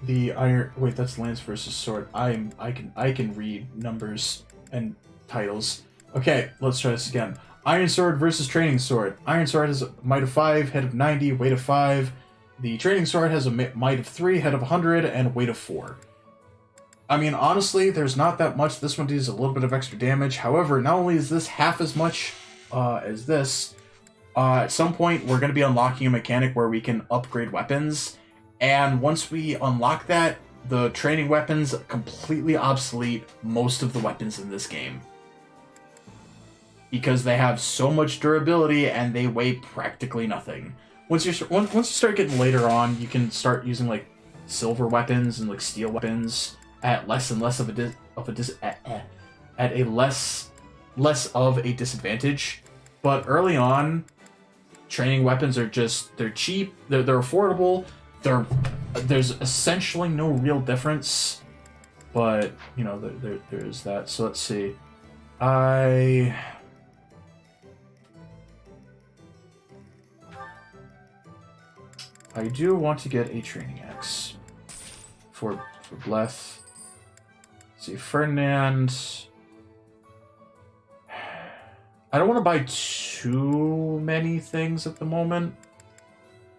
the iron. Wait, that's lance versus sword. I can read numbers and titles. Okay, let's try this again. Iron sword versus training sword. Iron sword has a might of 5, head of 90, weight of 5. The training sword has a might of 3, head of 100, and weight of 4. I mean, honestly, there's not that much. This one does a little bit of extra damage. However, not only is this half as much as this, at some point we're going to be unlocking a mechanic where we can upgrade weapons. And once we unlock that, the training weapons completely obsolete most of the weapons in this game. Because they have so much durability and they weigh practically nothing. Once you start getting later on, you can start using like silver weapons and like steel weapons at less and less of a less of a disadvantage. But early on, training weapons are they're cheap, they're affordable. There's essentially no real difference, but you know there is that. So let's see. I do want to get a training axe for Bleth. Let's see, Ferdinand. I don't want to buy too many things at the moment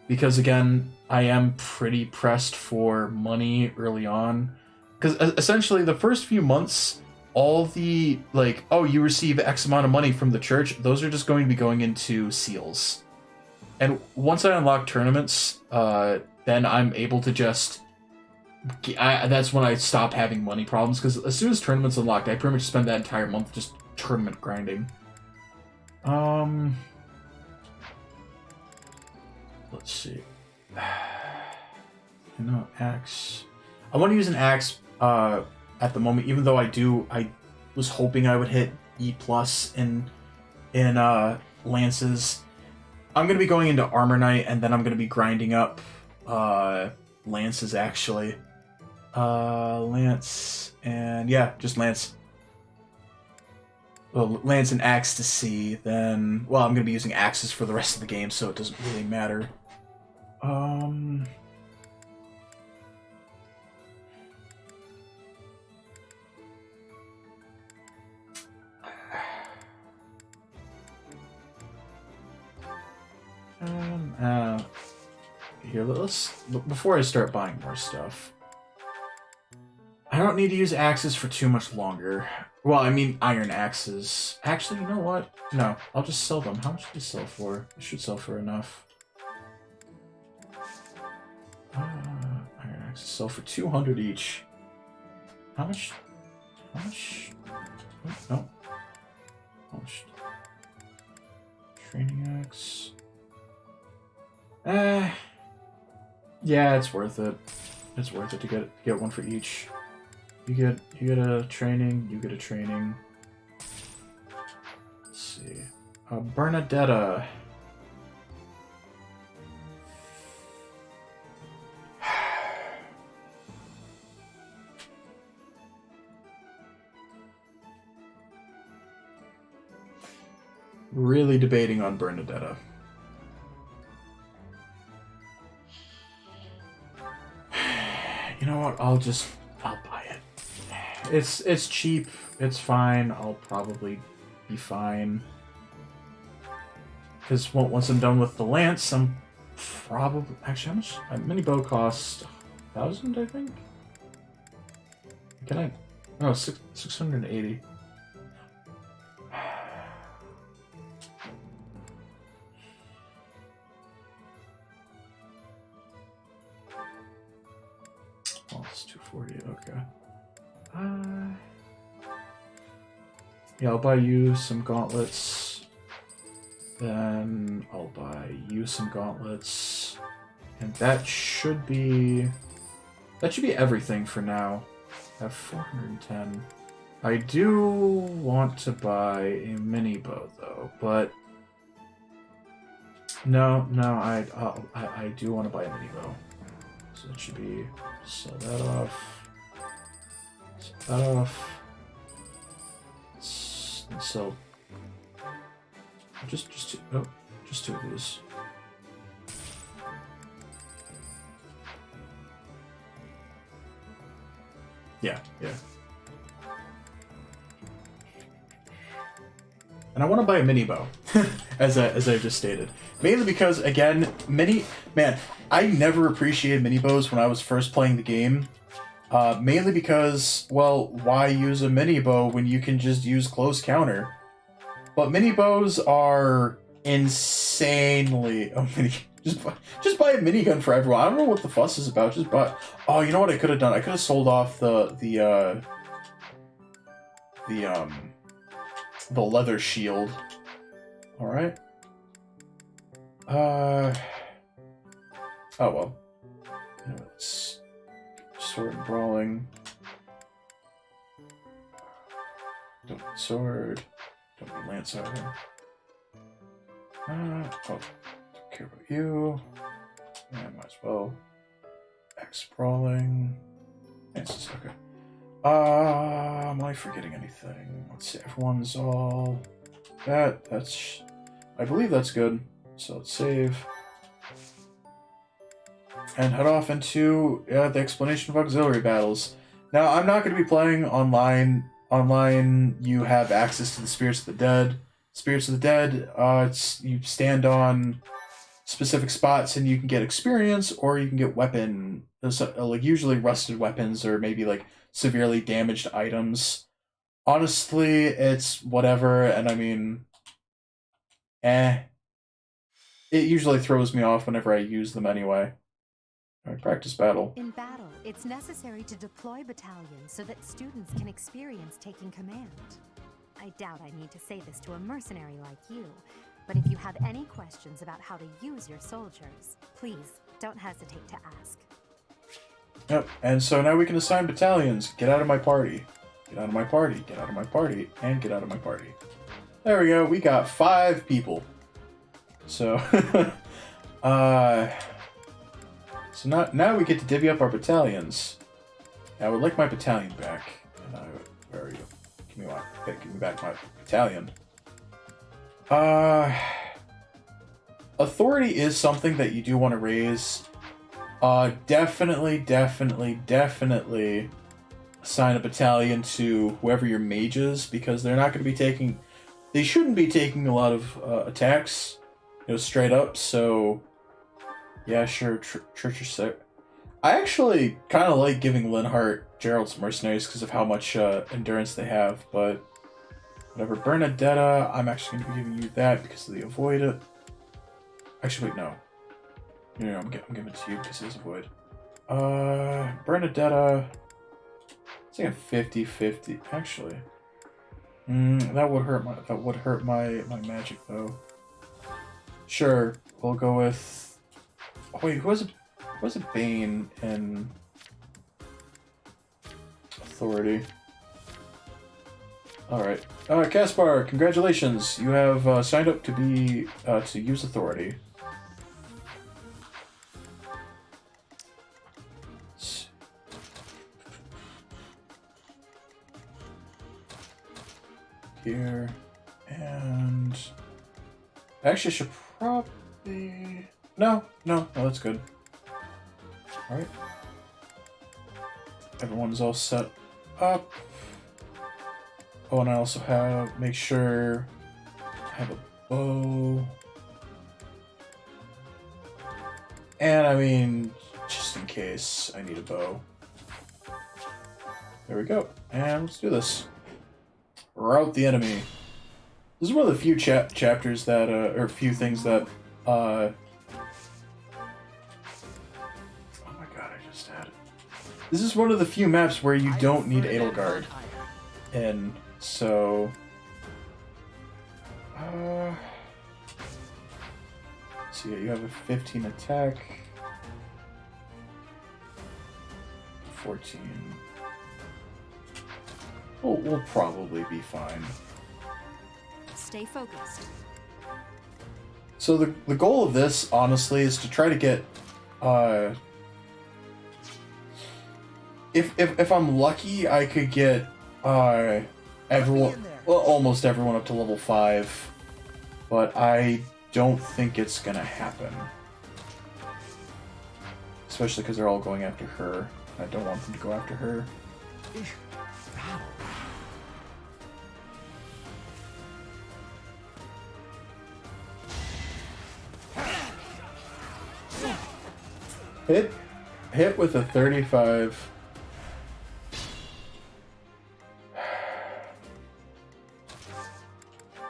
because again, I am pretty pressed for money early on. Because essentially, the first few months, all the like, oh, you receive X amount of money from the church. Those are just going to be going into seals. And once I unlock tournaments, then I'm able to just... that's when I stop having money problems, because as soon as tournaments unlocked, I pretty much spend that entire month just tournament grinding. Let's see. You know, axe. I want to use an axe at the moment, even though I was hoping I would hit E+ in lances. I'm going to be going into Armor Knight, and then I'm going to be grinding up lances, actually. Lance, and yeah, just Lance. Well, Lance and Axe to see, then... Well, I'm going to be using axes for the rest of the game, so it doesn't really matter. Here, before I start buying more stuff, I don't need to use axes for too much longer. Well, I mean iron axes. Actually, you know what? No, I'll just sell them. How much do they sell for? They should sell for enough. Iron axes sell for 200 each. How much? How much? No. How much? Training axe. Yeah, it's worth it. It's worth it to get one for each. You get a training. You get a training. Let's see. Bernadetta. Really debating on Bernadetta. You know what? I'll buy it. It's cheap. It's fine. I'll probably be fine. Because once I'm done with the lance, I'm probably... Actually, how much? A mini bow costs 1,000, I think? Can I... No, 680. Oh, it's 240, okay. Yeah, I'll buy you some gauntlets. Then I'll buy you some gauntlets. And that should be everything for now. I have 410. I do want to buy a mini bow though, but no, I do want to buy a mini bow. So it should be sell that off. Sell that off. And sell just two, oh, just two of these. Yeah, yeah. And I want to buy a mini bow, as I just stated. Mainly because, again, man, I never appreciated mini bows when I was first playing the game. Mainly because, well, why use a mini bow when you can just use close counter? But mini bows are insanely... Just buy a minigun for everyone. I don't know what the fuss is about. Just buy... Oh, you know what I could have done? I could have sold off the leather shield. Alright. Oh well. Let's... Sword and brawling. Don't need sword. Don't need lancer. Oh, don't care about you. Yeah, might as well. X brawling. Yes, okay. Am I forgetting anything? Let's see. Everyone's all that's. I believe that's good. So let's save. And head off into the explanation of auxiliary battles. Now, I'm not going to be playing online. Online, you have access to the Spirits of the Dead. Spirits of the Dead, you stand on specific spots and you can get experience, or you can get weapon, like usually rusted weapons or maybe like severely damaged items. Honestly, it's whatever, and I mean, It usually throws me off whenever I use them anyway. Alright, practice battle. In battle, it's necessary to deploy battalions so that students can experience taking command. I doubt I need to say this to a mercenary like you, but if you have any questions about how to use your soldiers, please don't hesitate to ask. Yep, and so now we can assign battalions. Get out of my party. Get out of my party. Get out of my party. And get out of my party. There we go. We got 5 people. So, so now we get to divvy up our battalions. I would like my battalion back. Where are you? Give me back my battalion. Authority is something that you do want to raise. Definitely assign a battalion to whoever your mage is, because they're not going to be taking... They shouldn't be taking a lot of attacks, straight up, so... Yeah, sure, Church is sick. I actually kind of like giving Linhart Gerald's mercenaries because of how much endurance they have, but... Whatever. Bernadetta, I'm actually going to be giving you that because of the avoid it. Actually, wait, no. No, I'm giving it to you because it's avoid. Bernadetta... It's like a 50-50, actually. That would hurt my magic though. Sure, we'll go with. Oh, wait, who has a Bane in authority? All right, Caspar, congratulations! You have signed up to be to use authority. Here, and actually should probably no, that's good. All right, everyone's all set up. Oh, and I also make sure I have a bow, and I mean, just in case I need a bow. There we go, and let's do this. Rout the enemy. This is one of the few chapters that, or few things that, oh my god, I just had it. This is one of the few maps where you don't need Edelgard. And so, so yeah, you have a 15 attack, 14. We'll probably be fine. Stay focused. So the goal of this, honestly, is to try to get, if I'm lucky, I could get everyone, well, almost everyone up to level 5, but I don't think it's gonna happen. Especially because they're all going after her. I don't want them to go after her. Hit with a 35.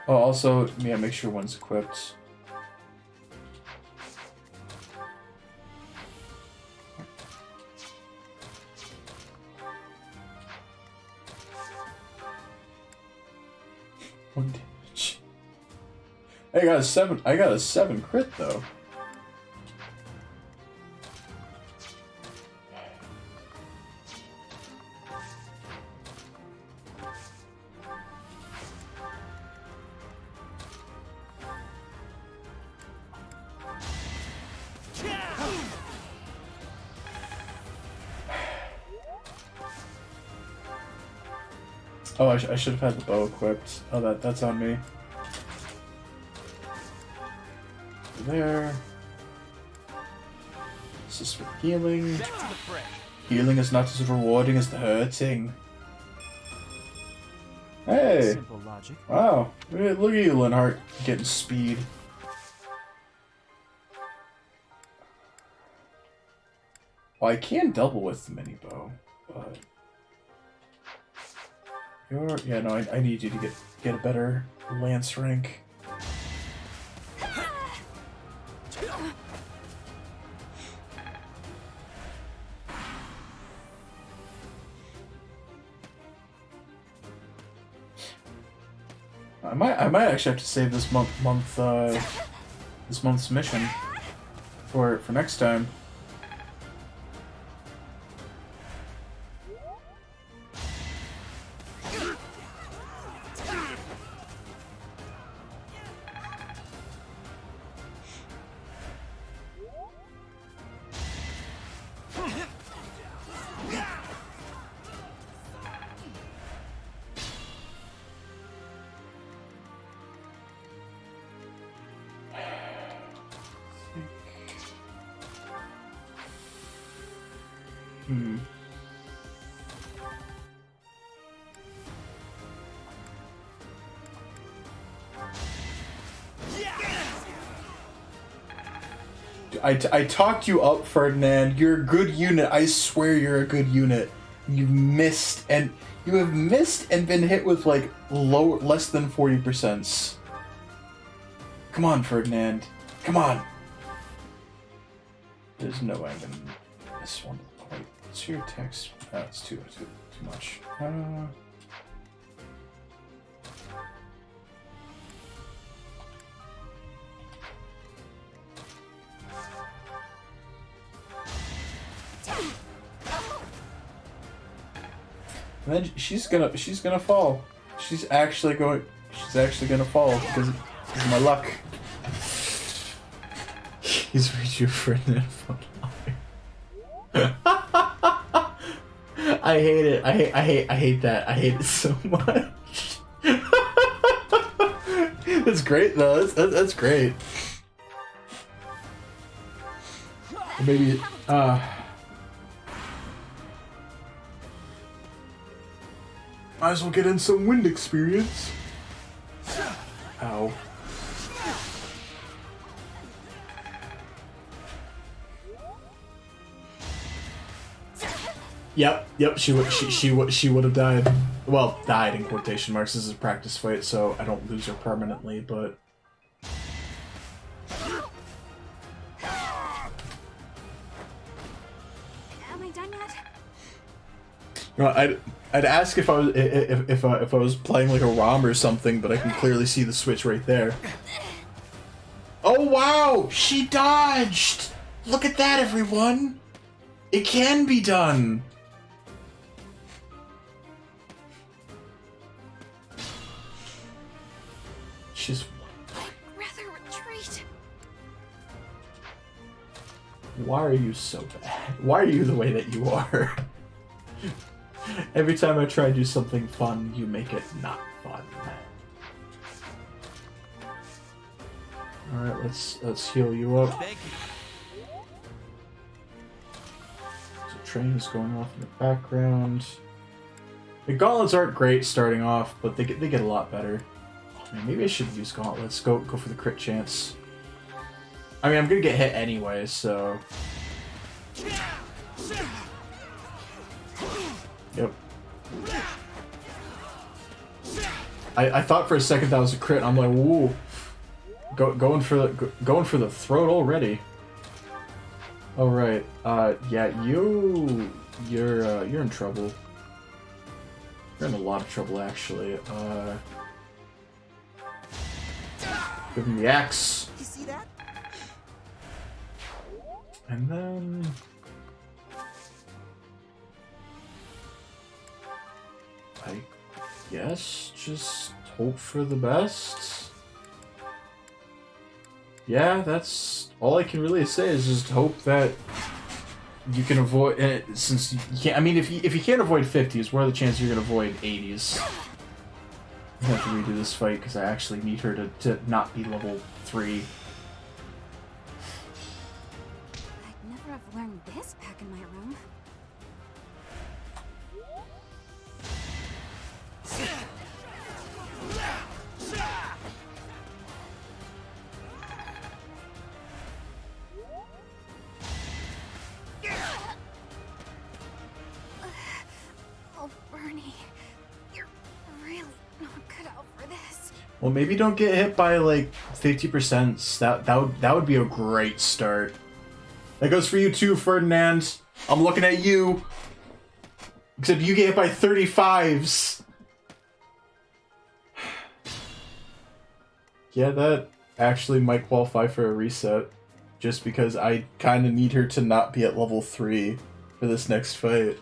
Oh, also, yeah, make sure one's equipped. One damage. I got a 7. I got a 7 crit though. Oh, I should have had the bow equipped. Oh, that's on me. There. This is for healing. Healing is not as rewarding as the hurting. Hey! Simple logic. Wow. Look at you, Linhart, getting speed. Well, I can double with the mini bow, but... Yeah, no, I need you to get a better lance rank. I might actually have to save this this month's mission for next time. I talked you up, Ferdinand. You're a good unit. I swear you're a good unit. You have missed and been hit with like less than 40%. Come on, Ferdinand. Come on. There's no way I'm gonna miss one quite. What's your text? Oh, it's too much. And then she's gonna fall. She's actually gonna fall because of my luck. He's Ferdinand. I hate it. I hate that. I hate it so much. That's great though. That's great. Maybe might as well get in some wind experience. Ow. Yep. She would have died. Well, died in quotation marks. This is a practice fight, so I don't lose her permanently. But Am I done yet? you know, I'd ask if I was playing like a ROM or something, but I can clearly see the switch right there. Oh wow! She dodged! Look at that, everyone! It can be done! She's... I'd rather retreat. Why are you so bad? Why are you the way that you are? Every time I try to do something fun, you make it not fun. Alright, let's heal you up. Thank you. So train is going off in the background. The gauntlets aren't great starting off, but they get a lot better. Oh, man, maybe I should use gauntlets. Go for the crit chance. I mean, I'm gonna get hit anyway, so. Yep. I thought for a second that was a crit. I'm like, woo. Going for the throat already. All right. Yeah, you're in trouble. You're in a lot of trouble, actually. Give him the axe. You see that? And then I guess just hope for the best. Yeah, that's all I can really say is just hope that you can avoid since you can't. I mean, if you can't avoid 50s, what are the chances you're gonna avoid 80s? I have to redo this fight because I actually need her to not be level 3. I'd never have learned this back in my room. Oh, Bernie, you're really not cut out for this. Well, maybe don't get hit by like 50%. That would be a great start. That goes for you too, Ferdinand. I'm looking at you. Except you get hit by 35s. Yeah, that actually might qualify for a reset. Just because I kind of need her to not be at level 3 for this next fight.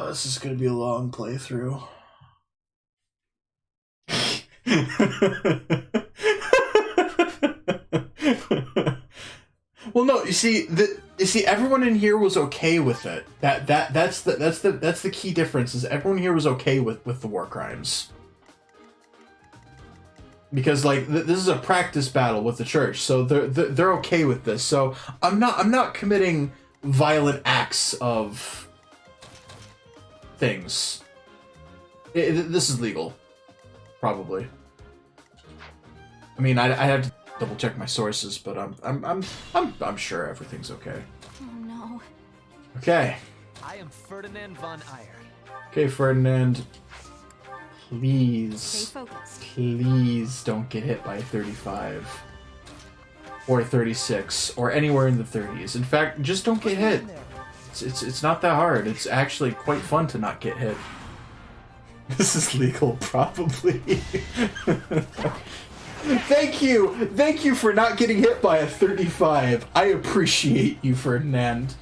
This is gonna be a long playthrough. Well, no, you see, everyone in here was okay with it. That's the key difference. Is everyone here was okay with the war crimes. Because like this is a practice battle with the church, so they're okay with this. So I'm not committing violent acts of things. This is legal, probably. I mean, I have to double check my sources, but I'm sure everything's okay. Oh no. Okay. I am Ferdinand von Eyre. Okay, Ferdinand. Please. Stay focused. Please don't get hit by 35. Or 36. Or anywhere in the 30s. In fact, just don't get hit. It's not that hard. It's actually quite fun to not get hit. This is legal, probably. Thank you! Thank you for not getting hit by a 35. I appreciate you, Ferdinand.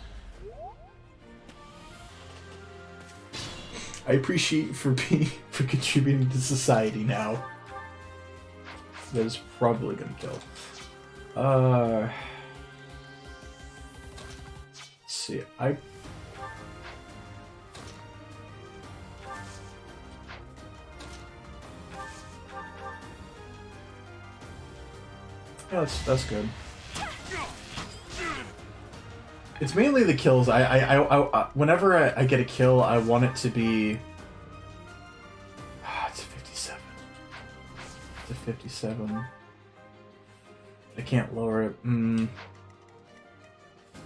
I appreciate you for contributing to society now. That is probably gonna kill. Let's see, yeah, that's good. It's mainly the kills. Whenever I get a kill, I want it to be. It's a 57. It's a 57. I can't lower it.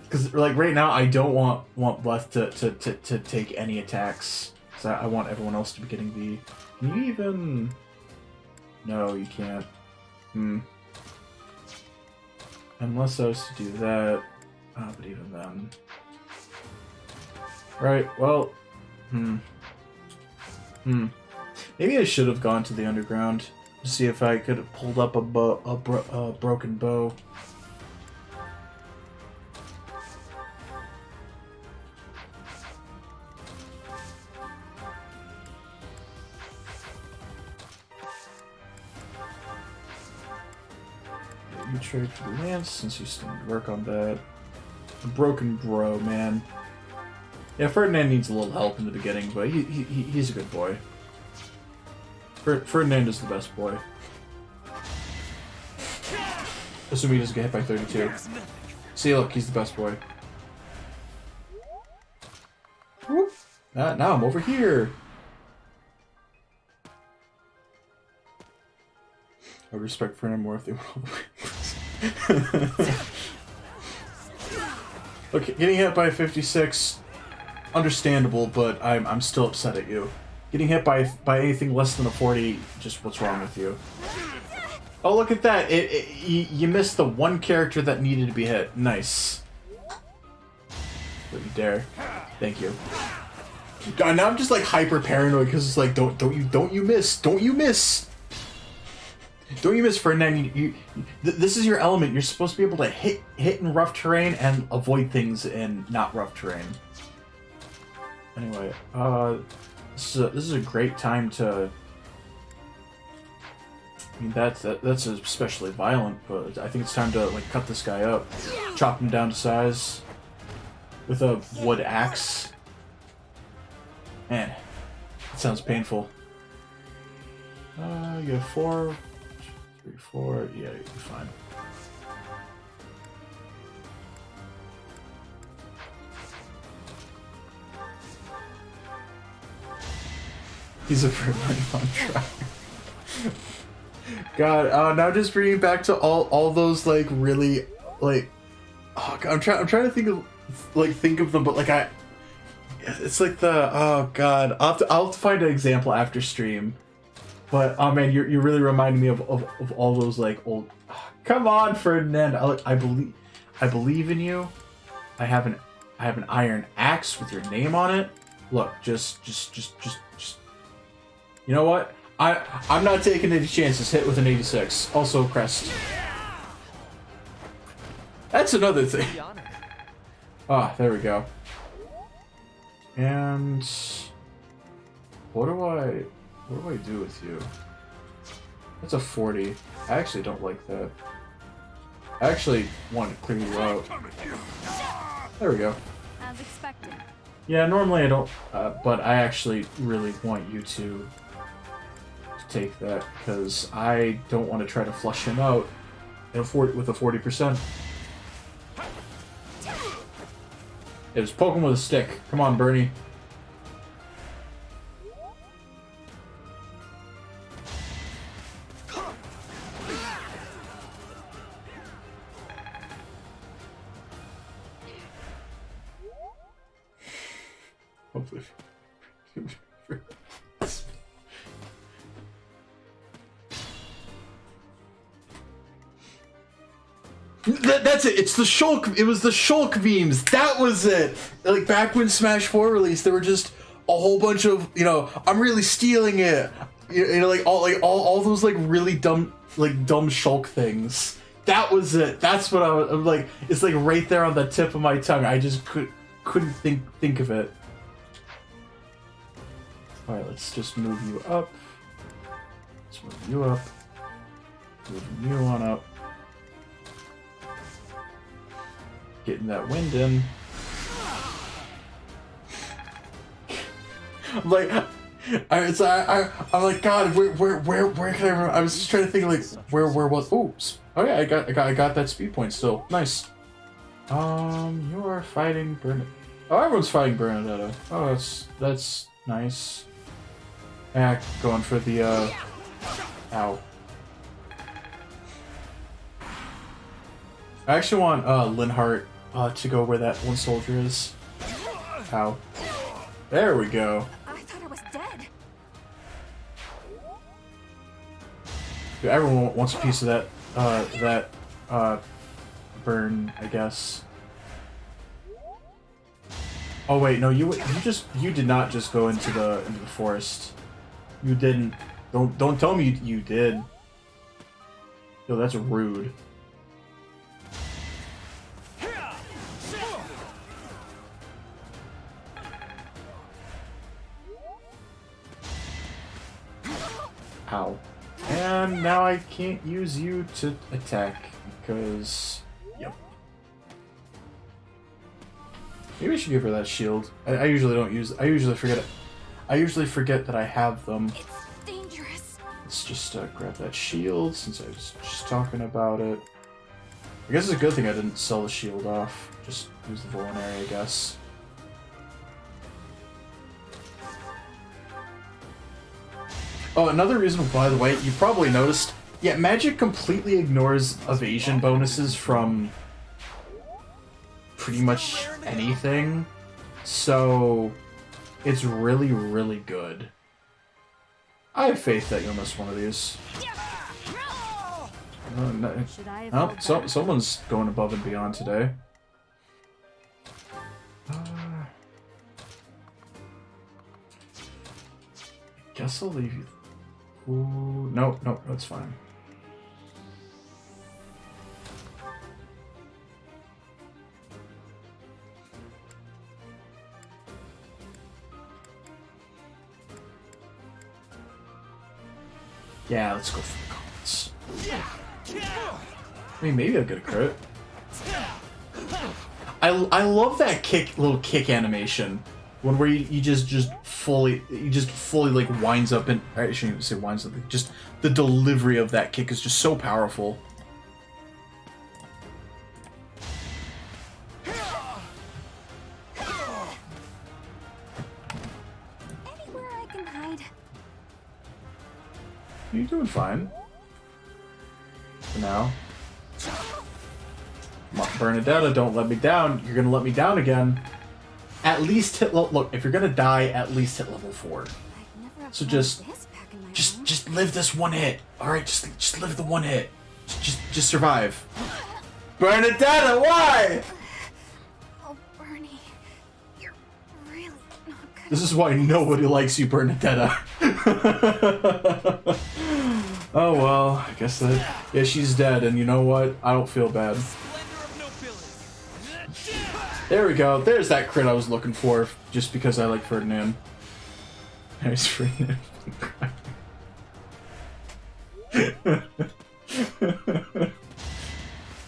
Because like right now, I don't want Bleth to take any attacks. So I want everyone else to be getting the. Can you even? No, you can't. Unless I was to do that. Oh, but even then. Right, well. Maybe I should have gone to the underground to see if I could have pulled up a broken bow. You trade for the lance since you still need to work on that. A broken bro, man. Yeah, Ferdinand needs a little help in the beginning, but he's a good boy. Ferdinand is the best boy. Assuming he doesn't get hit by 32. See, look, he's the best boy. Now I'm over here. I would respect for him more if they went all the way. Okay, getting hit by a 56, understandable, but I'm still upset at you. Getting hit by anything less than a 40, just what's wrong with you? Oh, look at that! You missed the one character that needed to be hit. Nice. Don't you dare. Thank you. God, now I'm just like hyper paranoid because it's like don't you miss! Don't you miss! Don't you miss, Ferdinand? This is your element. You're supposed to be able to hit in rough terrain and avoid things in not rough terrain. Anyway, this is a great time to. I mean, that's especially violent, but I think it's time to like cut this guy up, chop him down to size with a wood axe. Man, it sounds painful. You have 4, 3, 4. Yeah, you'll be fine. He's a very on track. God, now just bringing back to all those like really like. Oh God, I'm trying to think of them, but like it's like the oh God, I'll have to find an example after stream. But oh man, you're really reminding me of all those like old. Oh, come on, Ferdinand, I believe in you. I have an iron axe with your name on it. Look, just. You know what? I'm not taking any chances. Hit with an 86. Also crest. That's another thing. Ah, there we go. And what do I do with you? That's a 40. I actually don't like that. I actually want to clear you out. There we go. As expected. Yeah, normally I don't, but I actually really want you to take that because I don't want to try to flush him out with a 40%. It was poke him with a stick. Come on, Bernie. Hopefully. That's it. It's the Shulk. It was the Shulk memes. That was it. Like back when Smash 4 released, there were just a whole bunch of I'm really stealing it. Like all those like really dumb Shulk things. That was it. That's what I'm like. It's like right there on the tip of my tongue. I just couldn't think of it. All right, let's just move you up. Let's move you up. Moving you on up. Getting that wind in. I'm like, I'm like, God, where can I was just trying to think like where was. Oops. Oh yeah, I got that speed point still. Nice. You are fighting Bernadette. Oh, everyone's fighting Bernadetta. Oh, that's nice. Yeah, going for the ow. I actually want Linhart to go where that one soldier is. Ow. There we go. I thought I was dead. Dude, everyone wants a piece of that burn, I guess. Oh wait, no, you did not just go into the forest. You didn't. Don't tell me you did. Yo, that's rude. Ow. And now I can't use you to attack because... Yep. Maybe I should give her that shield. I usually don't use... I usually forget it. I usually forget that I have them. It's dangerous. Let's just grab that shield since I was just talking about it. I guess it's a good thing I didn't sell the shield off. Just use the vulnerary, I guess. Oh, another reason, by the way, you probably noticed, yeah, magic completely ignores evasion bonuses from pretty much anything, so it's really, really good. I have faith that you'll miss one of these. Oh, someone's going above and beyond today. Guess I'll leave you. Ooh, no, that's fine. Yeah, let's go for the comments. I mean, maybe I'll get a crit. I love that little kick animation. One where you just fully like winds up and I shouldn't even say winds up. Just the delivery of that kick is just so powerful. Anywhere I can hide. You're doing fine. For now. Bernadetta, don't let me down. You're gonna let me down again. At least hit look, if you're gonna die, at least hit level 4. So just live this one hit. Alright, just live the one hit. Just survive. Bernadetta, why? Oh, Bernie. You're really not good. This is why nobody likes you, Bernadetta. Oh well, I guess that yeah, she's dead, and you know what? I don't feel bad. There we go. There's that crit I was looking for, just because I like Ferdinand. There's Ferdinand.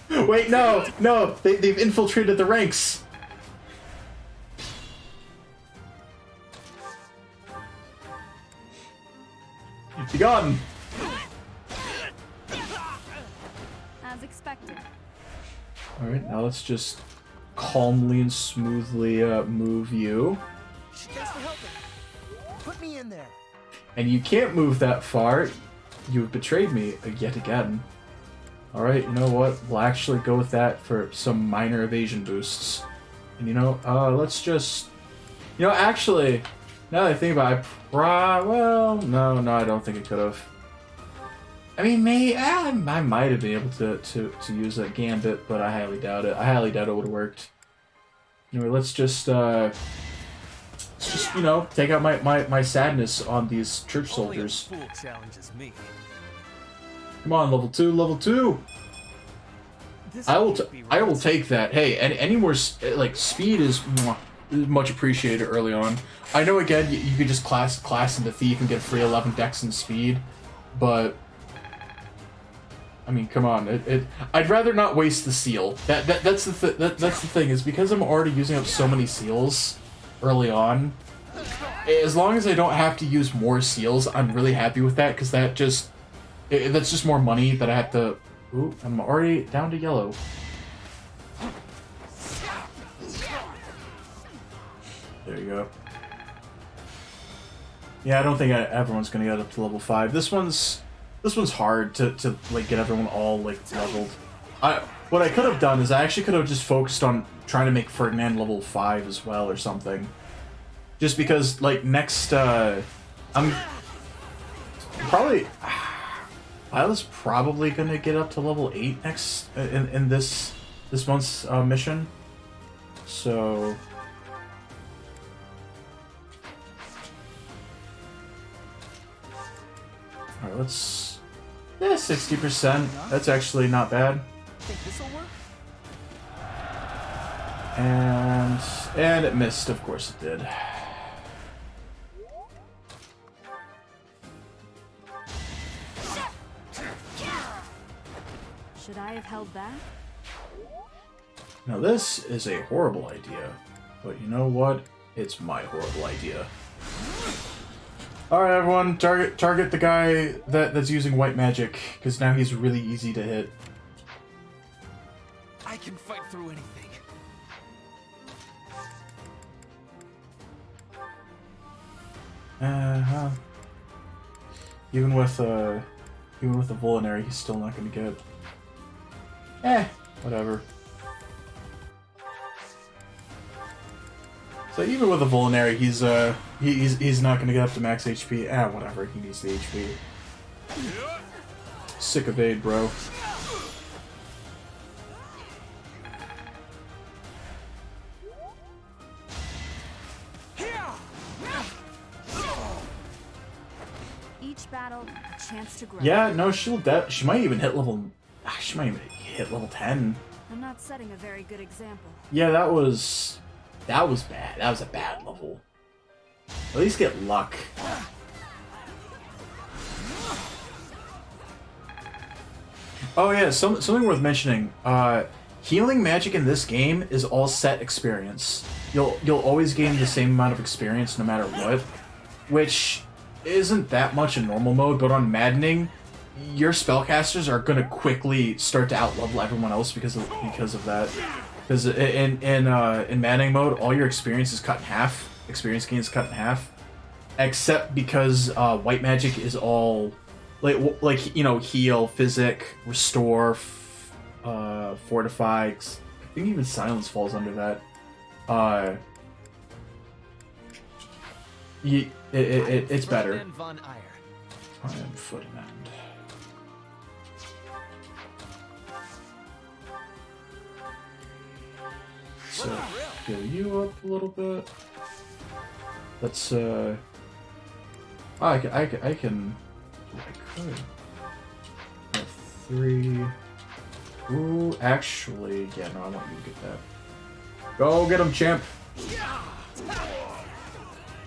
Wait, no! They've infiltrated the ranks! Be gone! As expected. Alright, now let's just calmly and smoothly move you. Thanks for helping. Put me in there. And you can't move that far. You have betrayed me yet again. Alright, you know what? We'll actually go with that for some minor evasion boosts. And you know, let's just... You know, actually, now that I think about it, well, no, I don't think it could have. I mean, I might have been able to use that gambit, but I highly doubt it. I highly doubt it would have worked. Anyway, let's just you know, take out my sadness on these church soldiers. Only a fool challenges me. Come on, level 2. I will take that. Hey, any more like speed is much appreciated early on. I know again you could just class into thief and get free 11 dex and speed, but I mean, come on. I'd rather not waste the seal. That's the thing is because I'm already using up so many seals early on. As long as I don't have to use more seals, I'm really happy with that because that's just more money that I have to. Ooh, I'm already down to yellow. There you go. Yeah, I don't think everyone's gonna get up to level 5. This one's hard to like get everyone all like leveled. What I could have done is I actually could have just focused on trying to make Ferdinand level 5 as well or something. Just because like next I'm probably I was probably gonna get up to level 8 next in this month's mission. So alright, let's 60%. That's actually not bad. Think this'll work? And it missed, of course it did. Should I have held back? Now this is a horrible idea, but you know what? It's my horrible idea. Alright everyone, target the guy that's using white magic, because now he's really easy to hit. I can fight through anything. Even with the Vulnerary, he's still not gonna get. Whatever. So even with the Vulnerary, he's not gonna get up to max HP. Whatever. He needs the HP. Sick of aid, bro. Each battle, a chance to grow. Yeah, no, she might even hit level. She might even hit level 10. I'm not setting a very good example. Yeah, that was bad. That was a bad level. At least get luck. Oh yeah, something worth mentioning. Healing magic in this game is all set experience. You'll always gain the same amount of experience no matter what, which isn't that much in normal mode, but on Maddening, your spellcasters are gonna quickly start to outlevel everyone else because of that. Because in Maddening mode, all your experience is cut in half. Experience gain is cut in half, except because white magic is all like heal, physic, restore, fortify. I think even silence falls under that. It's better. I am Ferdinand. So heal you up a little bit. Let's I could. 3. Ooh, actually, yeah, no, I want you to get that. Go get him, champ.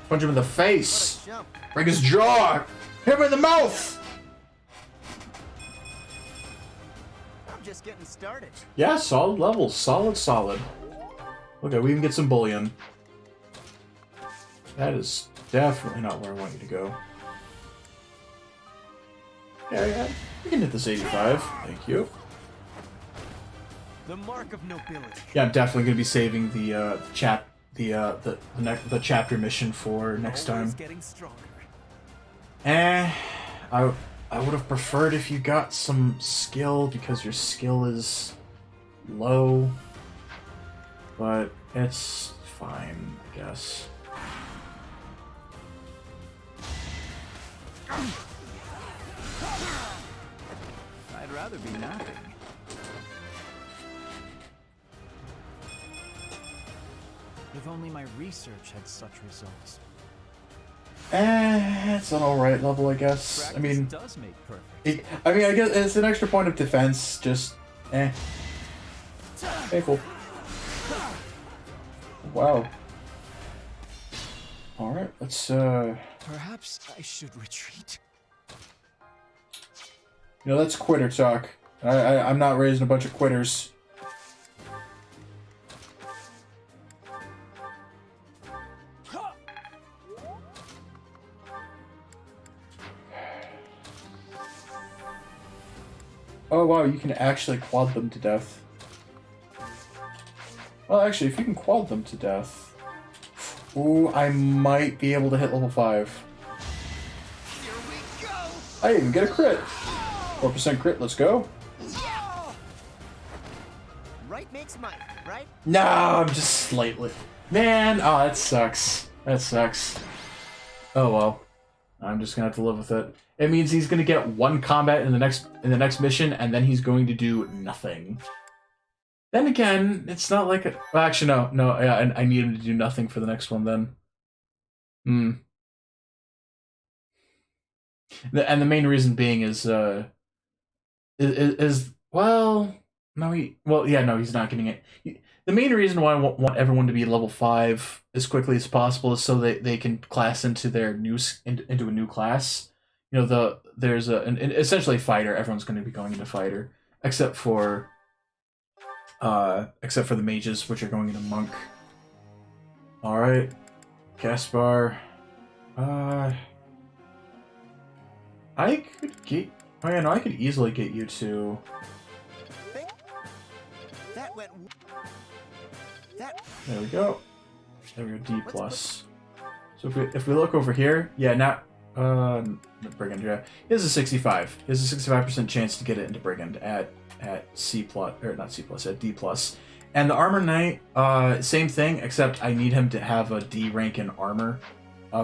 Punch him in the face. Break his jaw. Hit him in the mouth. I'm just getting started. Yeah, solid level. Solid. Okay, we even get some bullion. That is definitely not where I want you to go. Yeah, we can hit this 85. Thank you. The mark of nobility. Yeah, I'm definitely gonna be saving the chapter mission for next time. Getting stronger. I would have preferred if you got some skill because your skill is low, but it's fine, I guess. I'd rather be napping. If only my research had such results. It's an alright level, I guess. Practice I mean, does make perfect. I guess it's an extra point of defense, just, Painful. Wow. Alright, let's, Perhaps I should retreat. that's quitter talk. I'm not raising a bunch of quitters. Oh wow, you can actually quad them to death. Well, actually, if you can quad them to death... Ooh, I might be able to hit level 5. Here we go. I even get a crit! 4% crit, let's go. Right makes might, right? No, I'm just slightly... Man, oh, that sucks. That sucks. Oh well. I'm just gonna have to live with it. It means he's gonna get one combat in the next mission, and then he's going to do nothing. Then again, it's not like a... Well, actually, no, yeah, I need him to do nothing for the next one then. And the main reason being is well, no, he's not getting it. The main reason why I want everyone to be level 5 as quickly as possible is so that they can class into their into a new class. There's essentially fighter. Everyone's going to be going into fighter, except for the mages, which are going into monk. All right, Gaspar. I could get. Oh yeah, no, I could easily get you to. That went. That. There we go. There we go. D plus. So if we look over here, yeah, now Brigand, yeah. He has a 65. He has a 65% chance to get it into Brigand at C+, or not C+, at D+. And the Armor Knight, same thing, except I need him to have a D rank in armor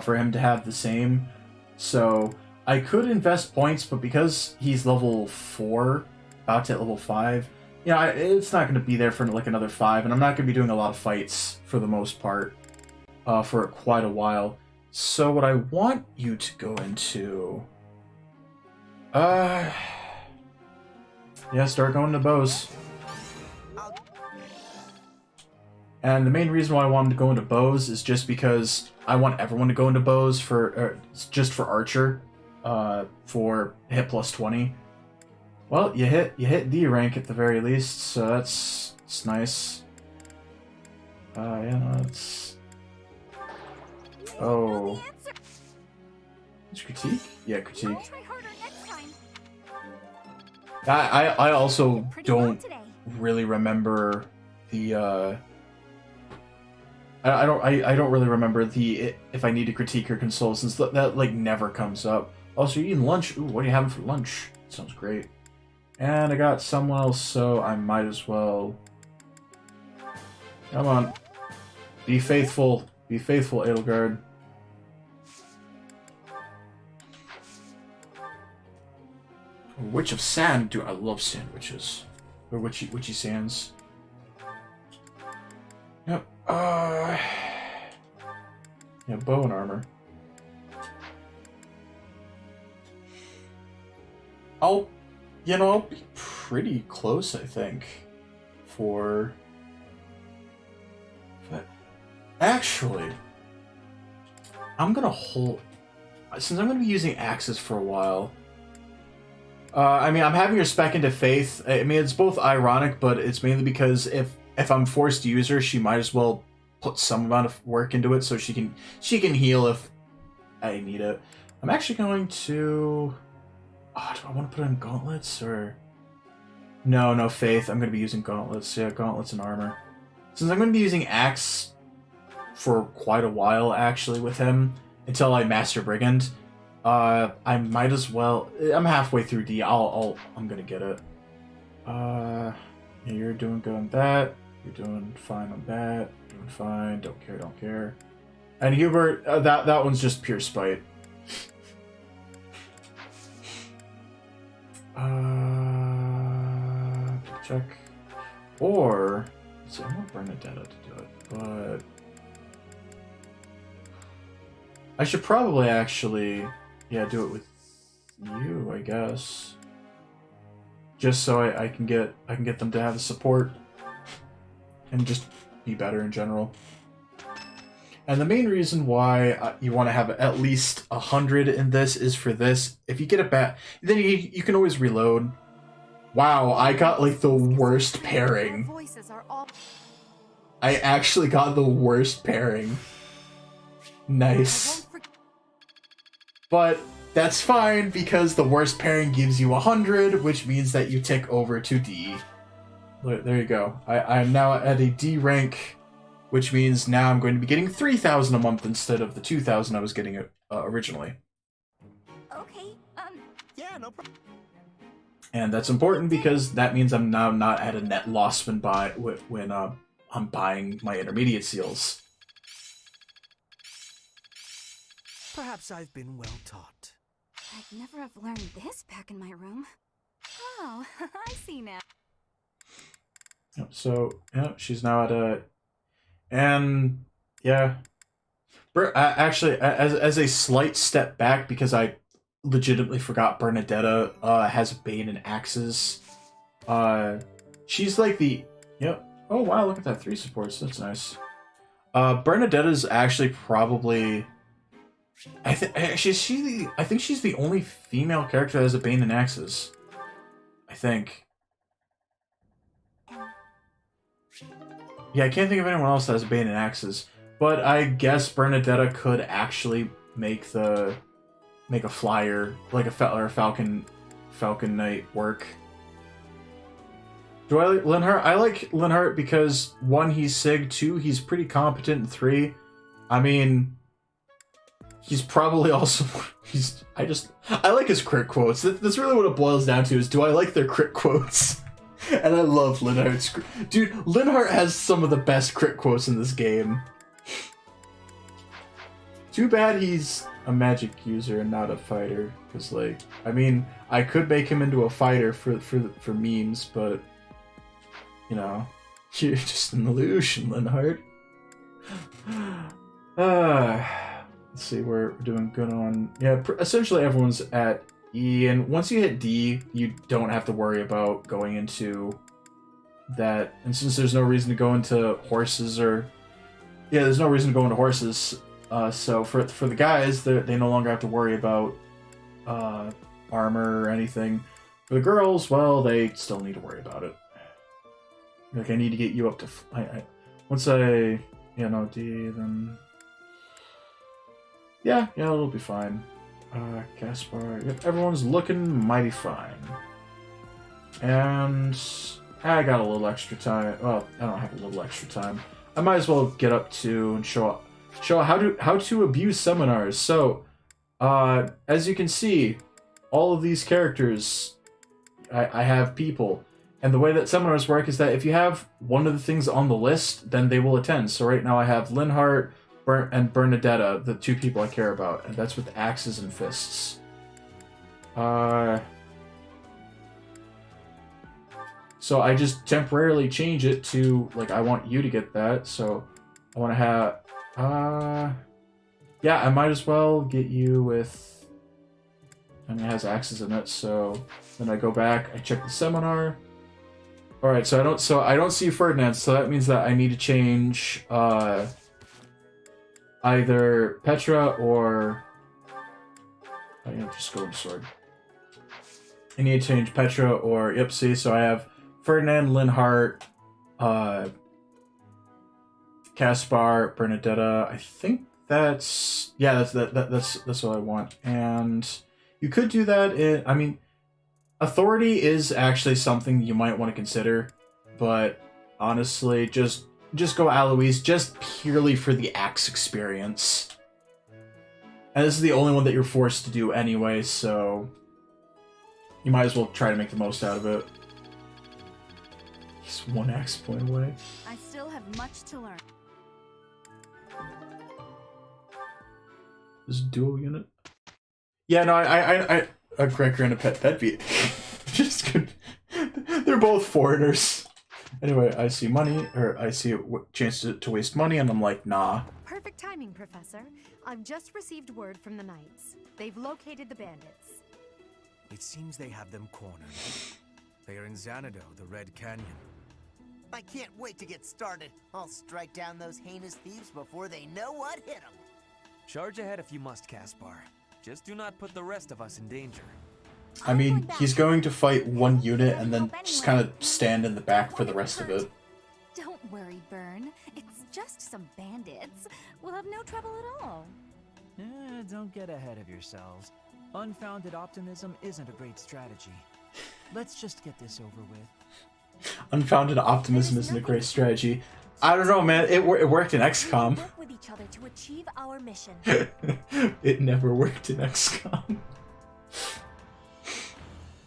for him to have the same. So I could invest points, but because he's level 4, about to hit level 5, you know, it's not going to be there for like another 5, and I'm not going to be doing a lot of fights for the most part for quite a while. So what I want you to go into... yeah, start going to bows. And the main reason why I wanted to go into bows is just because I want everyone to go into bows for just for archer, for hit plus 20. Well, you hit D rank at the very least, so that's nice. Yeah, no, it's... Oh. It's critique? Yeah, critique. I also don't really remember the I don't really remember the if I need to critique or console, since that like never comes up. Also, you're eating lunch. Ooh, what are you having for lunch? Sounds great. And I got someone else, so I might as well. Come on, be faithful, Edelgard. Witch of Sand, dude, I love sandwiches. Or witchy sands. Yep. Yeah, bow and armor. I'll be pretty close, I think, for... But actually, I'm gonna hold... Since I'm gonna be using axes for a while... I mean, I'm having her spec into Faith. I mean, it's both ironic, but it's mainly because if I'm forced to use her, she might as well put some amount of work into it so she can heal if I need it. I'm actually going to... Oh, do I want to put on gauntlets or... No, Faith. I'm going to be using gauntlets. Yeah, gauntlets and armor. Since I'm going to be using axe for quite a while, actually, with him, until I master Brigand, I might as well... I'm halfway through D. I'm going to get it. Yeah, you're doing good on that. You're doing fine on that. Doing fine. Don't care. And Hubert, that one's just pure spite. Check. Or, let's see, I want Bernadetta to do it, but I should probably actually, yeah, do it with you, I guess. Just so I can get them to have the support and just be better in general. And the main reason why you want to have at least 100 in this is for this. If you get it back, then you can always reload. Wow, I got like the worst pairing. I actually got the worst pairing. Nice. But that's fine because the worst pairing gives you 100, which means that you tick over to D. There you go. I'm now at a D rank, which means now I'm going to be getting 3,000 a month instead of the 2,000 I was getting originally. Okay, yeah, no problem. And that's important because that means I'm now not at a net loss when I'm buying my intermediate seals. Perhaps I've been well taught. I'd never have learned this back in my room. Oh, I see now. Yep, so, yeah, she's now at a... And, yeah. Actually, as a slight step back, because I legitimately forgot Bernadetta has Bane and Axes. She's like the... Yep. Oh, wow, look at that. 3 supports. That's nice. Bernadetta's actually probably... I think she's the only female character that has a Bane and Axes. I think. Yeah, I can't think of anyone else that has a Bane and Axes. But I guess Bernadetta could actually make a flyer, like a Falcon Knight work. Do I like Linhart? I like Linhart because 1, he's Sig, 2, he's pretty competent, and 3, I mean, he's probably also I like his crit quotes. That's really what it boils down to, is do I like their crit quotes? And I love Linhardt's dude. Linhardt has some of the best crit quotes in this game. Too bad he's a magic user and not a fighter, because like, I mean, I could make him into a fighter for memes, but you know, you're just an illusion, Linhardt. Let's see, we're doing good on, yeah, essentially everyone's at E, and once you hit D, you don't have to worry about going into that, and since there's no reason to go into horses there's no reason to go into horses, so for the guys, they no longer have to worry about armor or anything. For the girls, well, they still need to worry about it. Like, I need to get you up to, once I, D, then... Yeah, it'll be fine. Caspar, yep, everyone's looking mighty fine. And I got a little extra time. Well, I don't have a little extra time. I might as well get up to and show how to abuse seminars. So, as you can see, all of these characters, I have people. And the way that seminars work is that if you have one of the things on the list, then they will attend. So right now I have Linhardt and Bernadetta, the two people I care about, and that's with axes and fists. So I just temporarily change it to, like, I want you to get that, so I want to have, yeah, I might as well get you with, I mean, it has axes in it, so then I go back, I check the seminar. Alright, so I don't see Ferdinand, so that means that I need to change, either Petra or... I can just go with sword. I need to change Petra or... Yep, see, so I have Ferdinand, Linhardt, Caspar, Bernadetta. I think that's... Yeah, that's what I want. And you could do that in... I mean, authority is actually something you might want to consider, but honestly, just go Alois, just purely for the axe experience. And this is the only one that you're forced to do anyway, so you might as well try to make the most out of it. Just one axe point away. I still have much to learn. This dual unit? Yeah, no, I Gregor and a pet beat. Just good. They're both foreigners. Anyway, I see money, or I see a chance to waste money, and I'm like, nah. Perfect timing, Professor. I've just received word from the Knights. They've located the bandits. It seems they have them cornered. They are in Xanadu, the Red Canyon. I can't wait to get started. I'll strike down those heinous thieves before they know what hit them. Charge ahead if you must, Caspar. Just do not put the rest of us in danger. I mean, he's going to fight one unit and then just kind of stand in the back for the rest of it. Don't worry, Bern. It's just some bandits. We'll have no trouble at all. Don't get ahead of yourselves. Unfounded optimism isn't a great strategy. Let's just get this over with. Unfounded optimism isn't a great strategy. I don't know, man. It worked in XCOM. Work with each other to achieve our mission. It never worked in XCOM.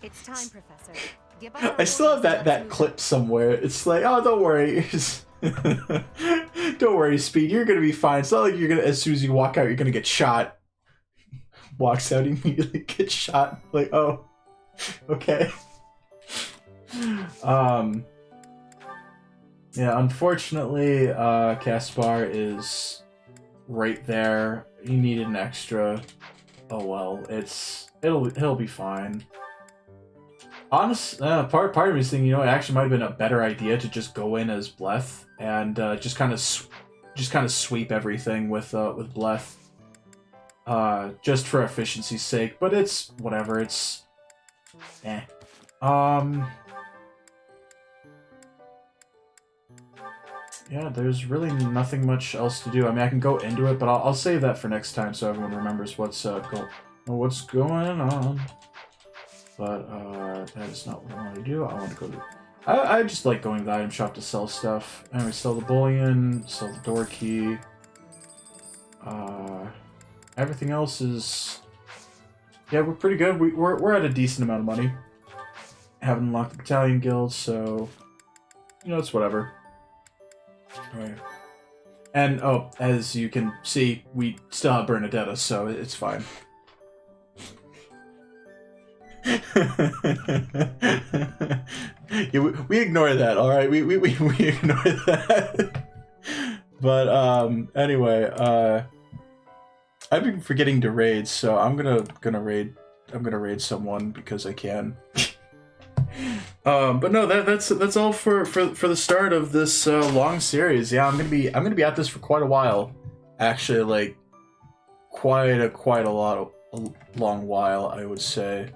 It's time, Professor. Give us I still have that clip somewhere. It's like, oh, don't worry. Don't worry, Speed. You're gonna be fine. It's not like you're gonna, as soon as you walk out, you're gonna get shot. Walks out, immediately gets shot. Like, oh, okay. Yeah, unfortunately, Caspar is right there. He needed an extra. Oh well, he'll be fine. Part of me is thinking, it actually might have been a better idea to just go in as Bleth and just kind of sweep everything with Bleth, just for efficiency's sake. But it's whatever. It's eh. Yeah, there's really nothing much else to do. I mean, I can go into it, but I'll save that for next time so everyone remembers what's going on. But that is not what I want to do. I want to go to... I just like going to the item shop to sell stuff. Anyway, sell the bullion, sell the door key. everything else is... Yeah, we're pretty good. We're at a decent amount of money. Haven't unlocked the battalion guild, so... You know, it's whatever. Alright. And, oh, as you can see, we still have Bernadetta, so it's fine. Yeah, we ignore that, alright? We ignore that. But, anyway, I've been forgetting to raid, so I'm gonna raid someone because I can. But no, that's all for the start of this long series. Yeah, I'm gonna be at this for quite a while, actually, like quite a long while, I would say.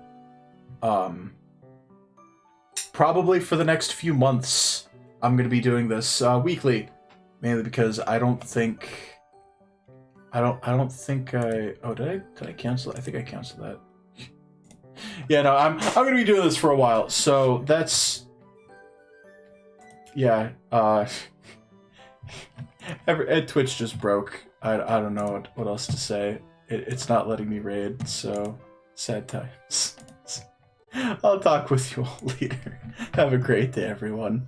Probably for the next few months, I'm gonna be doing this weekly, mainly because I don't think I oh, did I cancel? I think I canceled that. Yeah, no, I'm gonna be doing this for a while, so that's... Yeah, Twitch just broke. I don't know what else to say. It's not letting me raid, so... Sad times. I'll talk with you all later. Have a great day, everyone.